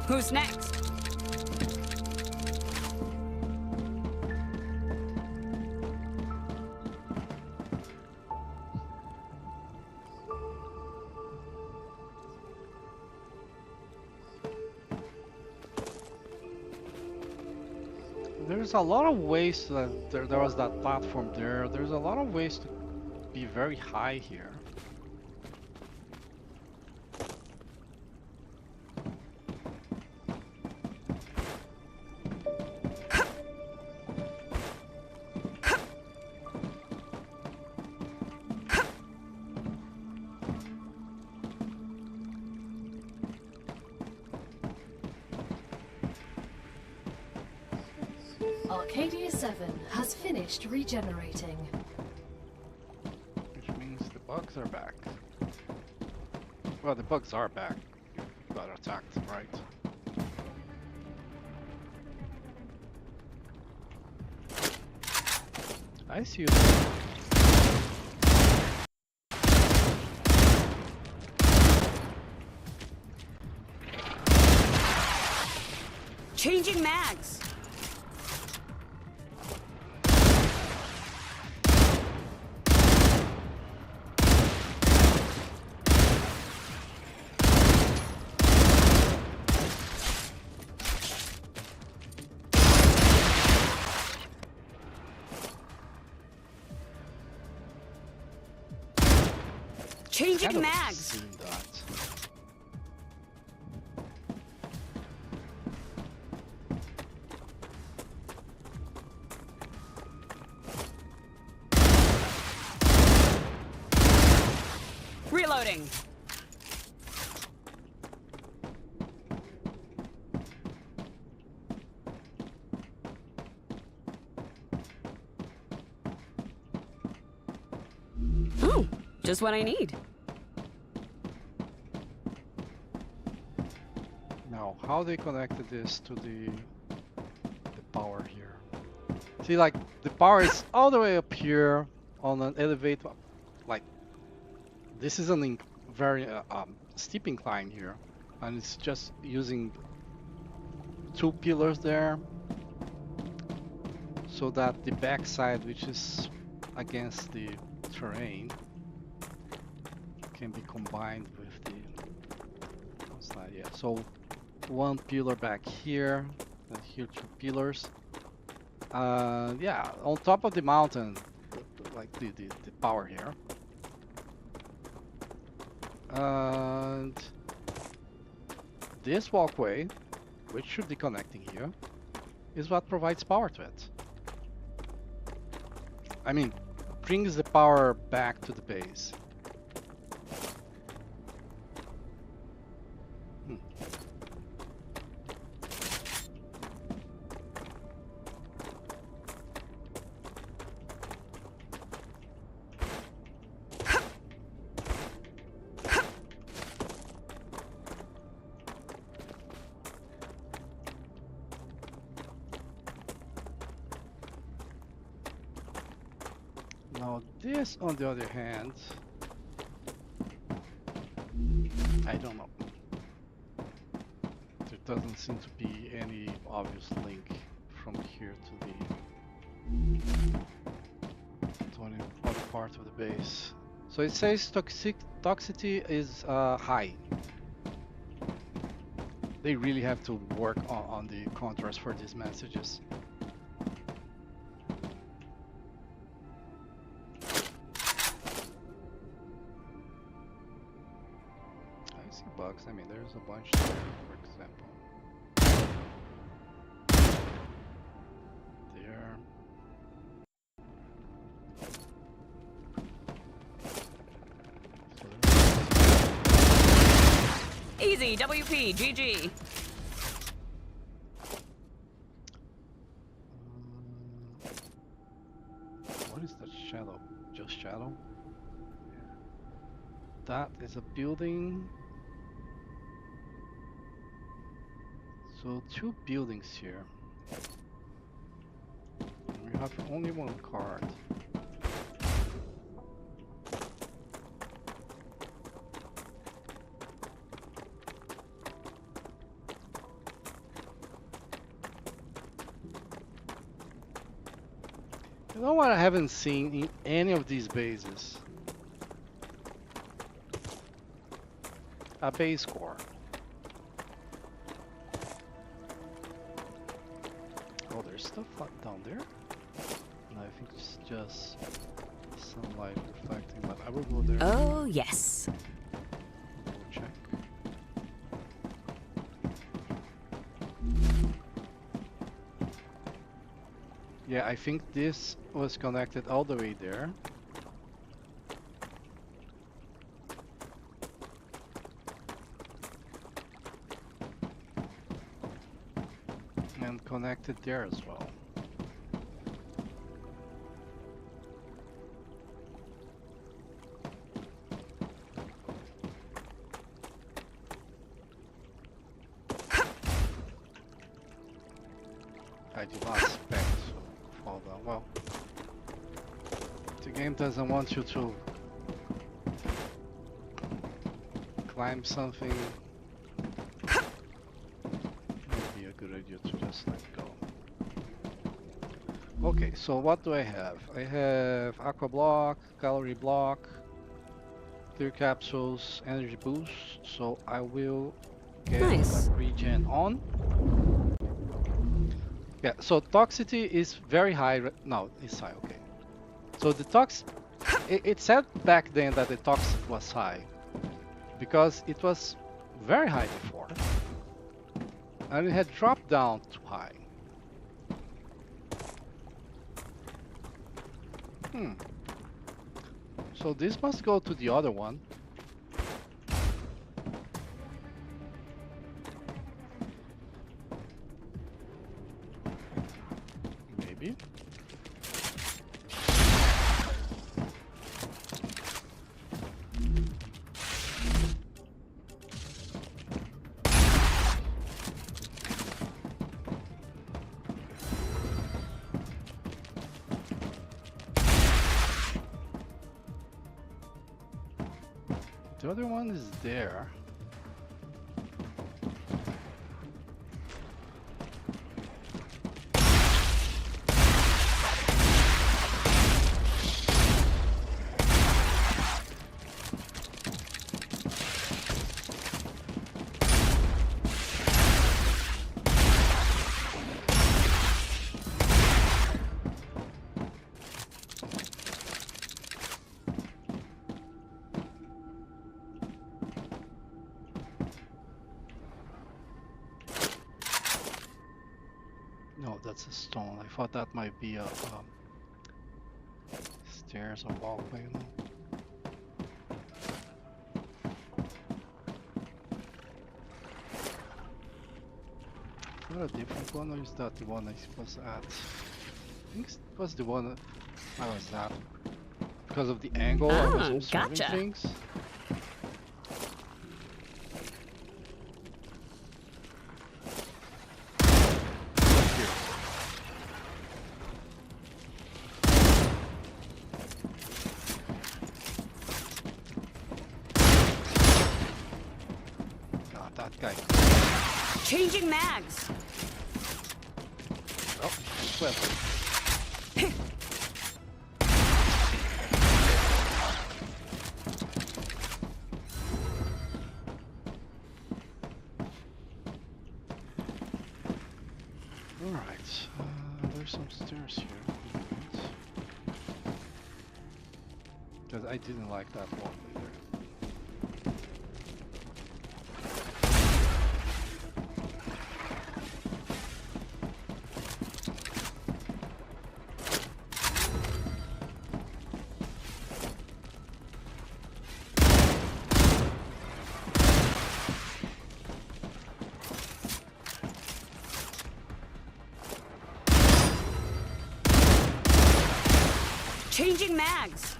Who's next? There's a lot of ways that there was that platform there. There's a lot of ways to be very high here. Arcadia 7 has finished regenerating. Which means the bugs are back. Well, the bugs are back. You got attacked, right? I see you. Changing mags. Changing mags. Seen that. Reloading. Oh, just what I need. Now, how they connected this to the power here? See, like the power is all the way up here on an elevator. Like this is a very steep incline here, and it's just using 2 pillars there, so that the backside, which is against the terrain, can be combined with the side. Yeah. So 1 pillar back here, and here 2 pillars. Yeah, on top of the mountain, like the power here. And this walkway, which should be connecting here, is what provides power to it. I mean, brings the power back to the base. Now this, on the other hand, I don't know. There doesn't seem to be any obvious link from here to any other part of the base. So it says toxicity is high. They really have to work on the contrast for these messages. Bugs. I mean, there's a bunch there, for example. There. Easy, WP, GG. What is that shadow? Just shadow? That is a building. So 2 buildings here. We have only 1 card. You know what I haven't seen in any of these bases? A base core. Oh, there's stuff down there? No, I think it's just sunlight reflecting, but I will go there. Oh, yes. Go check. Yeah, I think this was connected all the way there. And connected there as well. I do not expect to fall down. Well, the game doesn't want you to climb something. Maybe a good idea to just let go. Okay, so what do I have? I have aqua block, calorie block, clear capsules, energy boost. So I will get Nice. regen on. Yeah, so toxicity is very high. No, it's high, okay. So the it said back then that the tox was high because it was very high before. And it had dropped down to high. So this must go to the other one. The other one is there. No, that's a stone. I thought that might be a stairs or walkway. No? Is that a different one, or is that the one I was at? I think it was the one I was at. Because of the angle, I was observing gotcha. things. God, that guy. Changing mags. Oh, clever. Alright, there's some stairs here. Because I didn't like that wall either. Changing mags.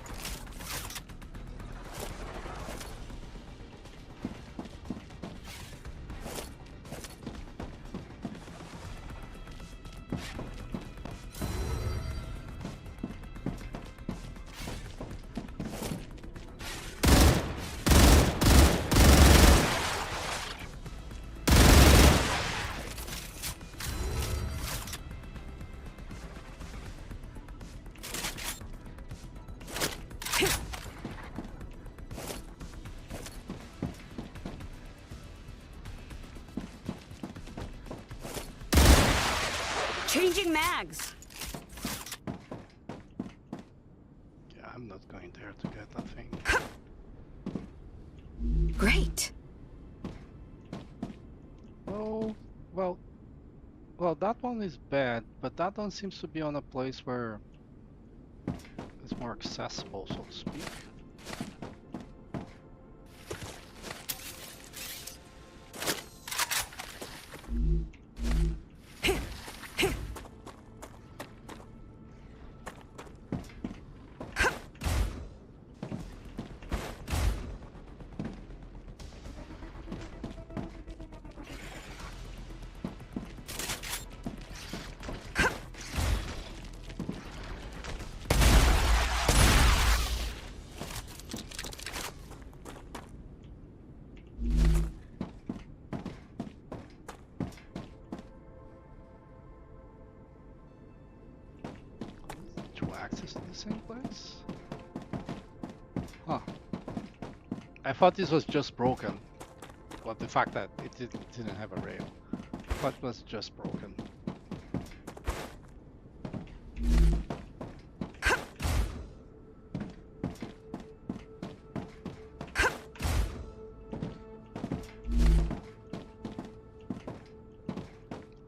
Changing mags. Yeah, I'm not going there to get that thing. Great. Oh, well, that one is bad, but that one seems to be on a place where it's more accessible, so to speak. Access to the same place? Huh. I thought this was just broken. But the fact that it didn't have a rail. But it was just broken.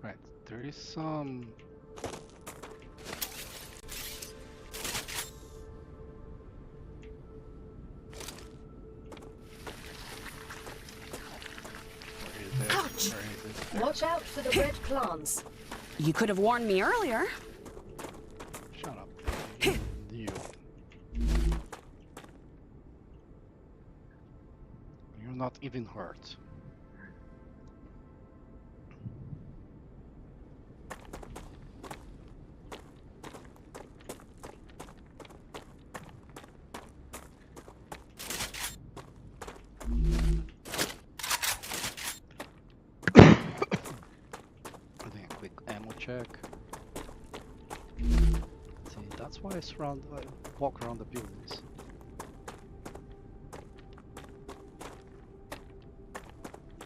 Right, there is some... Ouch! Watch out for the red plants. You could have warned me earlier. Shut up. You. You're not even hurt. check. See, that's why I walk around the buildings.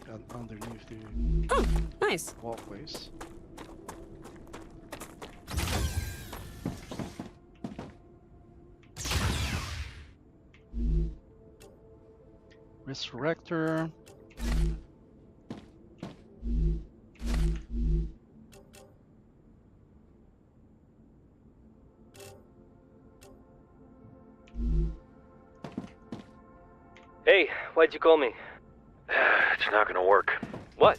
And underneath the Oh, nice. walkways. Resurrector. Hey, why'd you call me? It's not gonna work. What?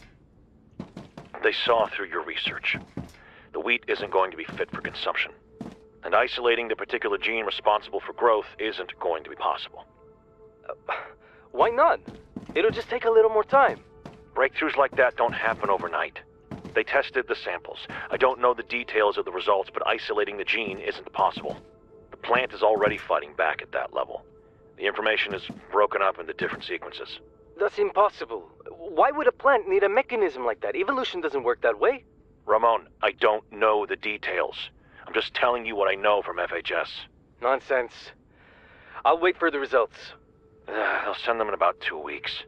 They saw through your research. The wheat isn't going to be fit for consumption. And isolating the particular gene responsible for growth isn't going to be possible. Why not? It'll just take a little more time. Breakthroughs like that don't happen overnight. They tested the samples. I don't know the details of the results, but isolating the gene isn't possible. The plant is already fighting back at that level. The information is broken up into different sequences. That's impossible. Why would a plant need a mechanism like that? Evolution doesn't work that way. Ramon, I don't know the details. I'm just telling you what I know from FHS. Nonsense. I'll wait for the results. They'll send them in about 2 weeks.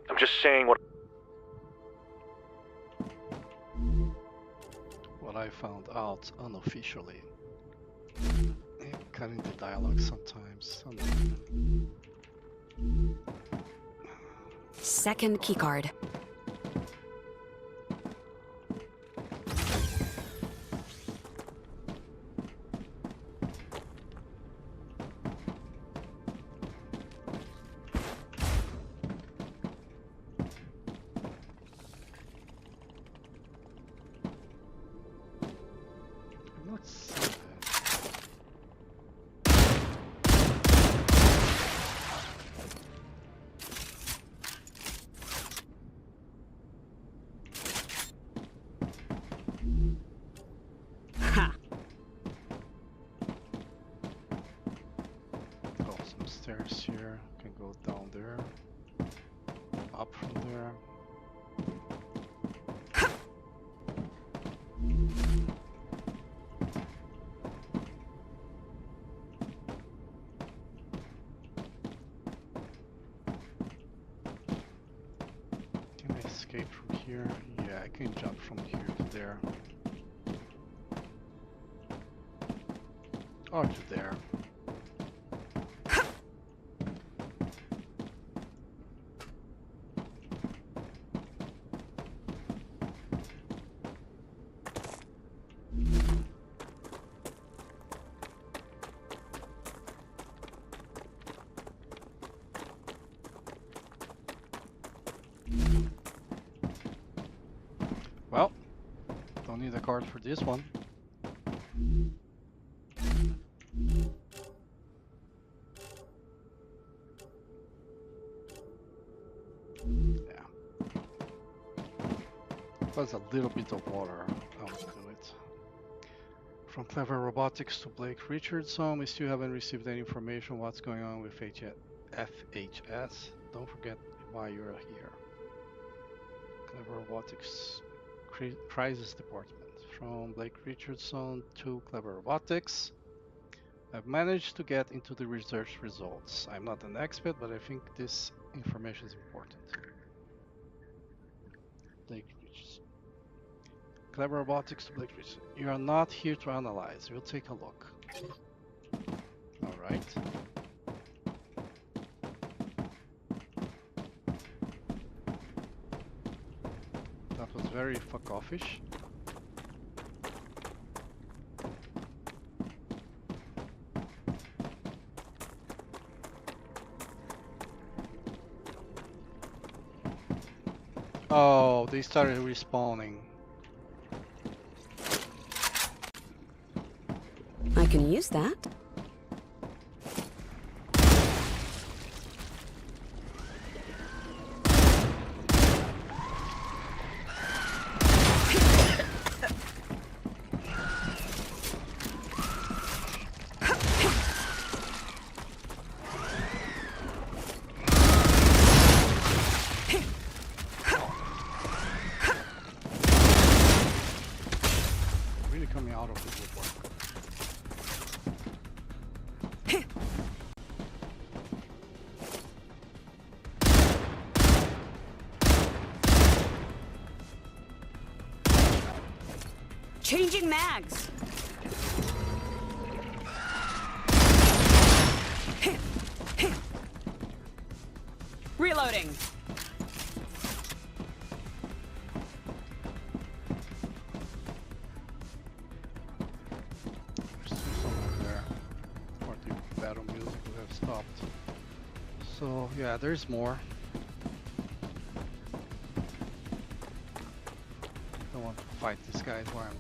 I'm just saying What I found out unofficially. Cutting the dialogue sometimes. Second keycard. Let's see that. Ha! Oh, some stairs here. Can go down there. Up from there. Can I escape from here? Yeah, I can jump from here to there. Or to there. Well, don't need a card for this one. Yeah. Plus a little bit of water. I'll do it. From Clever Robotics to Blake Richardson, we still haven't received any information what's going on with FHS. Don't forget why you're here. Clever Robotics Crisis Department. From Blake Richardson to Clever Robotics. I've managed to get into the research results. I'm not an expert, but I think this information is important. Blake Richardson. Clever Robotics to Blake Richardson. You are not here to analyze. We'll take a look. Alright. That was very fuck offish. Oh, they started respawning. I can use that. Changing mags. Reloading. There's someone there. Or the battle music would have stopped. So yeah, there's more. Don't want to fight this guy while I'm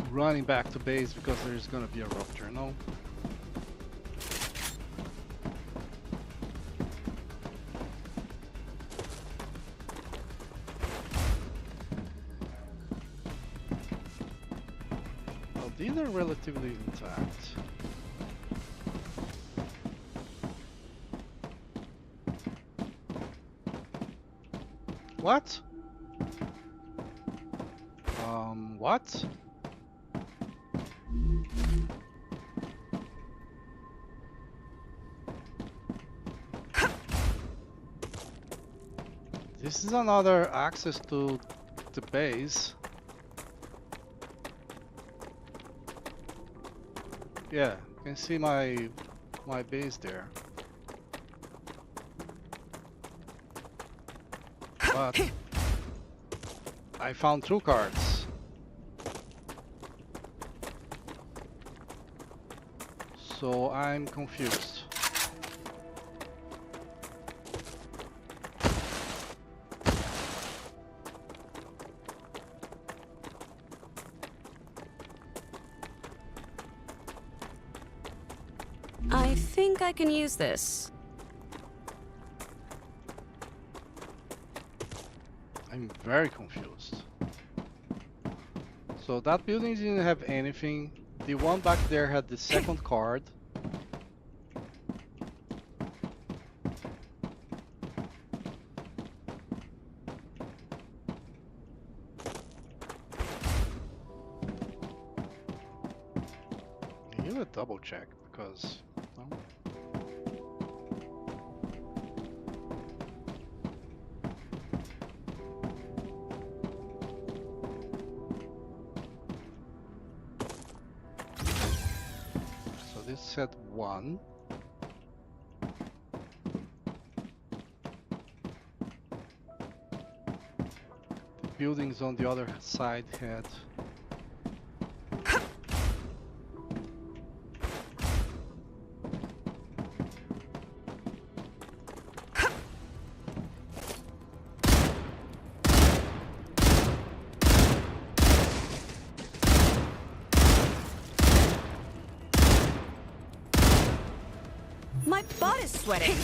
running back to base because there's gonna be a rupture, no? Well, these are relatively intact. What? What? This is another access to the base. Yeah, you can see my base there. But I found 2 cards. So I'm confused. I think I can use this. I'm very confused. So that building didn't have anything. The one back there had the second card. You would double check because well, so this said 1. The buildings on the other side had My butt is sweating.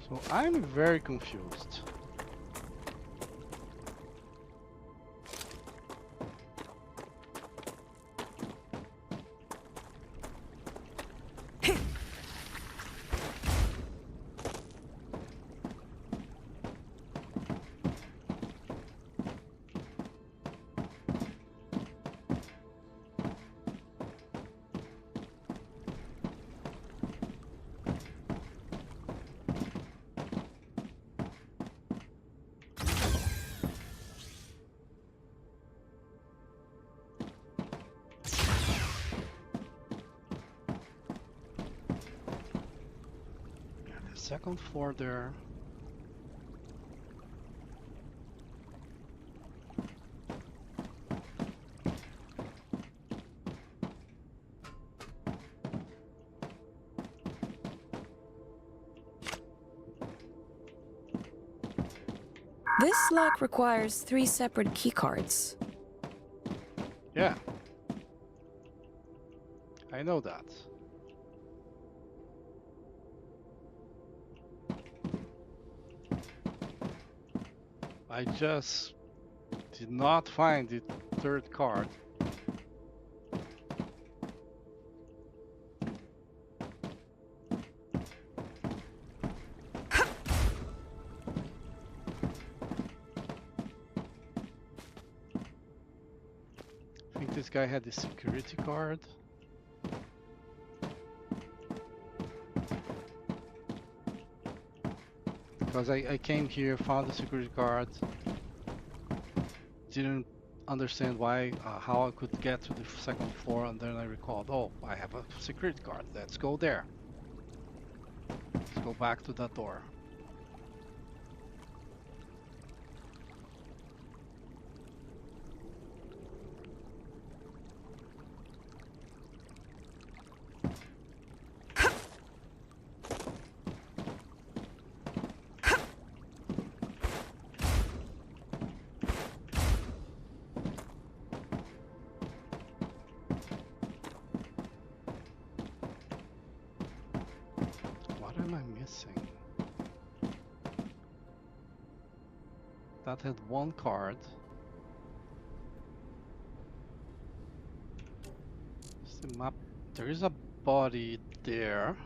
So I'm very confused. Second floor there. This lock requires 3 separate keycards. Yeah. I know that. I just did not find the 3rd card. this guy had the security card. Because I came here, found the security card, didn't understand why, how I could get to the second floor, and then I recalled, oh, I have a security card, let's go there. Let's go back to that door. What am I missing? That had one card. It's the map. There is a body there.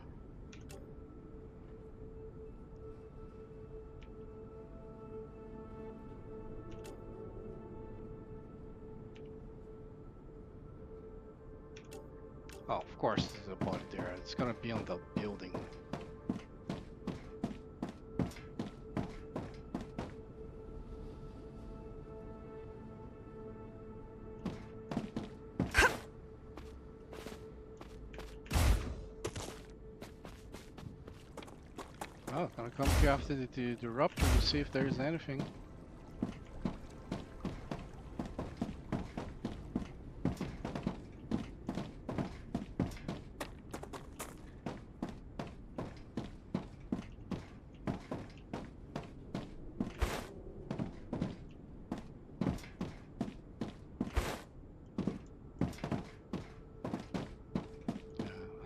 Oh, of course there's a body there. It's gonna be on the building. Oh, gonna come here after the rupture to see if there is anything.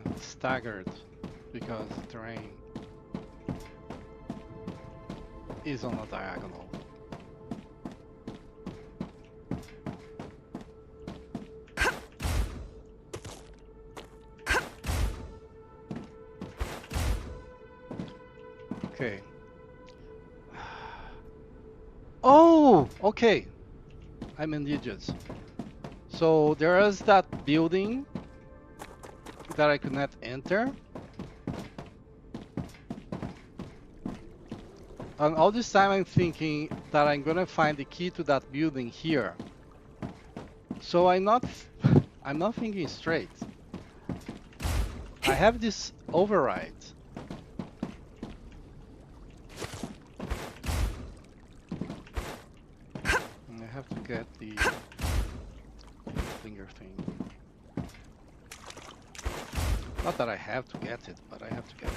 I'm staggered because the terrain is on a diagonal. Okay. Oh, okay. I'm in digits. So there is that building that I could not enter. And all this time I'm thinking that I'm gonna find the key to that building here. So I'm not thinking straight. I have this override. And I have to get the finger thing. Not that I have to get it, but I have to get it.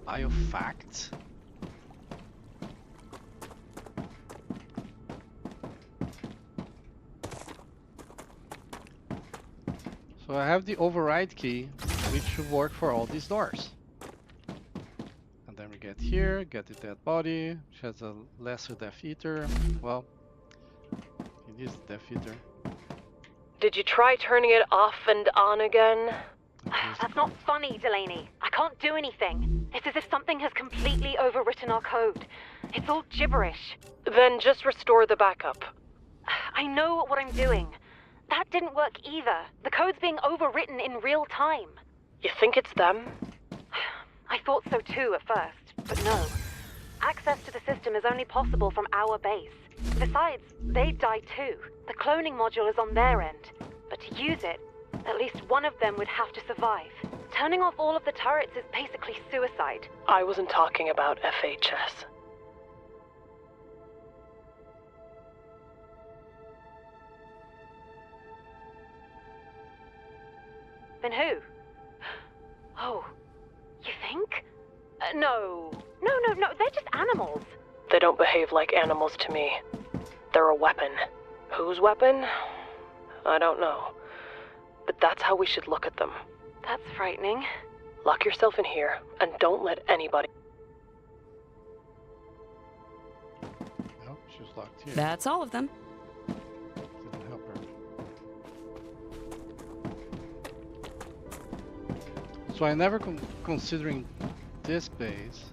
Biofact. So I have the override key, which should work for all these doors. And then we get here, get the dead body, which has a lesser Death Eater. Well, it is the Death Eater. Did you try turning it off and on again? That's not funny, Delaney. I can't do anything. It's as if something has completely overwritten our code. It's all gibberish. Then just restore the backup. I know what I'm doing. That didn't work either. The code's being overwritten in real time. You think it's them? I thought so too at first, but no. Access to the system is only possible from our base. Besides, they die too. The cloning module is on their end. But to use it, at least one of them would have to survive. Turning off all of the turrets is basically suicide. I wasn't talking about FHS. Then who? Oh, you think? No, they're just animals. They don't behave like animals to me. They're a weapon. Whose weapon? I don't know. But that's how we should look at them. That's frightening. Lock yourself in here, and don't let anybody... No, she's locked here. That's all of them. Didn't help her. So I never considering this base.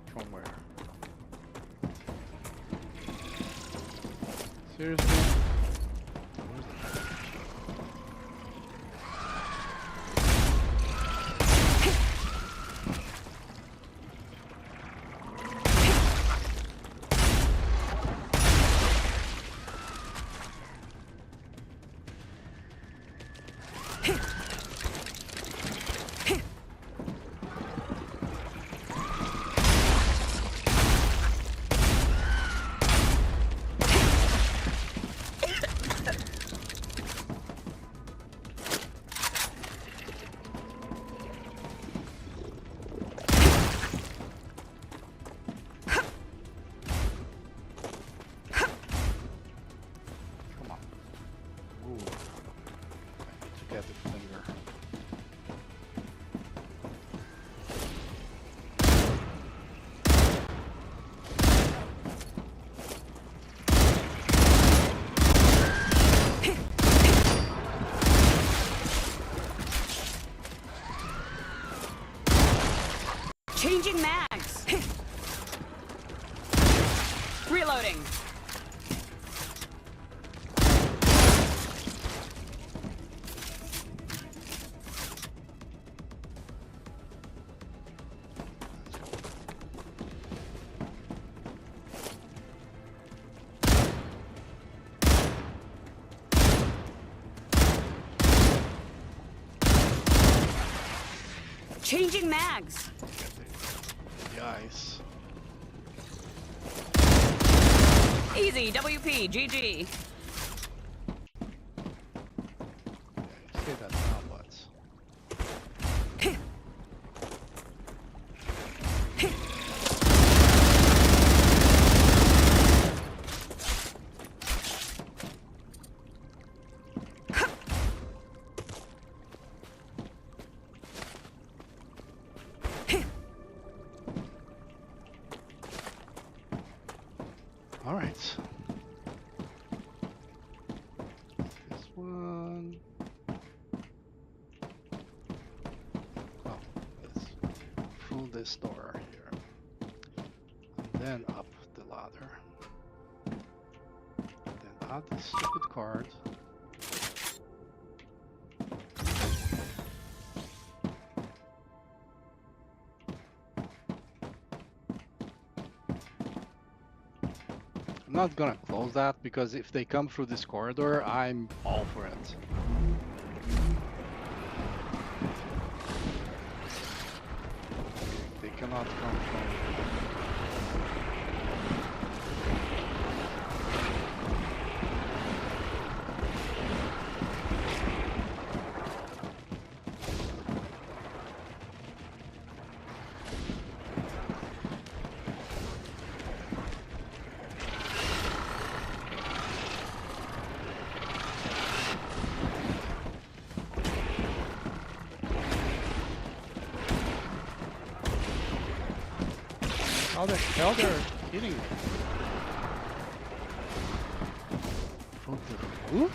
From where? Seriously? Where's the package? Come on. Ooh. I need to get the finger. Changing mags. Reloading. Changing mags. Get the ice. Easy, WP, GG. Yeah, you say that now, but all right. This one. Oh, let's through this door here, and then up the ladder. Then add the stupid card. I'm not gonna close that because if they come through this corridor, I'm all for it. They cannot come from. How the hell they're hitting me? From the roof?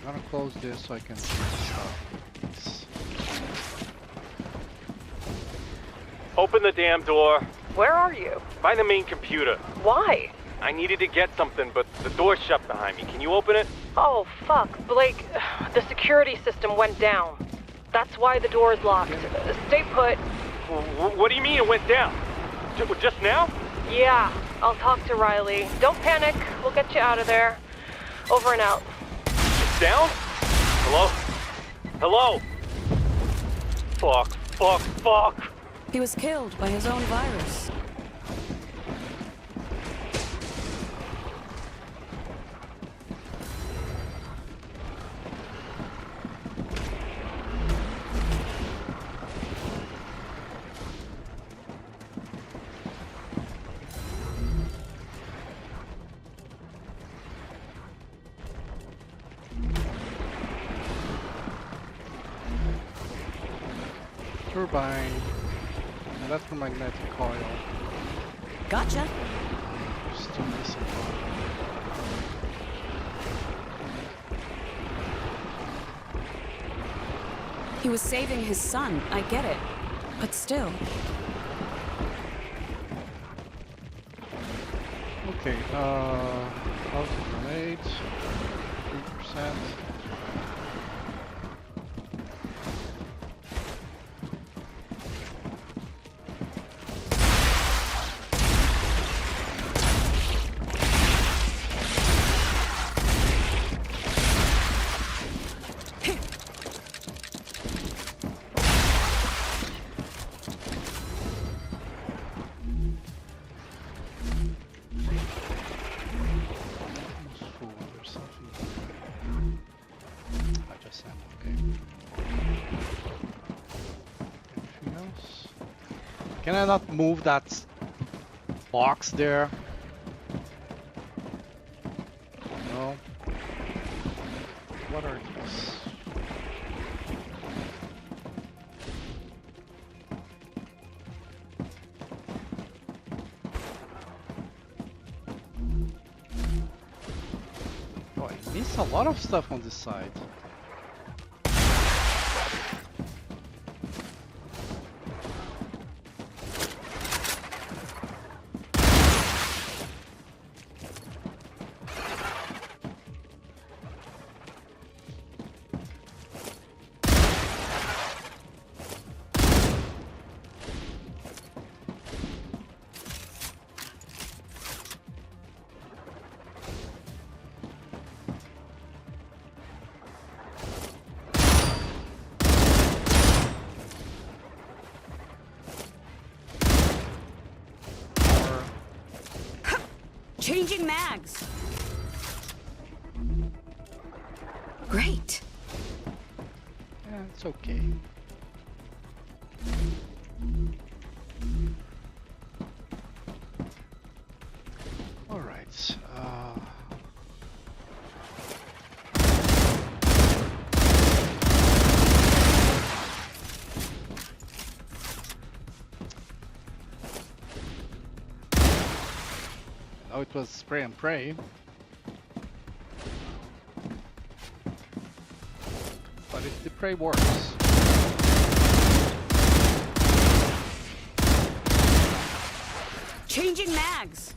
I'm gonna close this so I can see the stuff. Open the damn door. Where are you? By the main computer. Why? I needed to get something, but the door's shut behind me. Can you open it? Oh, fuck. Blake, the security system went down. That's why the door is locked. Stay put. What do you mean it went down? Just now? Yeah, I'll talk to Riley. Don't panic. We'll get you out of there. Over and out. It's down? Hello? Hello? Fuck, fuck, fuck. He was killed by his own virus. Turbine, electromagnetic coil. Gotcha. Still missing one. He was saving his son, I get it. But still. Okay, how's the grenade? 3%. Can I not move that box there? No. What are these? Oh, I missed a lot of stuff on this side. Changing mags. Great. Yeah, it's okay. All right. Oh, it was spray and pray. But if the prey works. Changing mags.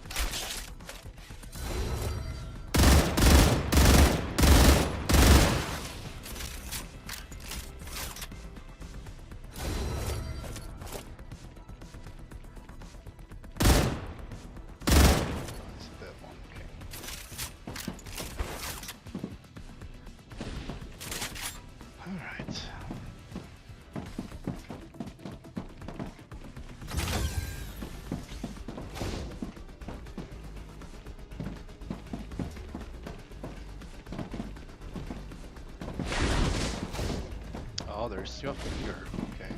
Oh, there's stuff here. Okay.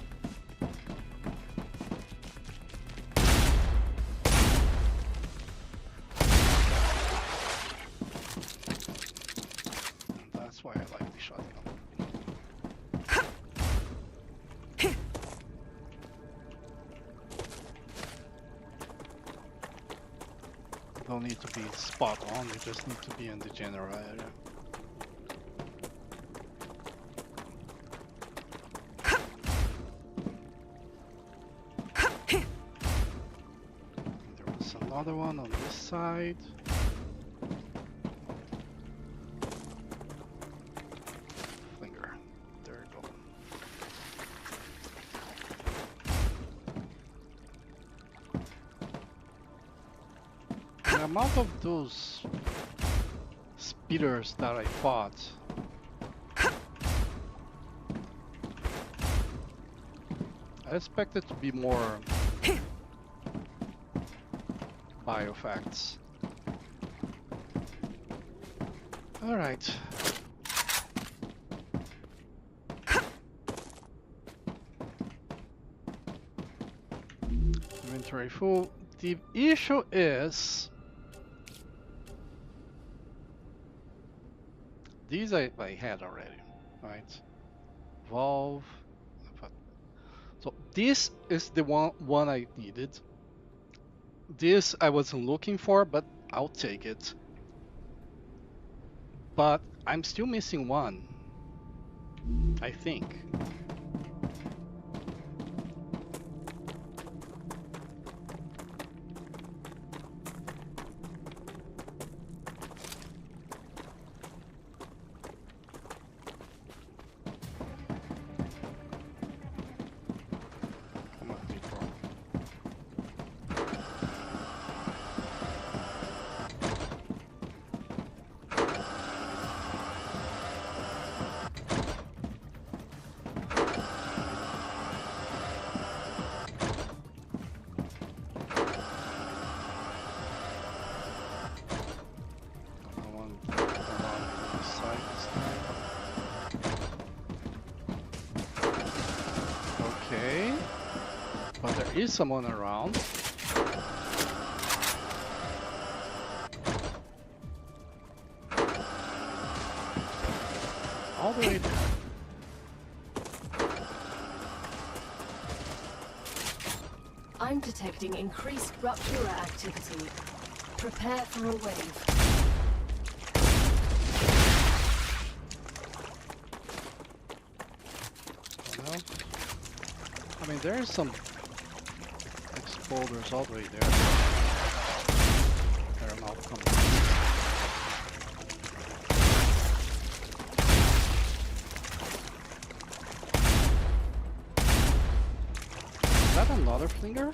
That's why I like the shotgun. Don't need to be spot on, you just need to be in the general area. Another one on this side. Finger. There we go. The amount of those speeders that I fought. I expected to be more biofacts. All right. Inventory full. The issue is these I had already, right? Valve. So this is the one I needed. This I wasn't looking for, but I'll take it. But I'm still missing one, I think. Come on, Detroit. I want around the side this time. Okay. But there is someone around. All the way there. I'm detecting increased Ruptura activity. Prepare for a wave. Well, I mean, there is some exploders all the way there. They're now coming. Is that another flinger?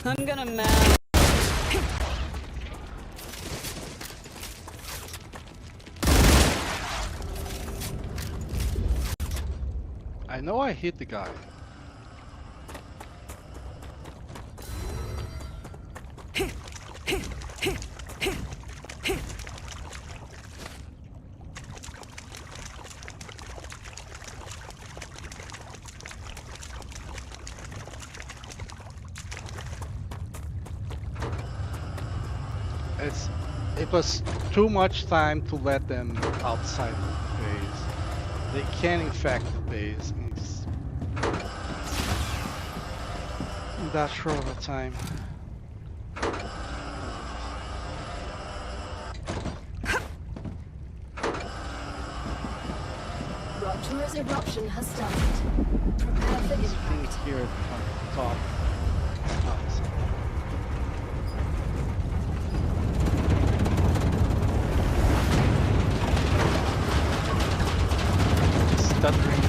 I'm gonna mount. I know I hit the guy. It was too much time to let them outside the base. They can infect the base in that short of a time. Ruptura's eruption has started. Prepare for This thing impact. here from the top. Outside. Stuttering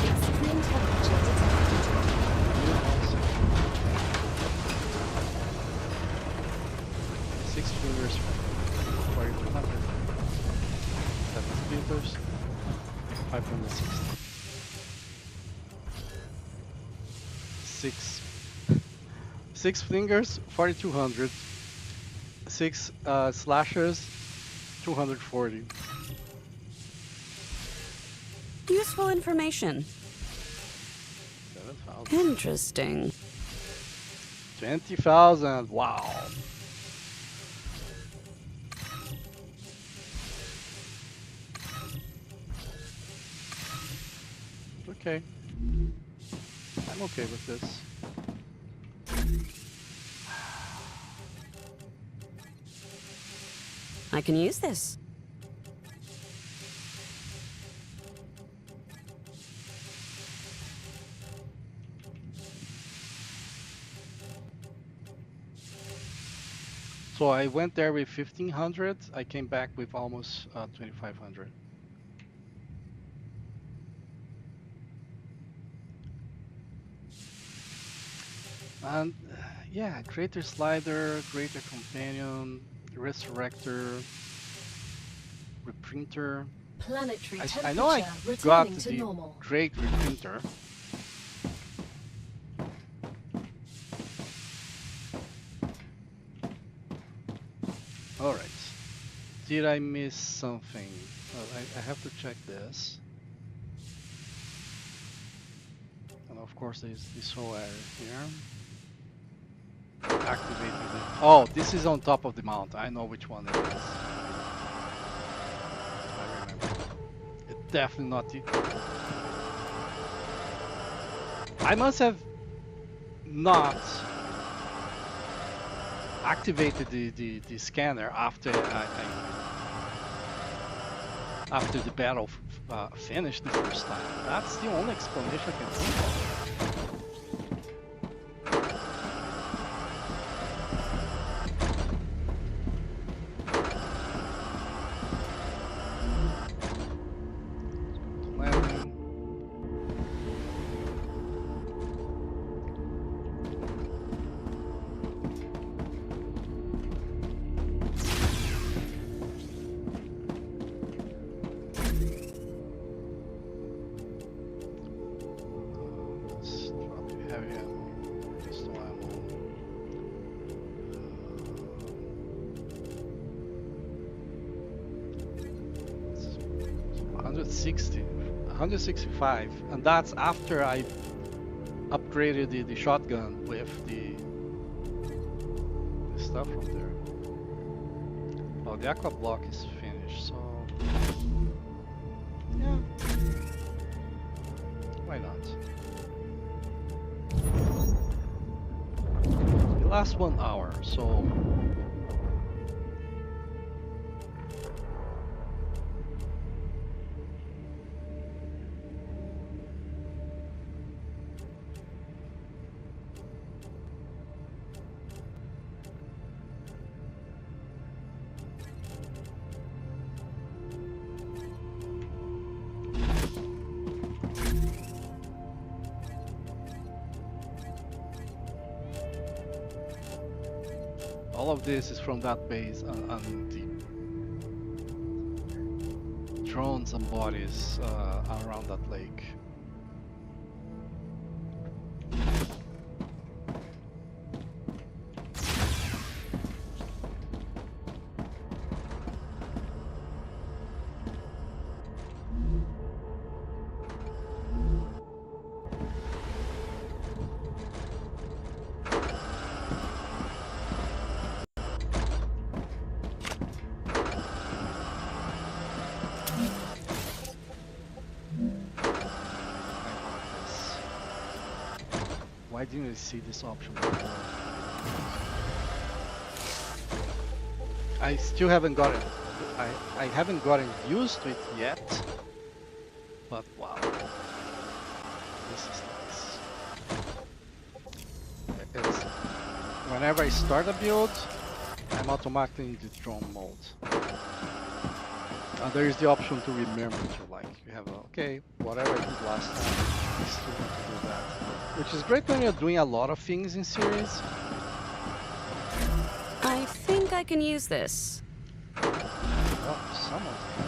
Extreme temperature detected. Six fingers for 200. 7 splinters. 560. Six fingers, 4200. Six slashers, 240. Useful information. 7,000. Interesting. 20,000. Wow. Okay. I'm okay with this. I can use this. So I went there with 1,500. I came back with almost 2,500. And yeah, Greater Slider, Greater Companion, Resurrector, Reprinter. Planetary I know I temperature got returning to the normal. Great Reprinter. All right. Did I miss something? I have to check this. And of course, there's this whole area here. Activating it. Oh, this is on top of the mountain. I know which one it is. I remember. It's definitely not the... I must have not activated the scanner after after the battle finished the first time. That's the only explanation I can think of. Landing. Let's drop the heavy ammo, pistol ammo. 160, 165, and that's after I upgraded the shotgun with the stuff from there. Oh, the aqua block is finished, so yeah, why not? It lasts 1 hour, so all of this is from that base and the drones and bodies around that lake. Why didn't I see this option before? I still haven't got it. I haven't gotten used to it yet. But wow, this is nice. It's whenever I start a build, I'm automatically in the drone mode. And there is the option to remember to like you have a, okay, whatever I did last time, I still want to do that. Which is great when you're doing a lot of things in series. I think I can use this. Oh, some of them.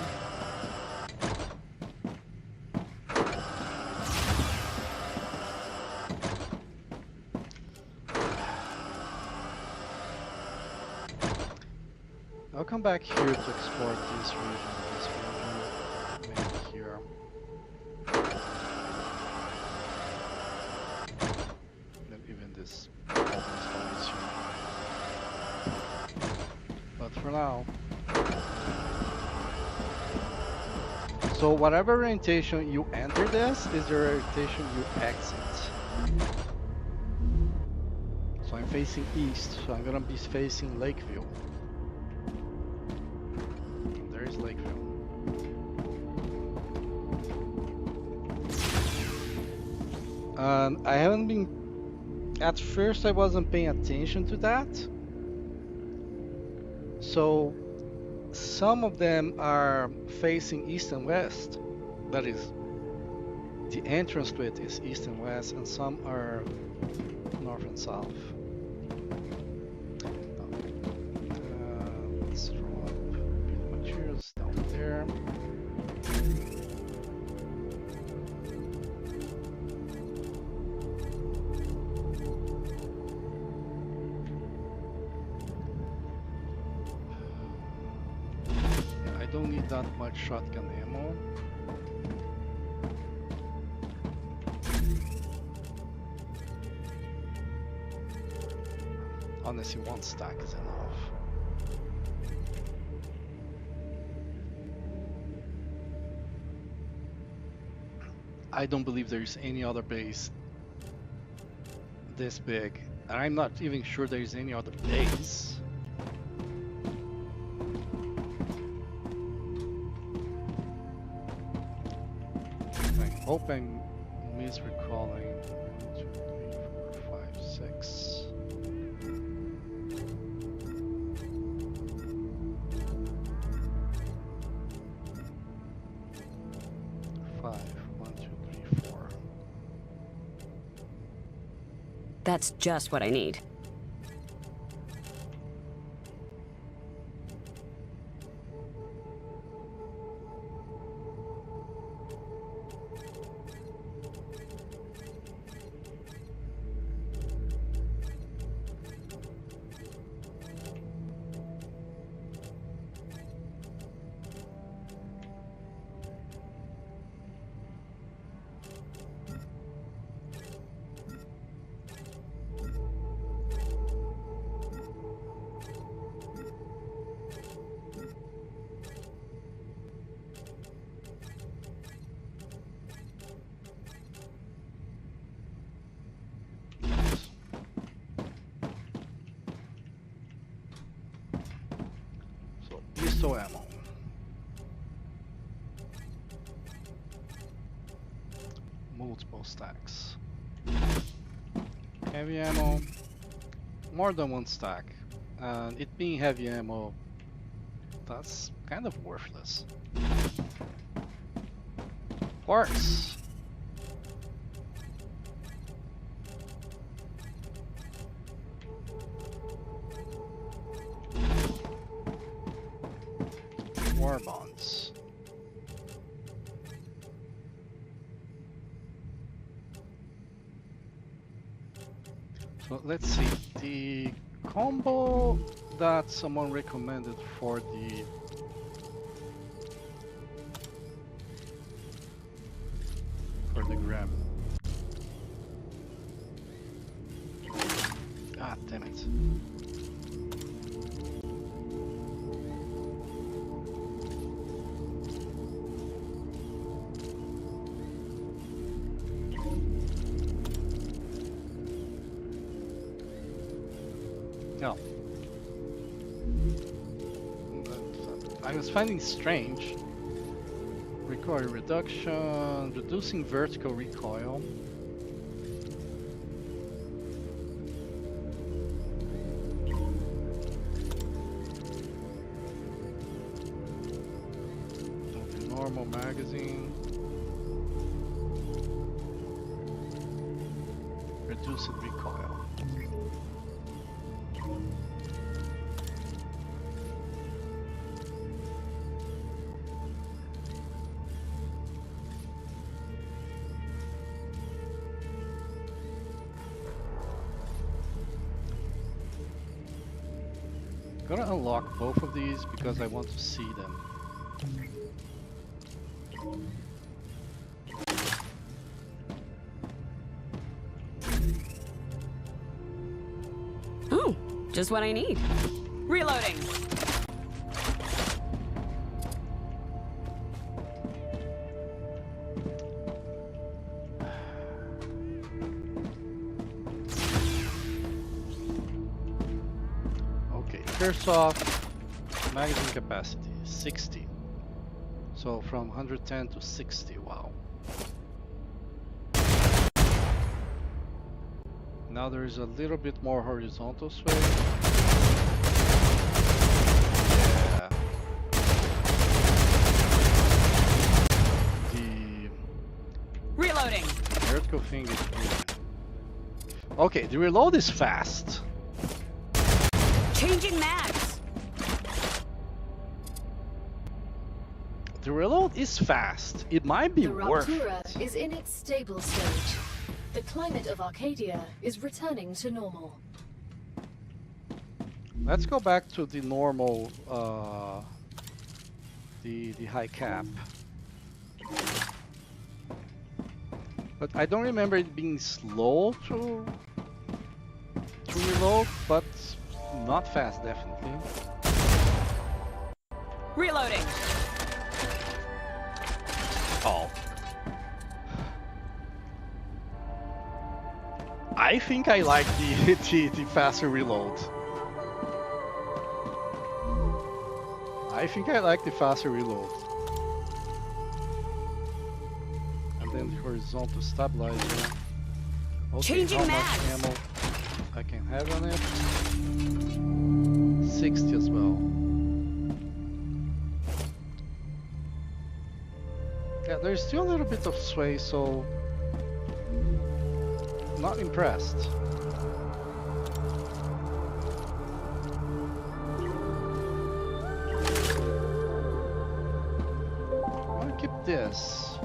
I'll come back here to export this region, maybe here. Even this is here. But for now, so whatever orientation you enter this is the orientation you exit. So I'm facing east, so I'm gonna be facing Lakeview. There is Lakeview. I haven't been. At first, I wasn't paying attention to that. So, some of them are facing east and west. That is, the entrance to it is east and west, and some are north and south. Let's drop materials down there. don't need that much shotgun ammo. Honestly, one stack is enough. I don't believe there is any other base this big. And I'm not even sure there is any other base. I hope I'm misrecalling. 1, 2, 3, 4, 5, 6. That's just what I need. Pistol ammo. Multiple stacks. Heavy ammo. More than one stack. And it being heavy ammo, that's kind of worthless. Quartz. War bonds. So let's see, the combo that someone recommended for the grab. God damn it. No. I was finding strange. Recoil reduction, reducing vertical recoil. Normal magazine. Reduced recoil. I'm gonna unlock both of these because I want to see them. Oh, just what I need. Reloading. First off, magazine capacity 60. So from 110 to 60, wow. Now there is a little bit more horizontal sway. Yeah. The reloading. vertical thing is weird. Okay, the reload is fast. Changing mags. The reload is fast. It might be worth it. The Raptura is in its stable stage. The climate of Arcadia is returning to normal. Let's go back to the normal the high cap. But I don't remember it being slow to reload, but not fast, definitely. Reloading. Oh. I think I like the faster reload. I think I like the faster reload. And then the horizontal stabilizer. Okay, Changing how much mags. ammo I can have on it? 60 as well. Yeah, there's still a little bit of sway, so not impressed. I want to keep this.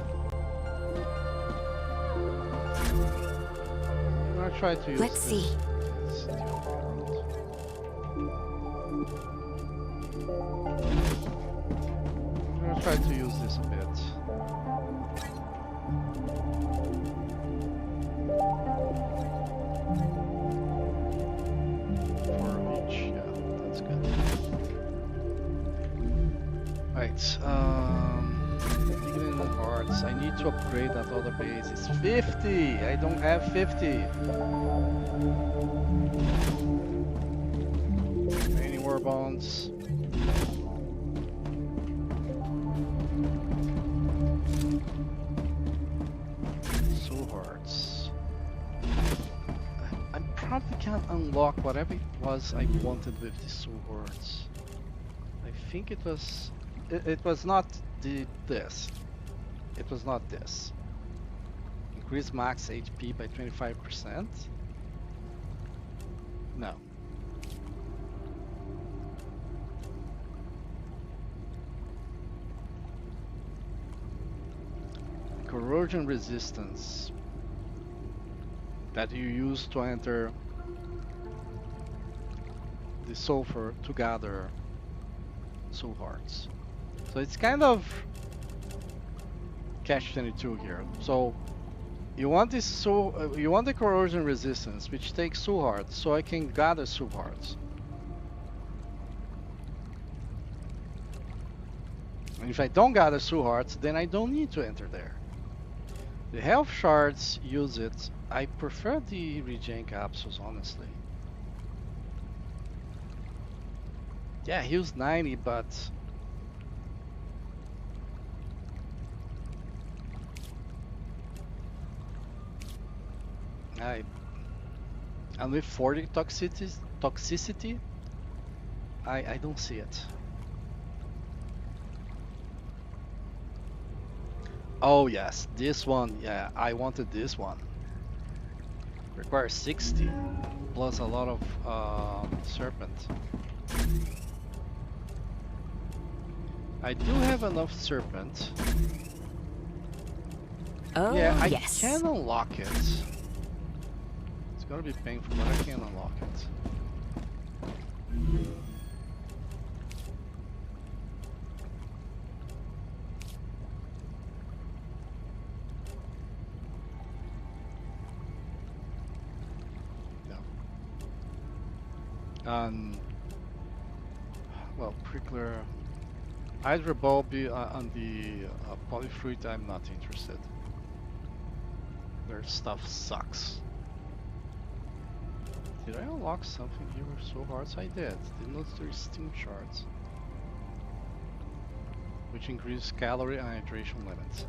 I'm gonna try to use Let's this. see. It's the other way around. I'm gonna try to use this a bit. For each, yeah, that's good. Right, beginning of hearts. I need to upgrade that other base. It's 50! I don't have 50! Any war bonds? Soul hearts. I probably can't unlock whatever it was I wanted with the soul hearts. I think it was... It was not this. It was not this. Increase max HP by 25%? No. Corrosion resistance that you use to enter the sulfur to gather soul hearts. So it's kind of catch-22 here. So you want this you want the corrosion resistance, which takes soul hearts, so I can gather soul hearts. And if I don't gather soul hearts, then I don't need to enter there. The health shards use it. I prefer the regen capsules, honestly. Yeah, he used 90, but and with 40 toxicity, I don't see it. Oh yes, this one, yeah, I wanted this one. Requires 60 plus a lot of serpent. I do have enough serpent. Oh, yeah, I yes. can unlock it. It's gonna be painful, but I can unlock it. Well, prickler, Hydra bulb on the polyfruit, I'm not interested. Their stuff sucks. Did I unlock something here with soul hearts? I did. Did notice there's steam shards, which increase calorie and hydration limits.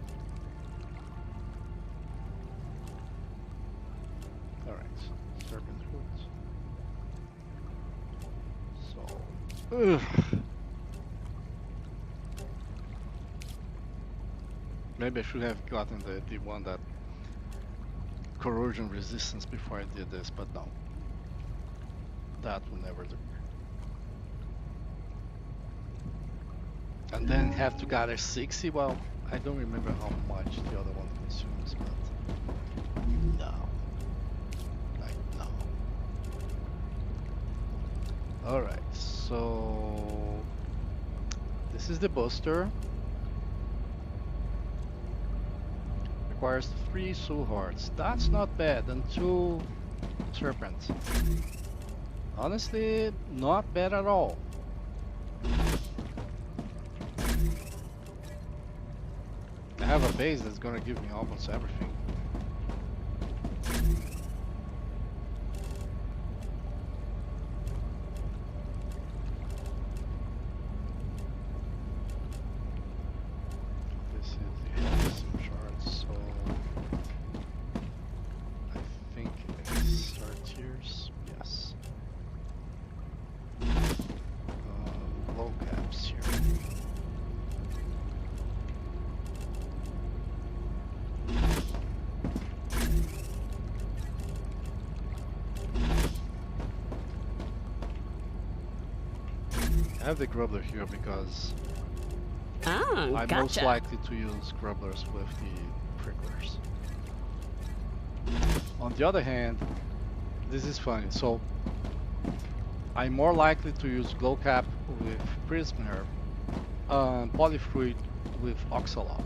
Alright, serpent roots. Ugh. Maybe I should have gotten the one that corrosion resistance before I did this, but no. That will never do. And then have to gather 60, well, I don't remember how much the other one consumes, but no. Like, no. Alright, so This is the booster. Requires 3 soul hearts. That's not bad, and 2 serpents. Honestly, not bad at all. I have a base that's gonna give me almost everything. This is the Hellsing shard, so I think it's StarRupture. Yes. Low caps here. I have the Grubbler here because Oh, I'm gotcha. most likely to use Grubblers with the pricklers. On the other hand, this is funny. So I'm more likely to use Glowcap with Prismer and Polyfruit with Oxalop.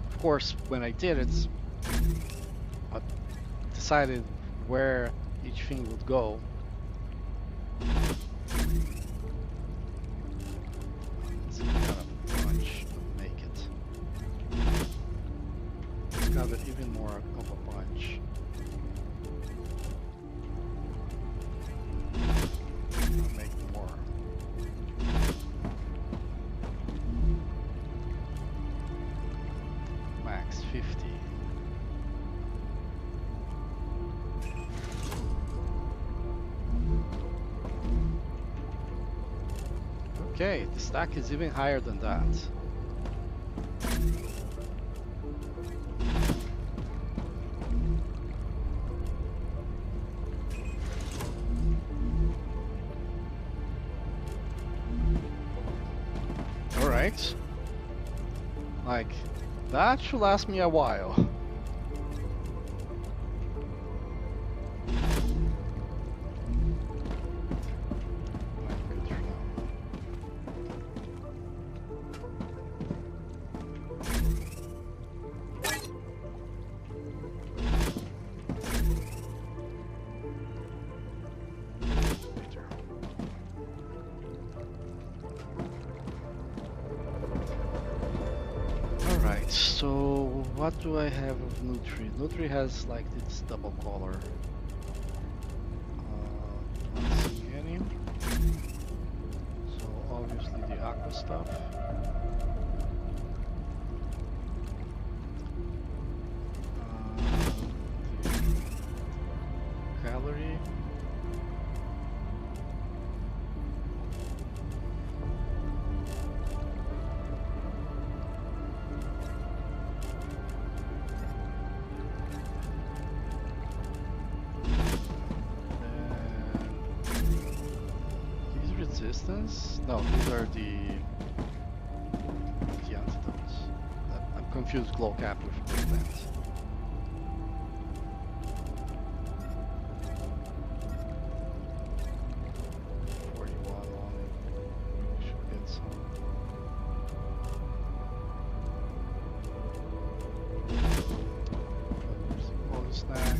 Of course, when I did it, I decided where each thing would go. It's got a bunch to make it. It's got even more of a bunch. I'll make more. Max 50. Okay, the stack is even higher than that. Alright. Like, that should last me a while. Alright, so what do I have of Nutri? Nutri has like this double color. Not seeing any. So obviously the aqua stuff. The calorie. Resistance? No, these are the antidotes. I'm confused Glowcap with Glowplant. Should get some. There's a bonus snack.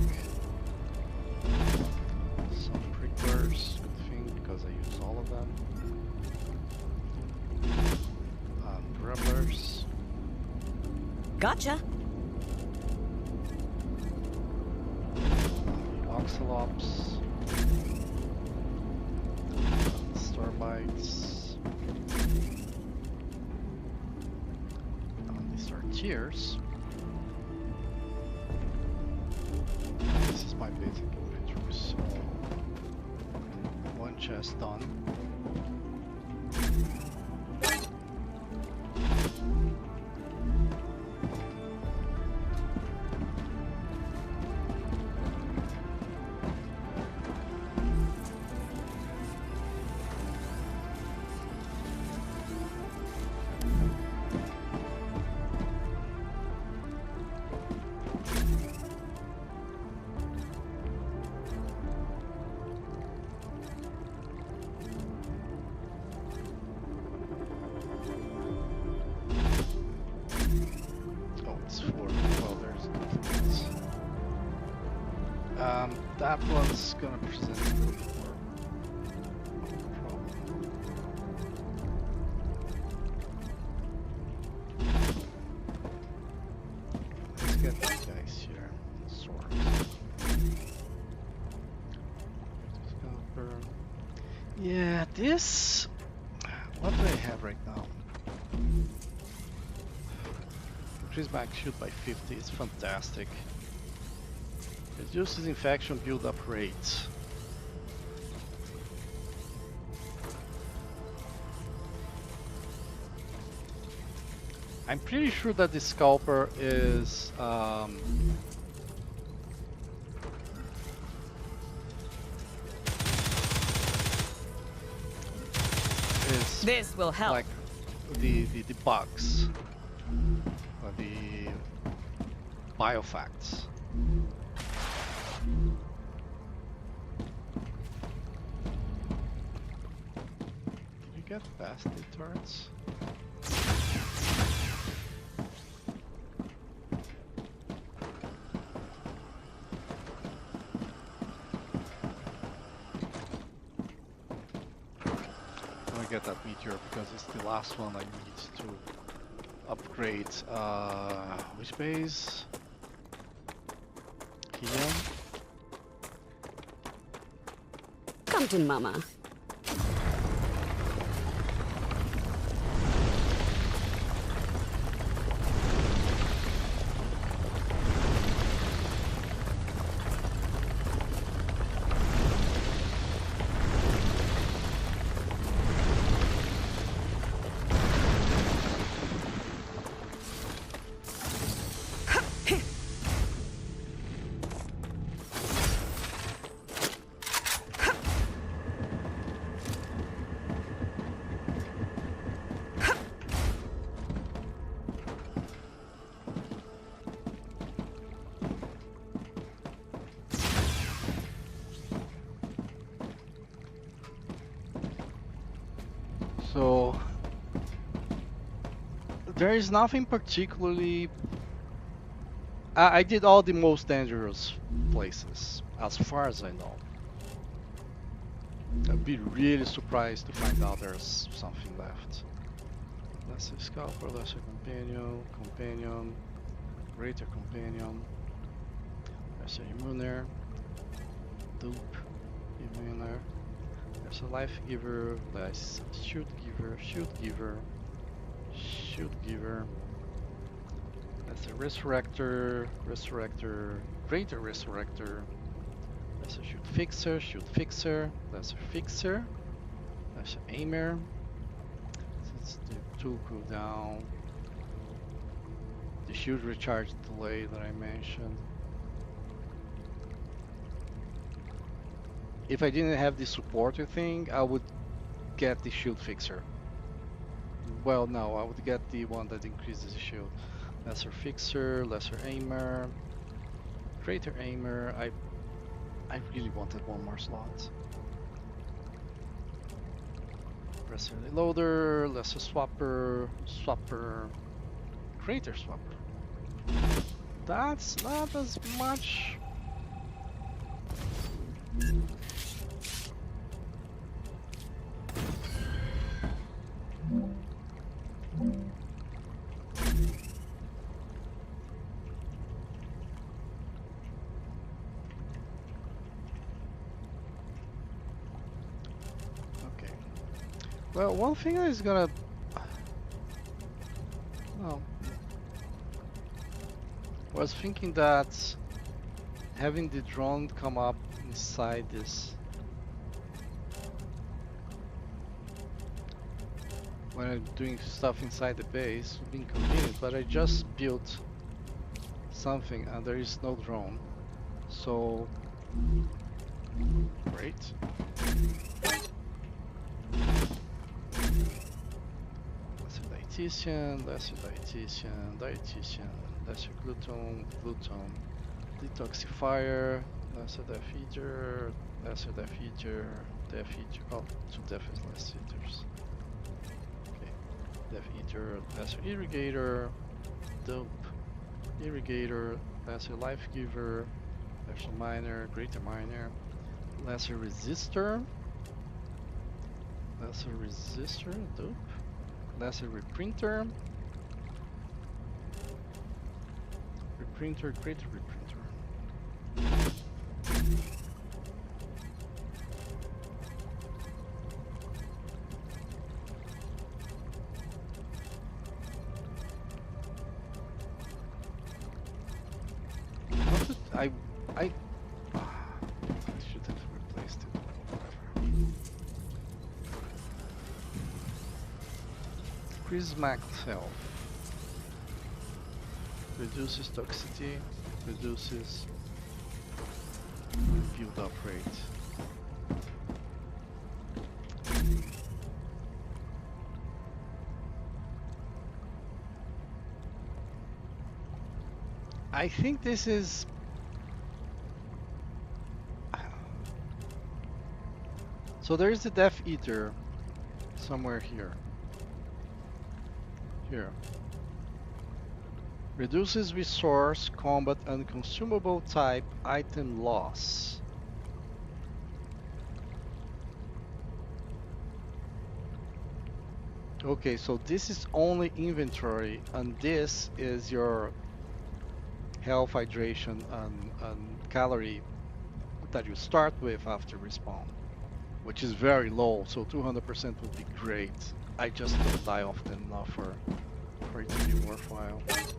Some pricklers, good thing because I use all of them. Grubblers. Gotcha. The Oxalops. Starbites. These are tiers. This is my basic inventory, so one chest done. That one's gonna present a little bit more problem. Let's get these guys here. Swords. Scalper. Yeah, this. What do I have right now? Increase back shield by 50. It's fantastic. Reduces infection build-up rates. I'm pretty sure that the scalper is this will help. Like the bugs, or the biofacts. You get past the turrets. Get that meteor because it's the last one I need to upgrade. Which base? Here. Come to Mama. So there is nothing particularly. I did all the most dangerous places, as far as I know. I'd be really surprised to find out there's something left. Lesser scalper, lesser companion, greater companion, lesser immuner, dupe, immuner. There's a life giver, less shield giver, That's a resurrector, greater resurrector. That's a shield fixer, that's a fixer, that's an aimer. Since the 2 cooldown, the shield recharge delay that I mentioned. If I didn't have the supporter thing, I would get the shield fixer. Well, no, I would get the one that increases the shield. Lesser fixer, lesser aimer, greater aimer. I really wanted one more slot. Lesser loader, lesser swapper, greater swapper. That's not as much. Well, one thing is gonna... Oh. I was thinking that having the drone come up inside this... when I'm doing stuff inside the base would be inconvenient, but I just built something and there is no drone. So... Great. Lesser dietitian, lesser gluton, detoxifier, lesser death eater, oh, 2 deathless eaters. Okay, death eater, lesser irrigator, dope, irrigator, lesser life giver, Special miner, greater miner, lesser resistor, dope, lesser reprinter, greater reprinter. I should have replaced it. Whatever. Increase max health. Reduces toxicity. Reduces build up rate. I think this is. So there is the Death Eater somewhere here. Here. Reduces resource, combat, and consumable type item loss. Okay, so this is only inventory, and this is your health, hydration, and calorie that you start with after respawn, which is very low, so 200% would be great. I just don't die often enough for it to be worthwhile. I don't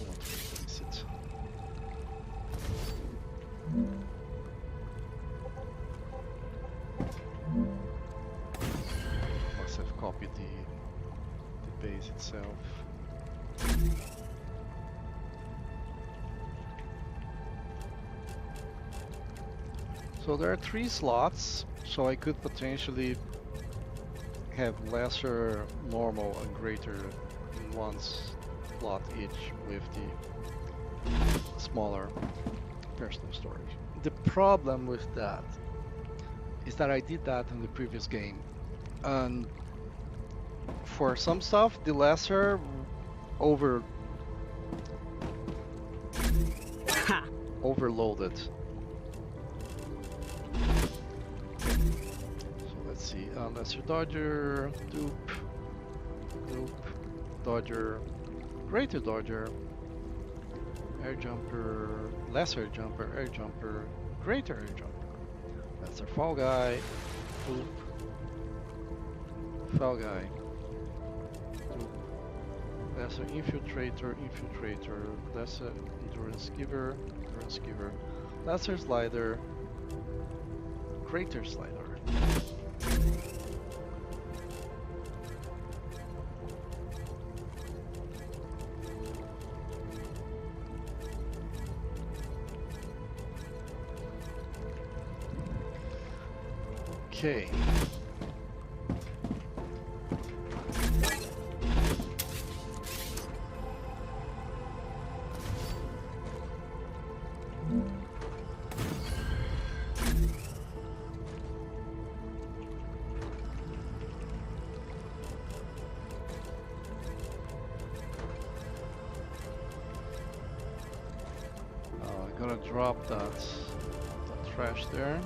want to replace it. Must have copied the base itself. So there are 3 slots, so I could potentially have lesser, normal, and greater in one slot each with the smaller personal storage. The problem with that is that I did that in the previous game, and for some stuff, the lesser overloaded. See, lesser dodger, dupe, dodger, greater dodger, air jumper, lesser jumper, air jumper, greater air jumper, lesser fall guy, dupe, fall guy, dupe, lesser infiltrator, lesser endurance giver, lesser slider, greater slider. Okay. I'm gonna drop that trash there.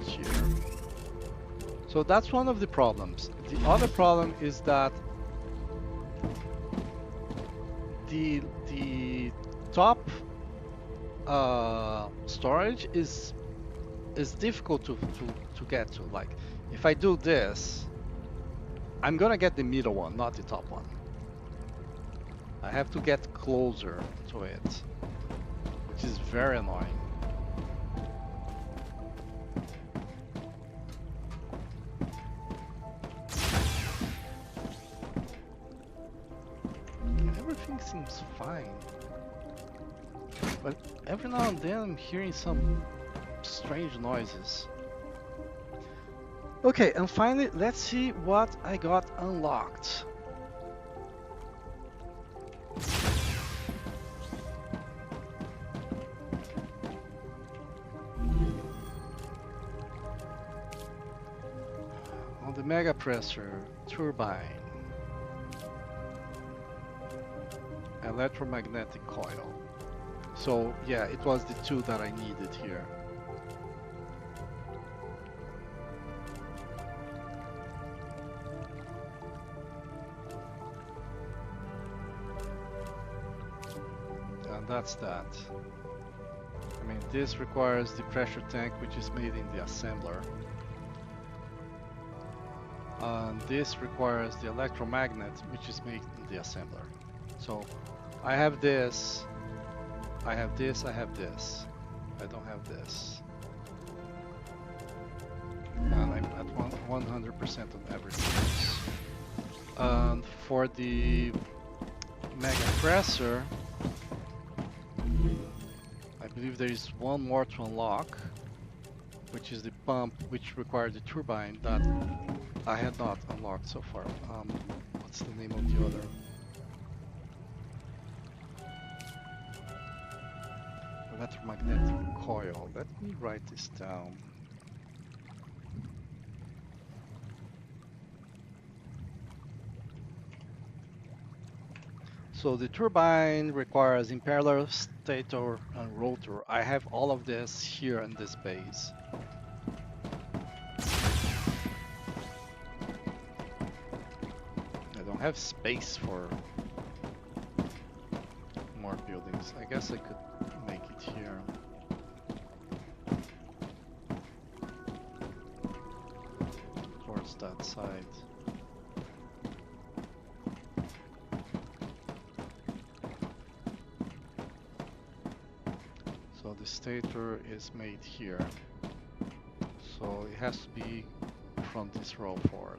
Here. So that's one of the problems. The other problem is that the top storage is difficult to get to. Like, if I do this, I'm gonna get the middle one, not the top one. I have to get closer to it, which is very annoying. Seems fine, but every now and then I'm hearing some strange noises. Okay, and finally, let's see what I got unlocked. On the megapress turbine. electromagnetic coil. So yeah, it was the two that I needed here. And that's that. I mean, this requires the pressure tank, which is made in the assembler. And this requires the electromagnet, which is made in the assembler. So I have this, I have this, I have this. I don't have this. And I'm at 100% on everything. And for the megapressor, I believe there is one more to unlock, which is the pump, which requires the turbine that I had not unlocked so far. What's the name of the other? Electromagnetic coil. Let me write this down. So the turbine requires impeller, stator, and rotor. I have all of this here in this base. I don't have space for more buildings. I guess I could make it here. Towards that side. So the stator is made here. So it has to be from this row forward.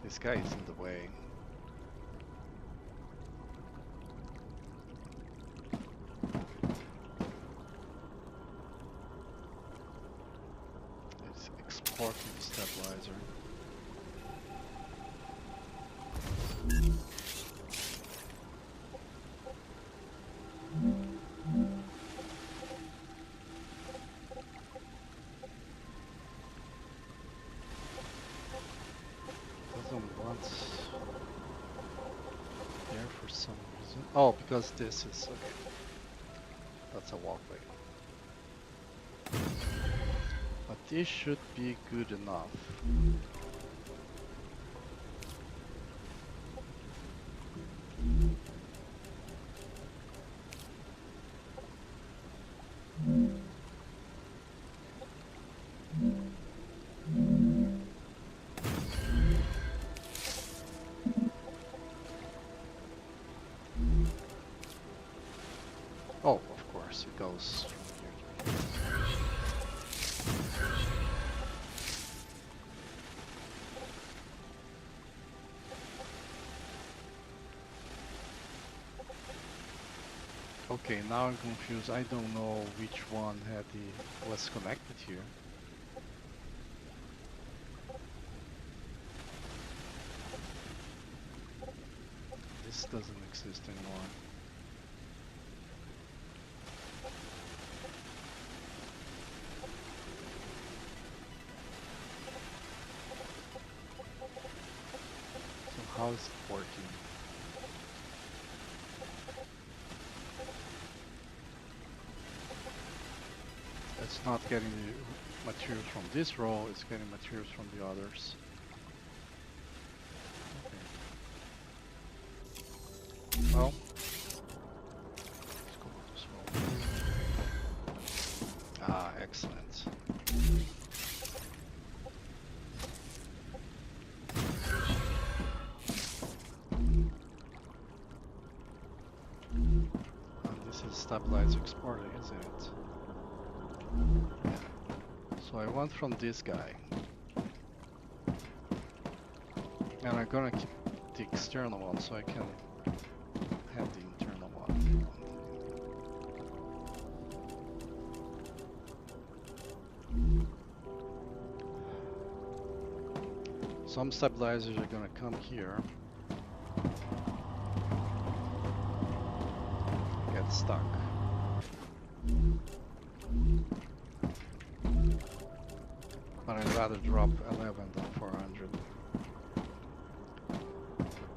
This guy is in the way. It's exporting the stabilizer. There for some reason. Oh, because this is okay. That's a walkway. But this should be good enough. Oh, of course, it goes from here to here. Okay, now I'm confused. I don't know which one was connected here. This doesn't exist anymore. So how is it working? It's not getting the materials from this row, it's getting materials from the others. Okay. Well, let's go this row. Ah, excellent. And this is stabilizer exporter, isn't it? Yeah. So I want from this guy. And I'm gonna keep the external one so I can have the internal one. Some stabilizers are gonna come here. Get stuck. But I'd rather drop 11 than 400.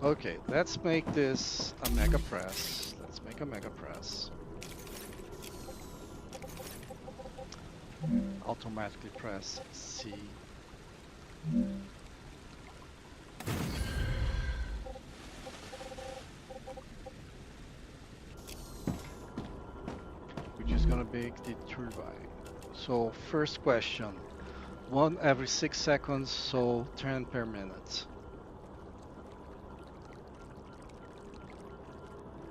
Okay, let's make this a mega press. Let's make a mega press. Automatically press C. Which is gonna make the turbine. So first question, 1 every 6 seconds, so 10 per minute.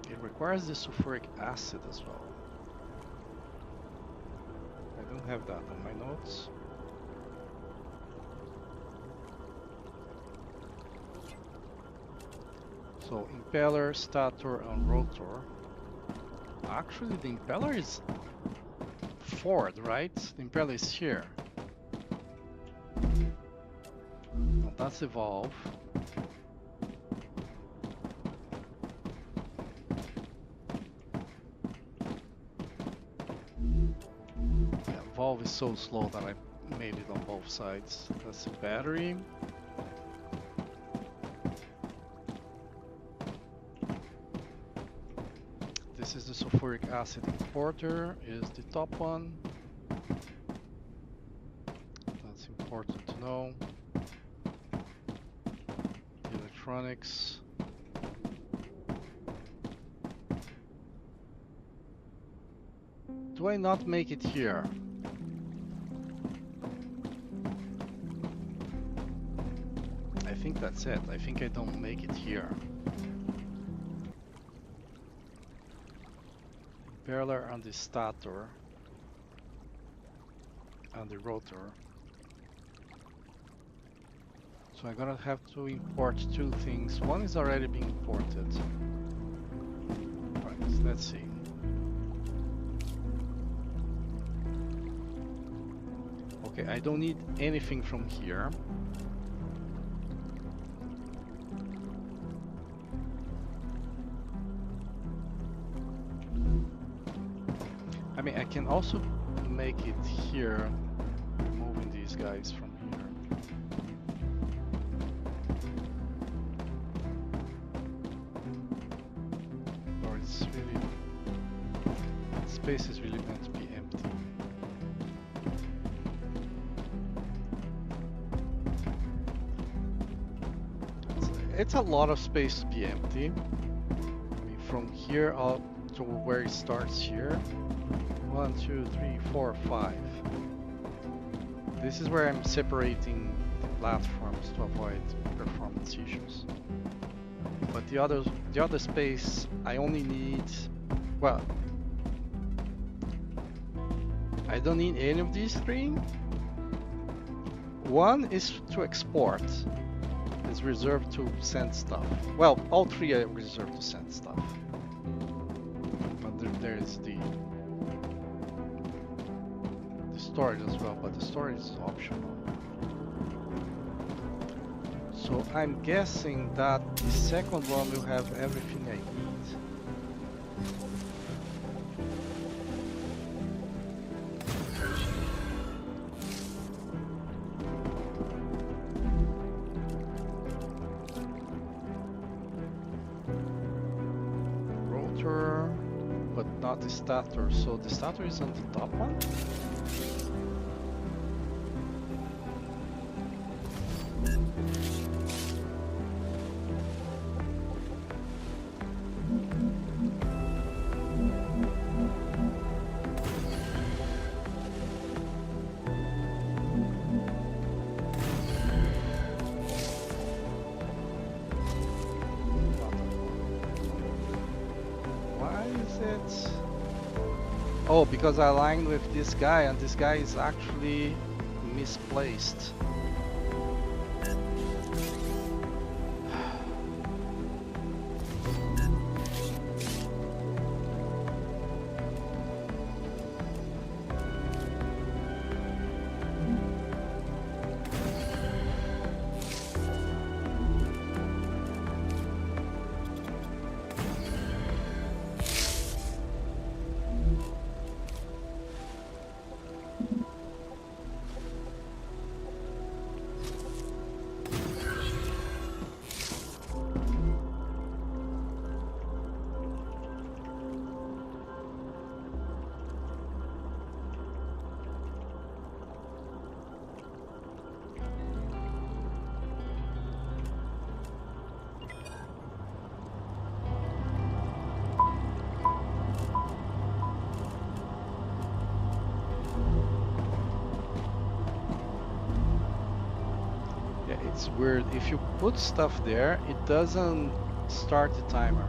It requires the sulfuric acid as well. I don't have that on my notes. So impeller, stator, and rotor. Actually, the impeller is forward, right? The impeller is here. Now that's evolve. Yeah, valve is so slow that I made it on both sides. That's the battery. This is the sulfuric acid importer, is the top one. That's important to know. The electronics. Do I not make it here? I think that's it. I think I don't make it here. Impeller and the stator and the rotor. So I'm gonna have to import two things. One is already being imported. Right, let's see. Okay, I don't need anything from here. I mean, I can also make it here, moving these guys from here. Or it's really, space is really meant to be empty. It's a lot of space to be empty. I mean, from here up to where it starts here. 1, 2, 3, 4, 5. This is where I'm separating the platforms to avoid performance issues. But the other space, I only need, well, I don't need any of these three. One is to export. It's reserved to send stuff. Well, all three are reserved to send stuff. But there is the storage as well, but the storage is optional. So I'm guessing that the second one will have everything I need. Rotor, but not the stator. So the stator is on the top one? Oh, because I aligned with this guy, and this guy is actually misplaced. It's weird. If you put stuff there, it doesn't start the timer.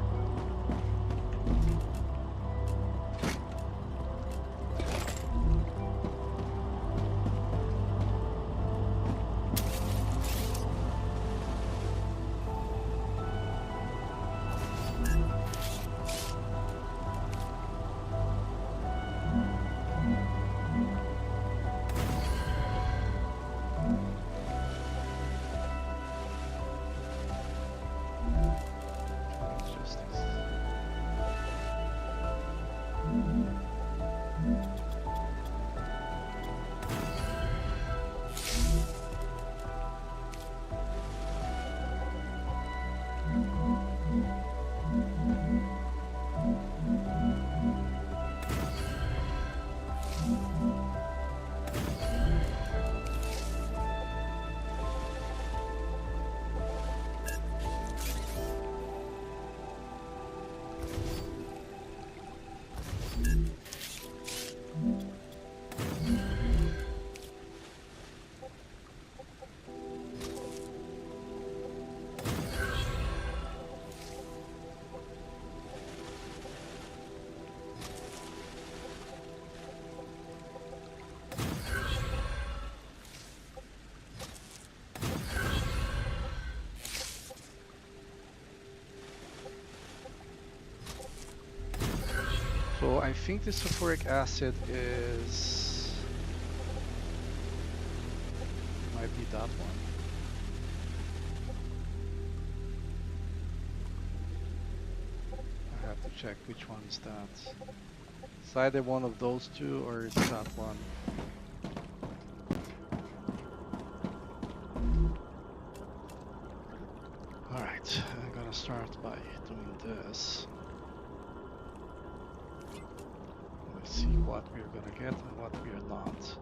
So I think the sulfuric acid is... might be that one. I have to check which one is that. It's either one of those two or it's that one. Alright, I'm gonna start by doing this. Let's see what we're gonna get and what we're not.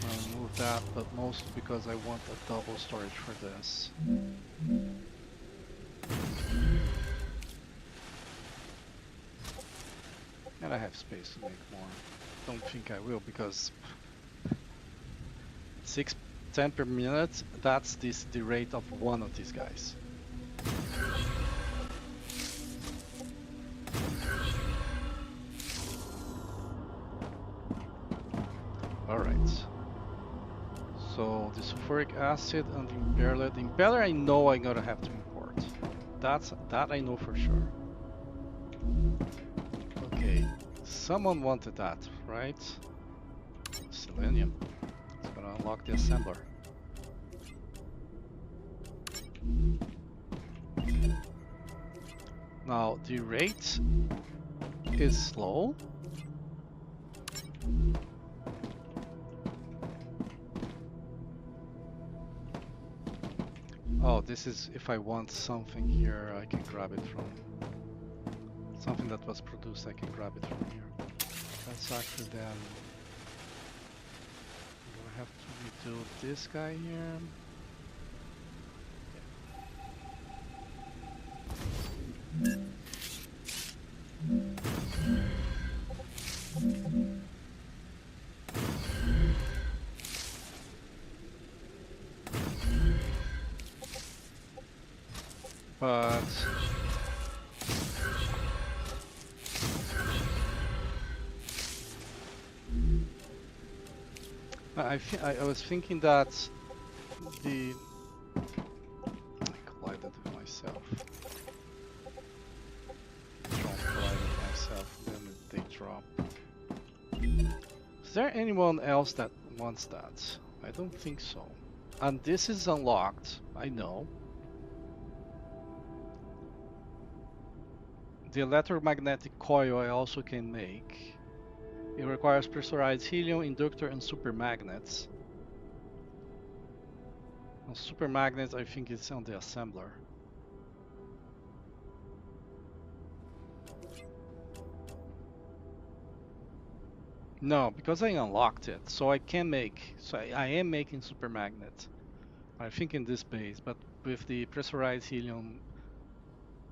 I'll move that, but mostly because I want a double storage for this. And I have space to make more. Don't think I will because 610 per minute, that's the rate of one of these guys. Alright. So the sulfuric acid and the impeller. The impeller I know I'm gonna have to import. That I know for sure. Okay, someone wanted that, right? Selenium. It's gonna unlock the assembler. Now the rate is slow. Oh, this is if I want something here, I can grab it from... Something that was produced, I can grab it from here. That's actually then... I'm gonna have to redo this guy here. But... I was thinking that the... I collided with myself. Drone collided with myself, then they drop. Is there anyone else that wants that? I don't think so. And this is unlocked, I know. The electromagnetic coil I also can make. It requires pressurized helium, inductor, and supermagnets. Well, supermagnets, I think it's on the assembler. No, because I unlocked it, so I can make. So I am making supermagnet. I think in this base, but with the pressurized helium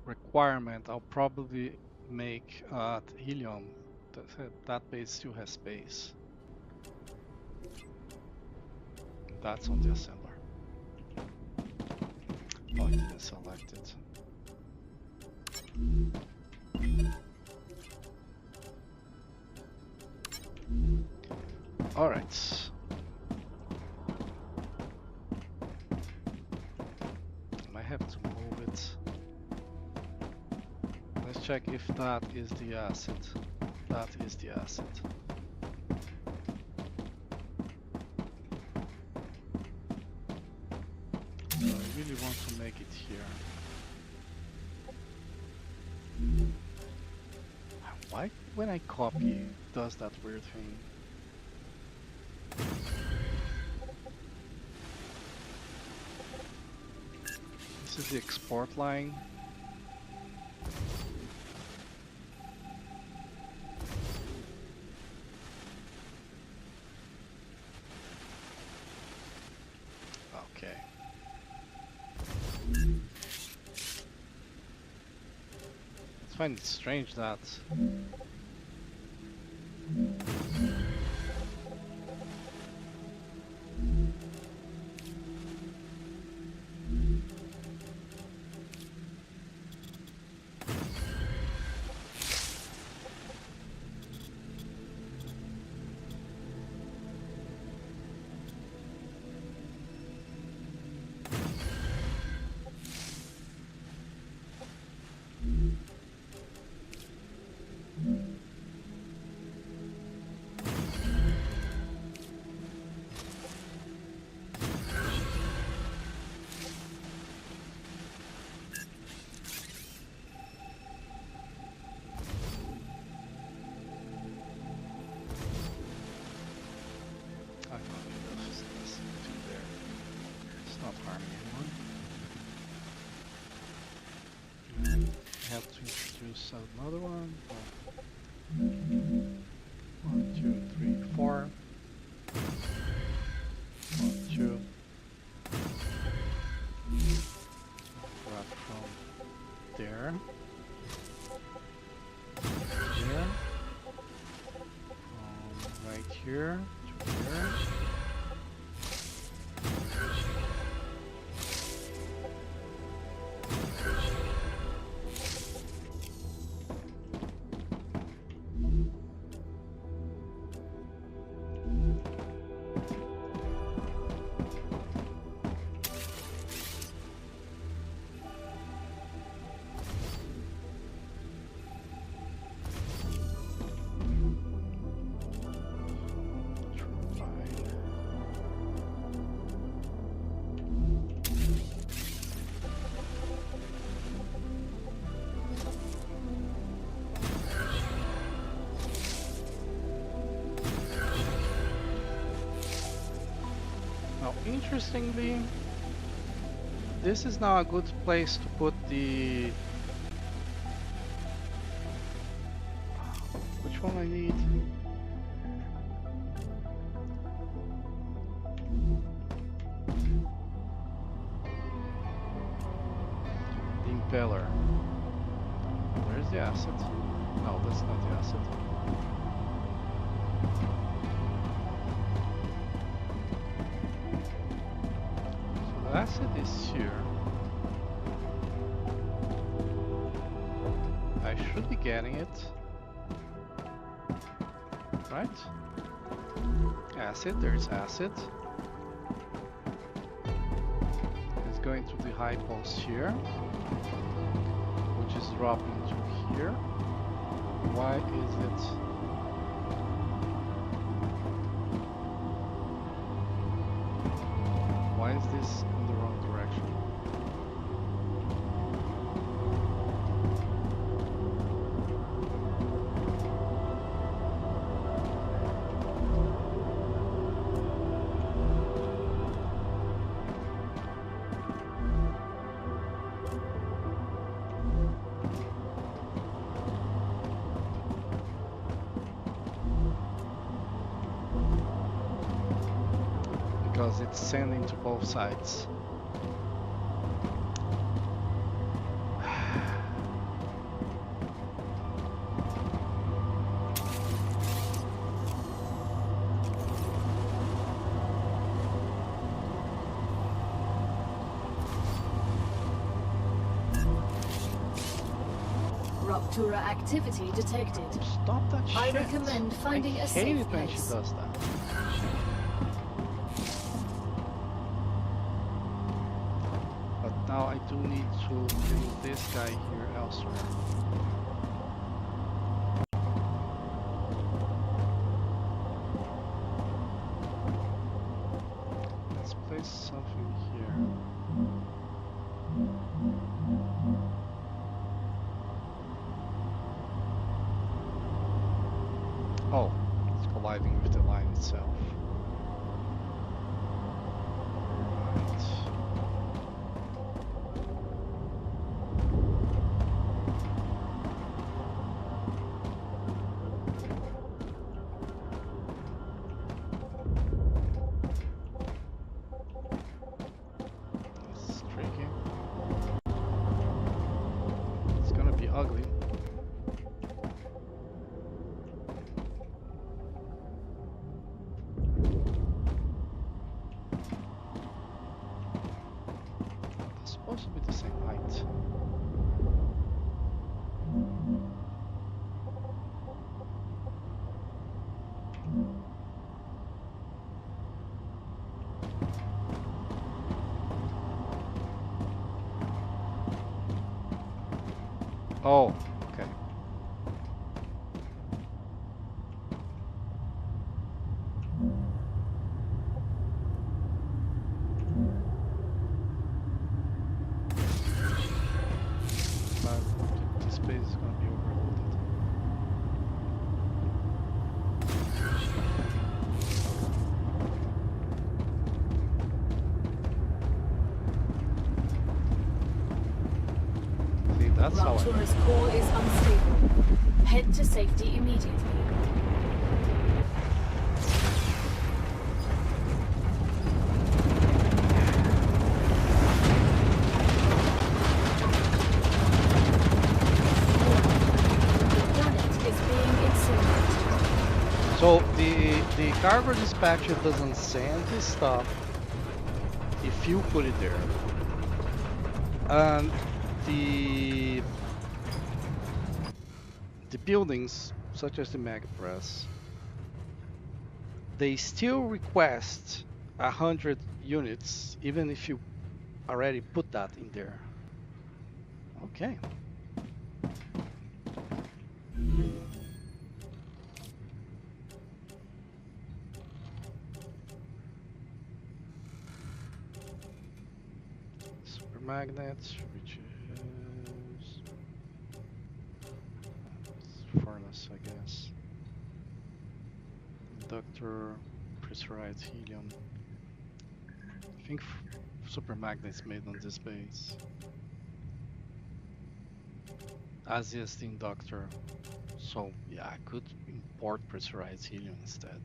requirement, I'll probably make helium. That base still has space. That's on the assembler. Oh, I didn't select it. All right. I have to move it. Let's check if that is the asset. That is the asset. So I really want to make it here. Why, when I copy, does that weird thing? This is the export line. Okay. I find it strange that another one. 1, 2, 3, 4. 1, 2. Grab from there. There. From right here to here. Interestingly, this is now a good place to put the... Which one I need? The impeller. Where's the asset? No, that's not the asset. The asset is here. I should be getting it. Right? Asset, there's asset. It's going to the high post here, which is dropping to here. Why is it? Why is this in the wrong direction? Because it's sending to both sides. Raptura activity detected. Stop that shit. I recommend finding I a hate safe it when she place. does that. But now I do need to bring this guy here elsewhere. Let's place something here. Oh, it's colliding with the line itself. Right. This is tricky. It's gonna be ugly. It's supposed to be the same height. Oh, okay. But this space is gonna be overloaded. See, that's how I Raptura's core is unstable. Head to safety immediately. The planet is being incinerated. So the cargo dispatcher doesn't send his stuff if you put it there. And the buildings, such as the megapress, they still request 100 units, even if you already put that in there. Okay. Super magnets, which is furnace, I guess. Inductor, pressurized helium. I think super magnets made on this base. As is the inductor. So yeah, I could import pressurized helium instead.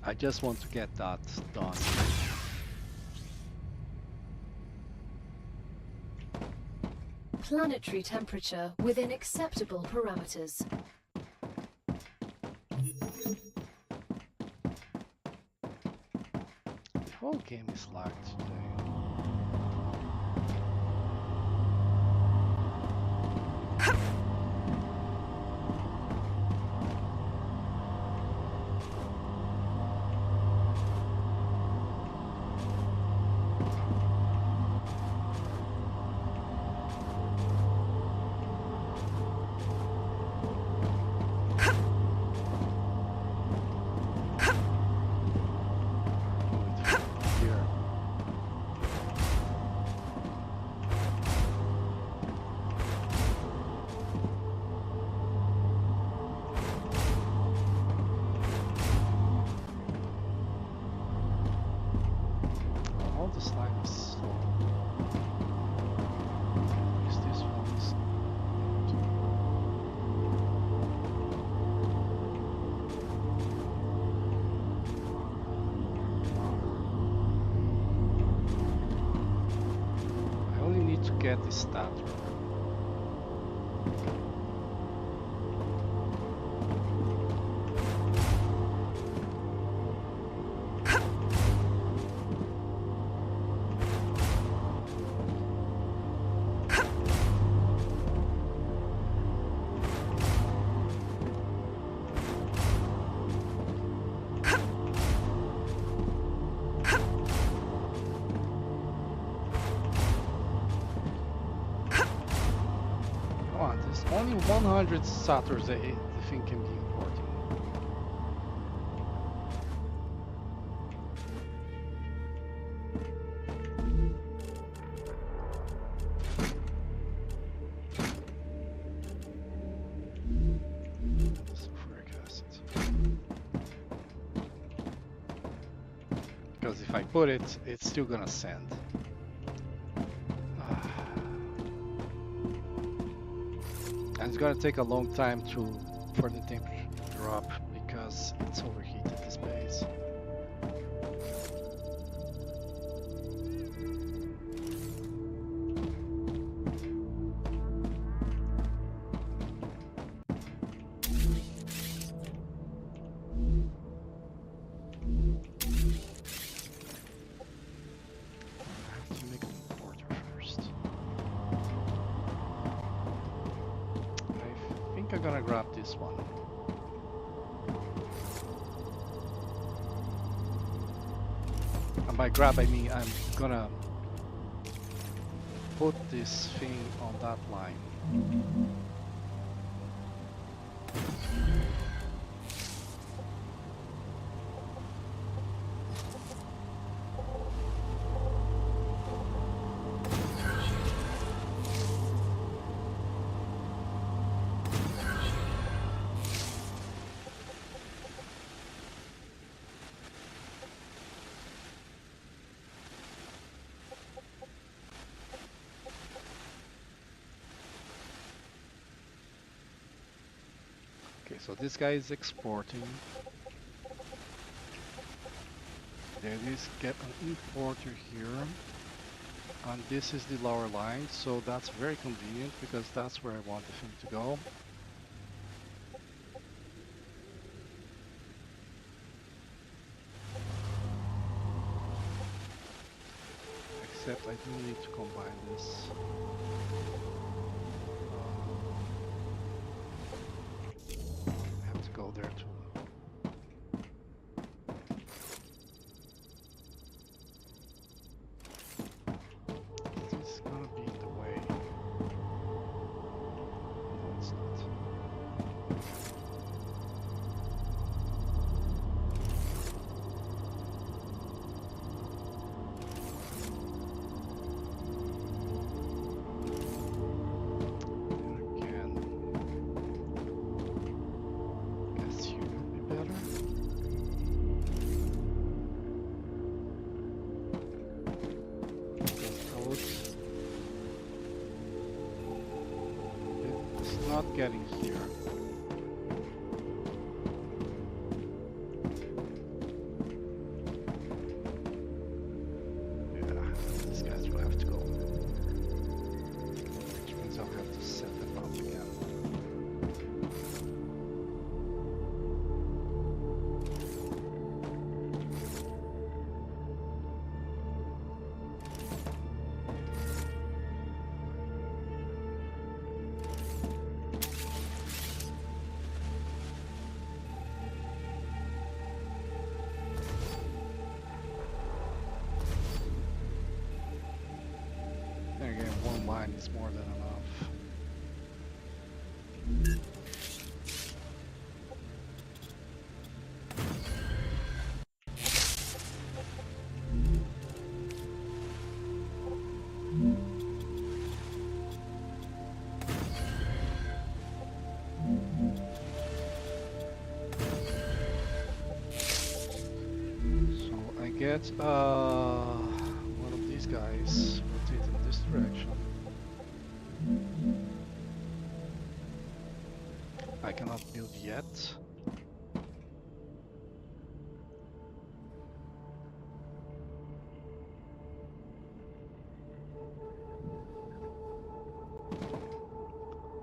I just want to get that done. Planetary temperature within acceptable parameters. The whole game is lagged today. Here. All the slime is slow. Is this one is I only need to get the stat. There's only 100 saturs that the thing can be importing. Sulfuric acid. Because if I put it, it's still gonna send. And it's gonna take a long time for the temperature to drop because it's overheated this base. I'm gonna grab this one. And by grab I mean I'm gonna put this thing on that line. Okay, so this guy is exporting. There is get an importer here. And this is the lower line, so that's very convenient because that's where I want the thing to go. Except I do need to combine this. I have to go there too. Is this gonna be the way? No, it's not. Not getting here. Yeah, these guys will have to go. Which means I'll have to set them up again. Then again, one line is more than enough. So I get one of these guys rotate in this direction. I cannot build yet.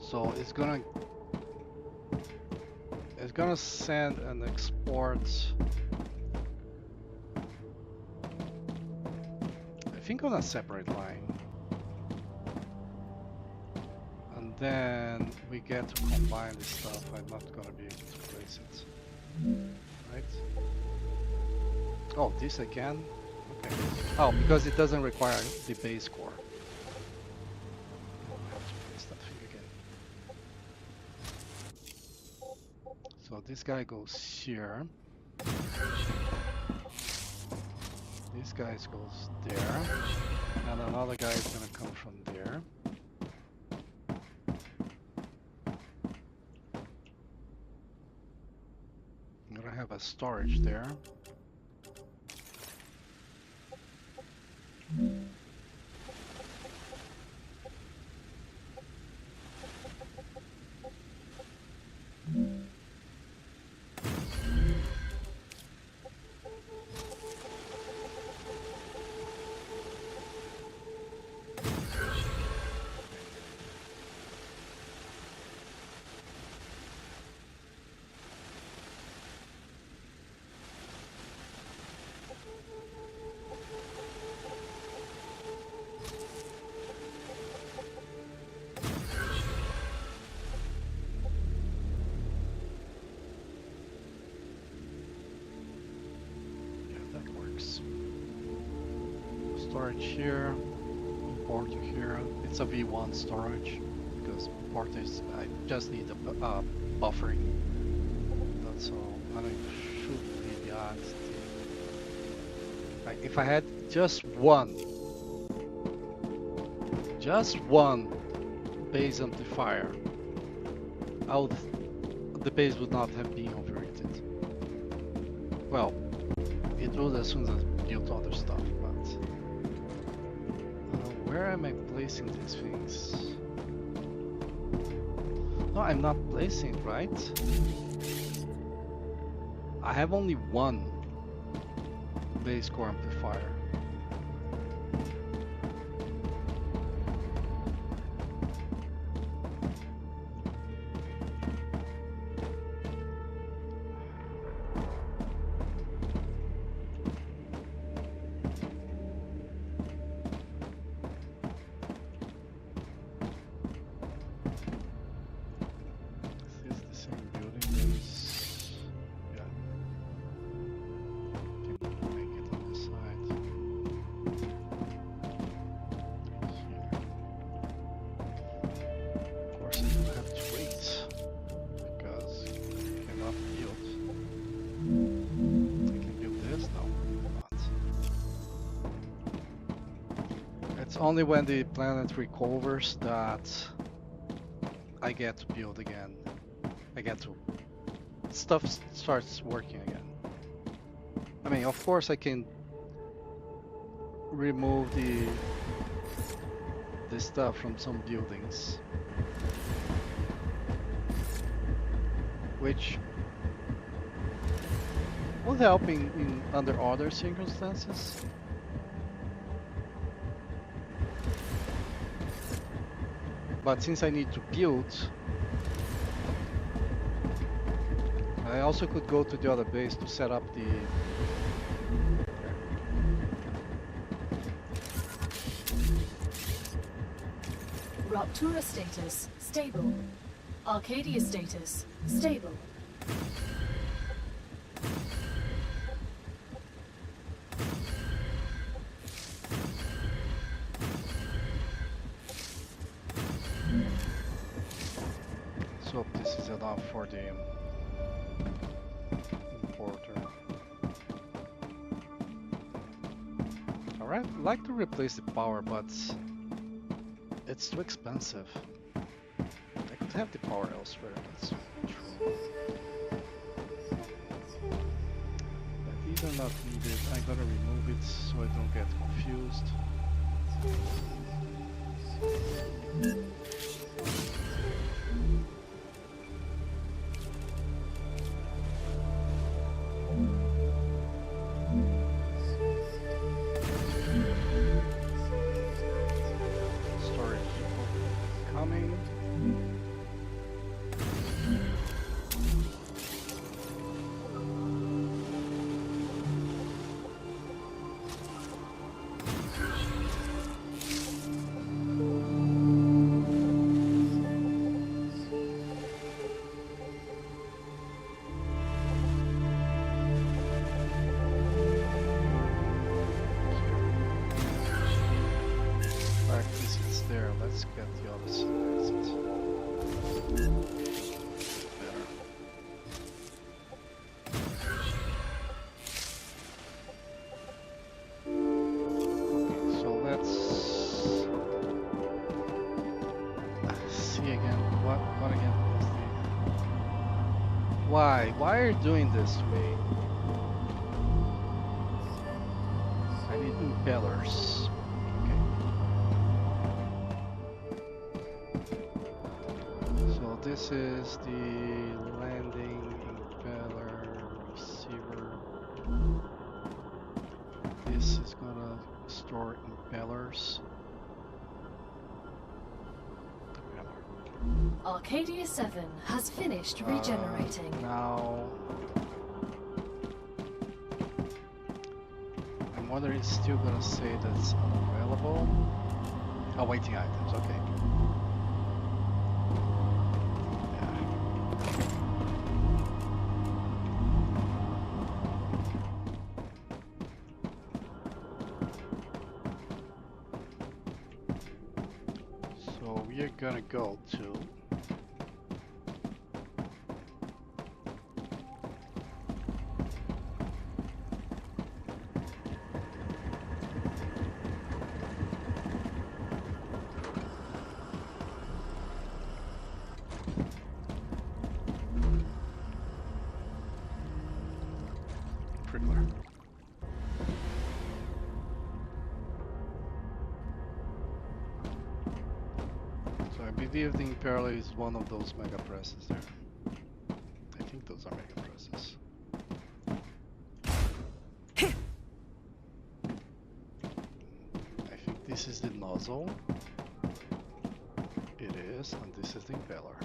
So it's gonna send and export. I think on a separate line. And then we get to combine this stuff. I'm not gonna be able to place it. Right? Oh, this again? Okay. Oh, because it doesn't require the base core. I have to place that thing again. this guy goes here. This guy goes there. And another guy is gonna come from there. I'm gonna have a storage there. Storage here, importer here. It's a V1 storage because importer is, I just need a buffering. That's all. I mean, should be honest. Like if I had just one base amplifier, the base would not have been overrated. Well, it would as soon as I built other stuff, but where am I placing these things? No, I'm not placing, right? I have only one base core amplifier. Only when the planet recovers that I get to build again. Stuff starts working again. I mean, of course I can remove the stuff from some buildings, which would help in under other circumstances. But since I need to build, I also could go to the other base to set up the... Raptura status, stable. Arcadia status, stable. So this is enough for the importer. Alright, I'd like to replace the power, but it's too expensive. I could have the power elsewhere, that's true. But these are not needed. I'm gonna remove it so I don't get confused. Let's get the other side. Better. See again. What again is the... Why? Why are you doing this to me? I need impellers. Okay. So this is the landing impeller receiver. This is gonna store impellers. Arcadia 7 has finished regenerating. Now, I'm wondering it's still gonna say that's unavailable. Awaiting items, okay. So we are gonna go to Prickler. So I believe the Imperial is one of those mega presses there. I think those are mega presses. I think this is the nozzle. It is, and this is the impeller.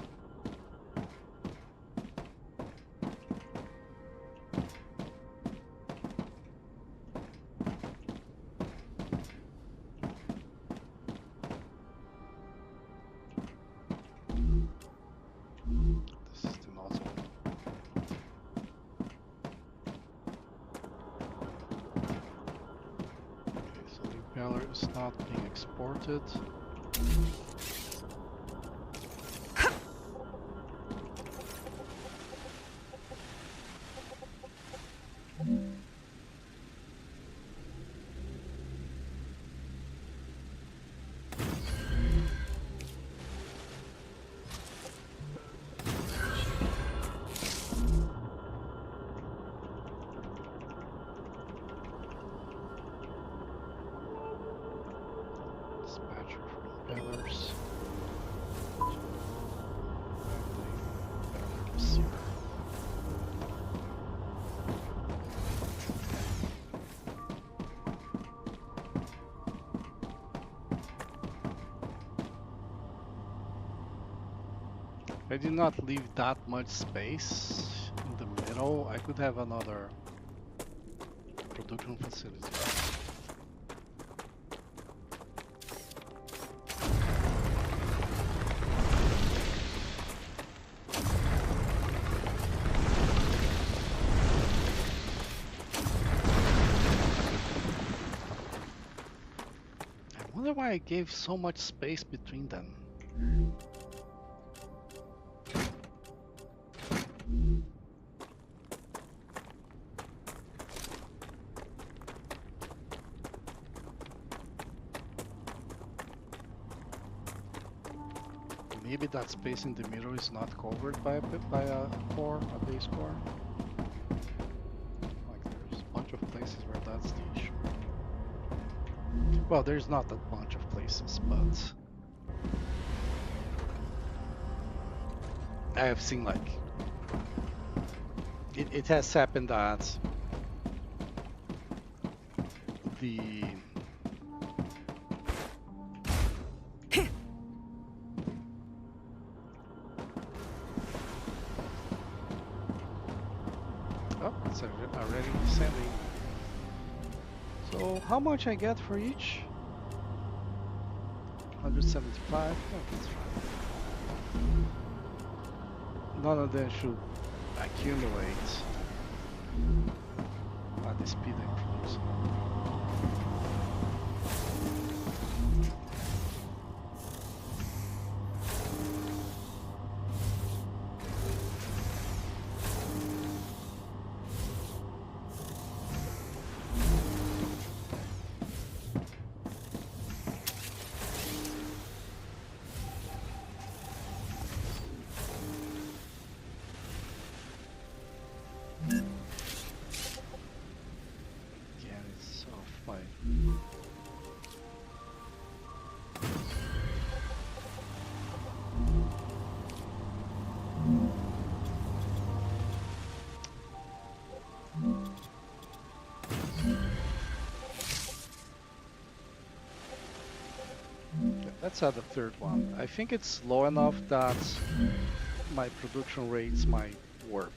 This is the nozzle. Okay, so the impeller is not being exported. Dispatcher for impellers. Impeller receiver. I did not leave that much space in the middle. I could have another production facility. I wonder why I gave so much space between them. Maybe that space in the middle is not covered by a core, a base core. Like there's a bunch of places where that's the issue. Well, there's not a bunch of places, but I have seen like it has happened that the oh, it's already descending. So how much I get for each? 175. Oh, that's fine. None of them should accumulate at the speed I'm producing. Let's add a third one. I think it's low enough that my production rates might work.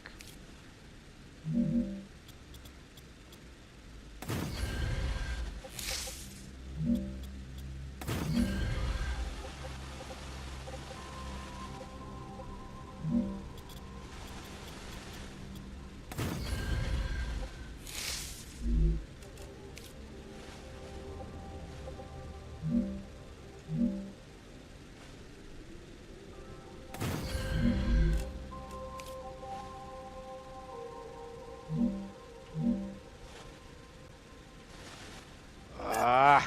Ah!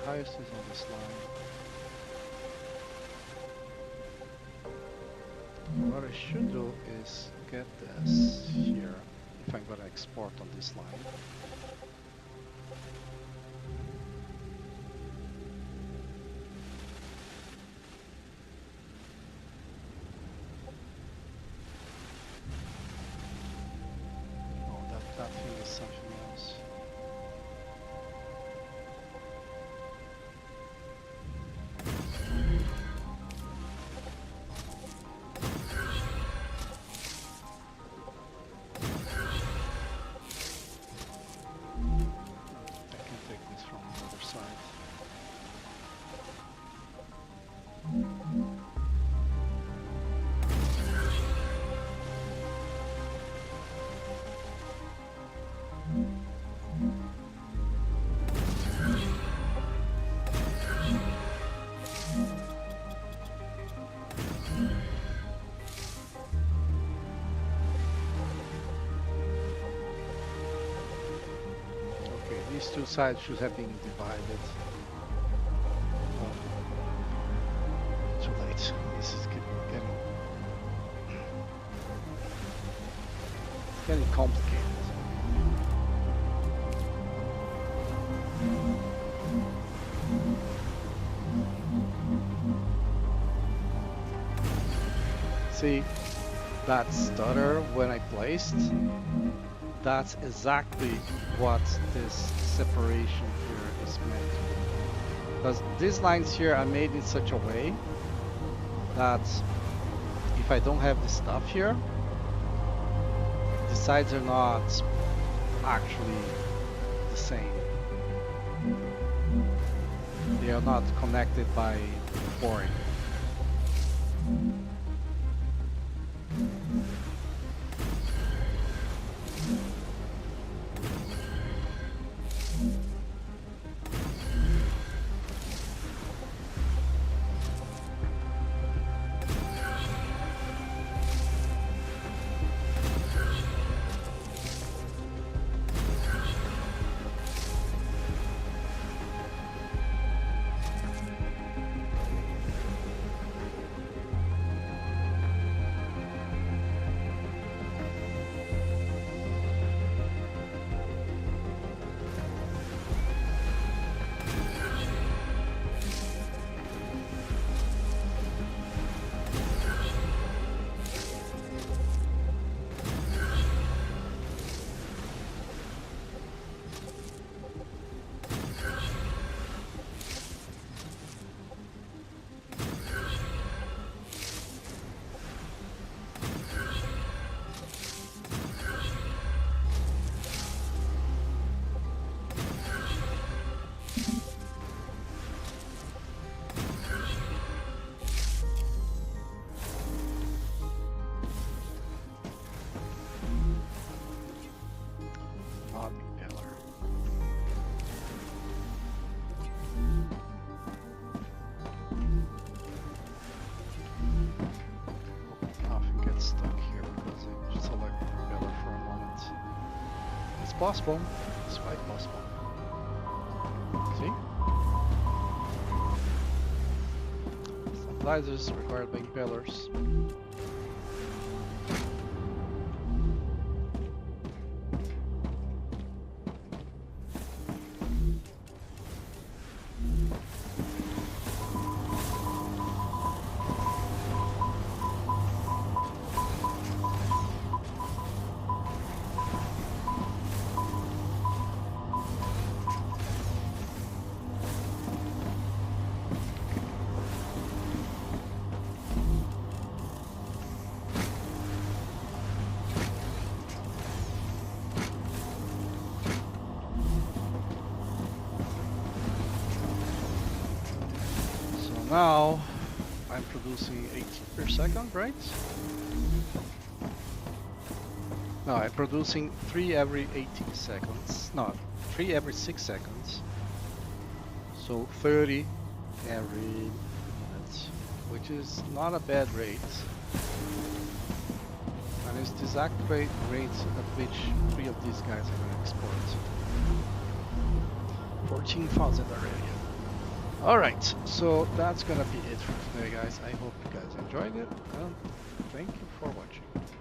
Highest is on this line. What I should do is get this here, if I'm gonna export on this line. Oh, that thing is something else. These two sides should have been divided. Oh, too late. This is getting complicated. See, that stutter when I placed, that's exactly what this separation here is meant to do. Because these lines here are made in such a way that if I don't have this stuff here, the sides are not actually the same. They are not connected by flooring. possible. It's quite possible. See? Stabilizers required by impellers. Now I'm producing 80 per second, right? No, I'm producing 3 every 80 seconds. No, 3 every 6 seconds. So 30 every minute, which is not a bad rate. And it's the exact rate at which 3 of these guys are going to export. 14,000 already. Alright, so that's gonna be it for today, guys. I hope you guys enjoyed it, and thank you for watching.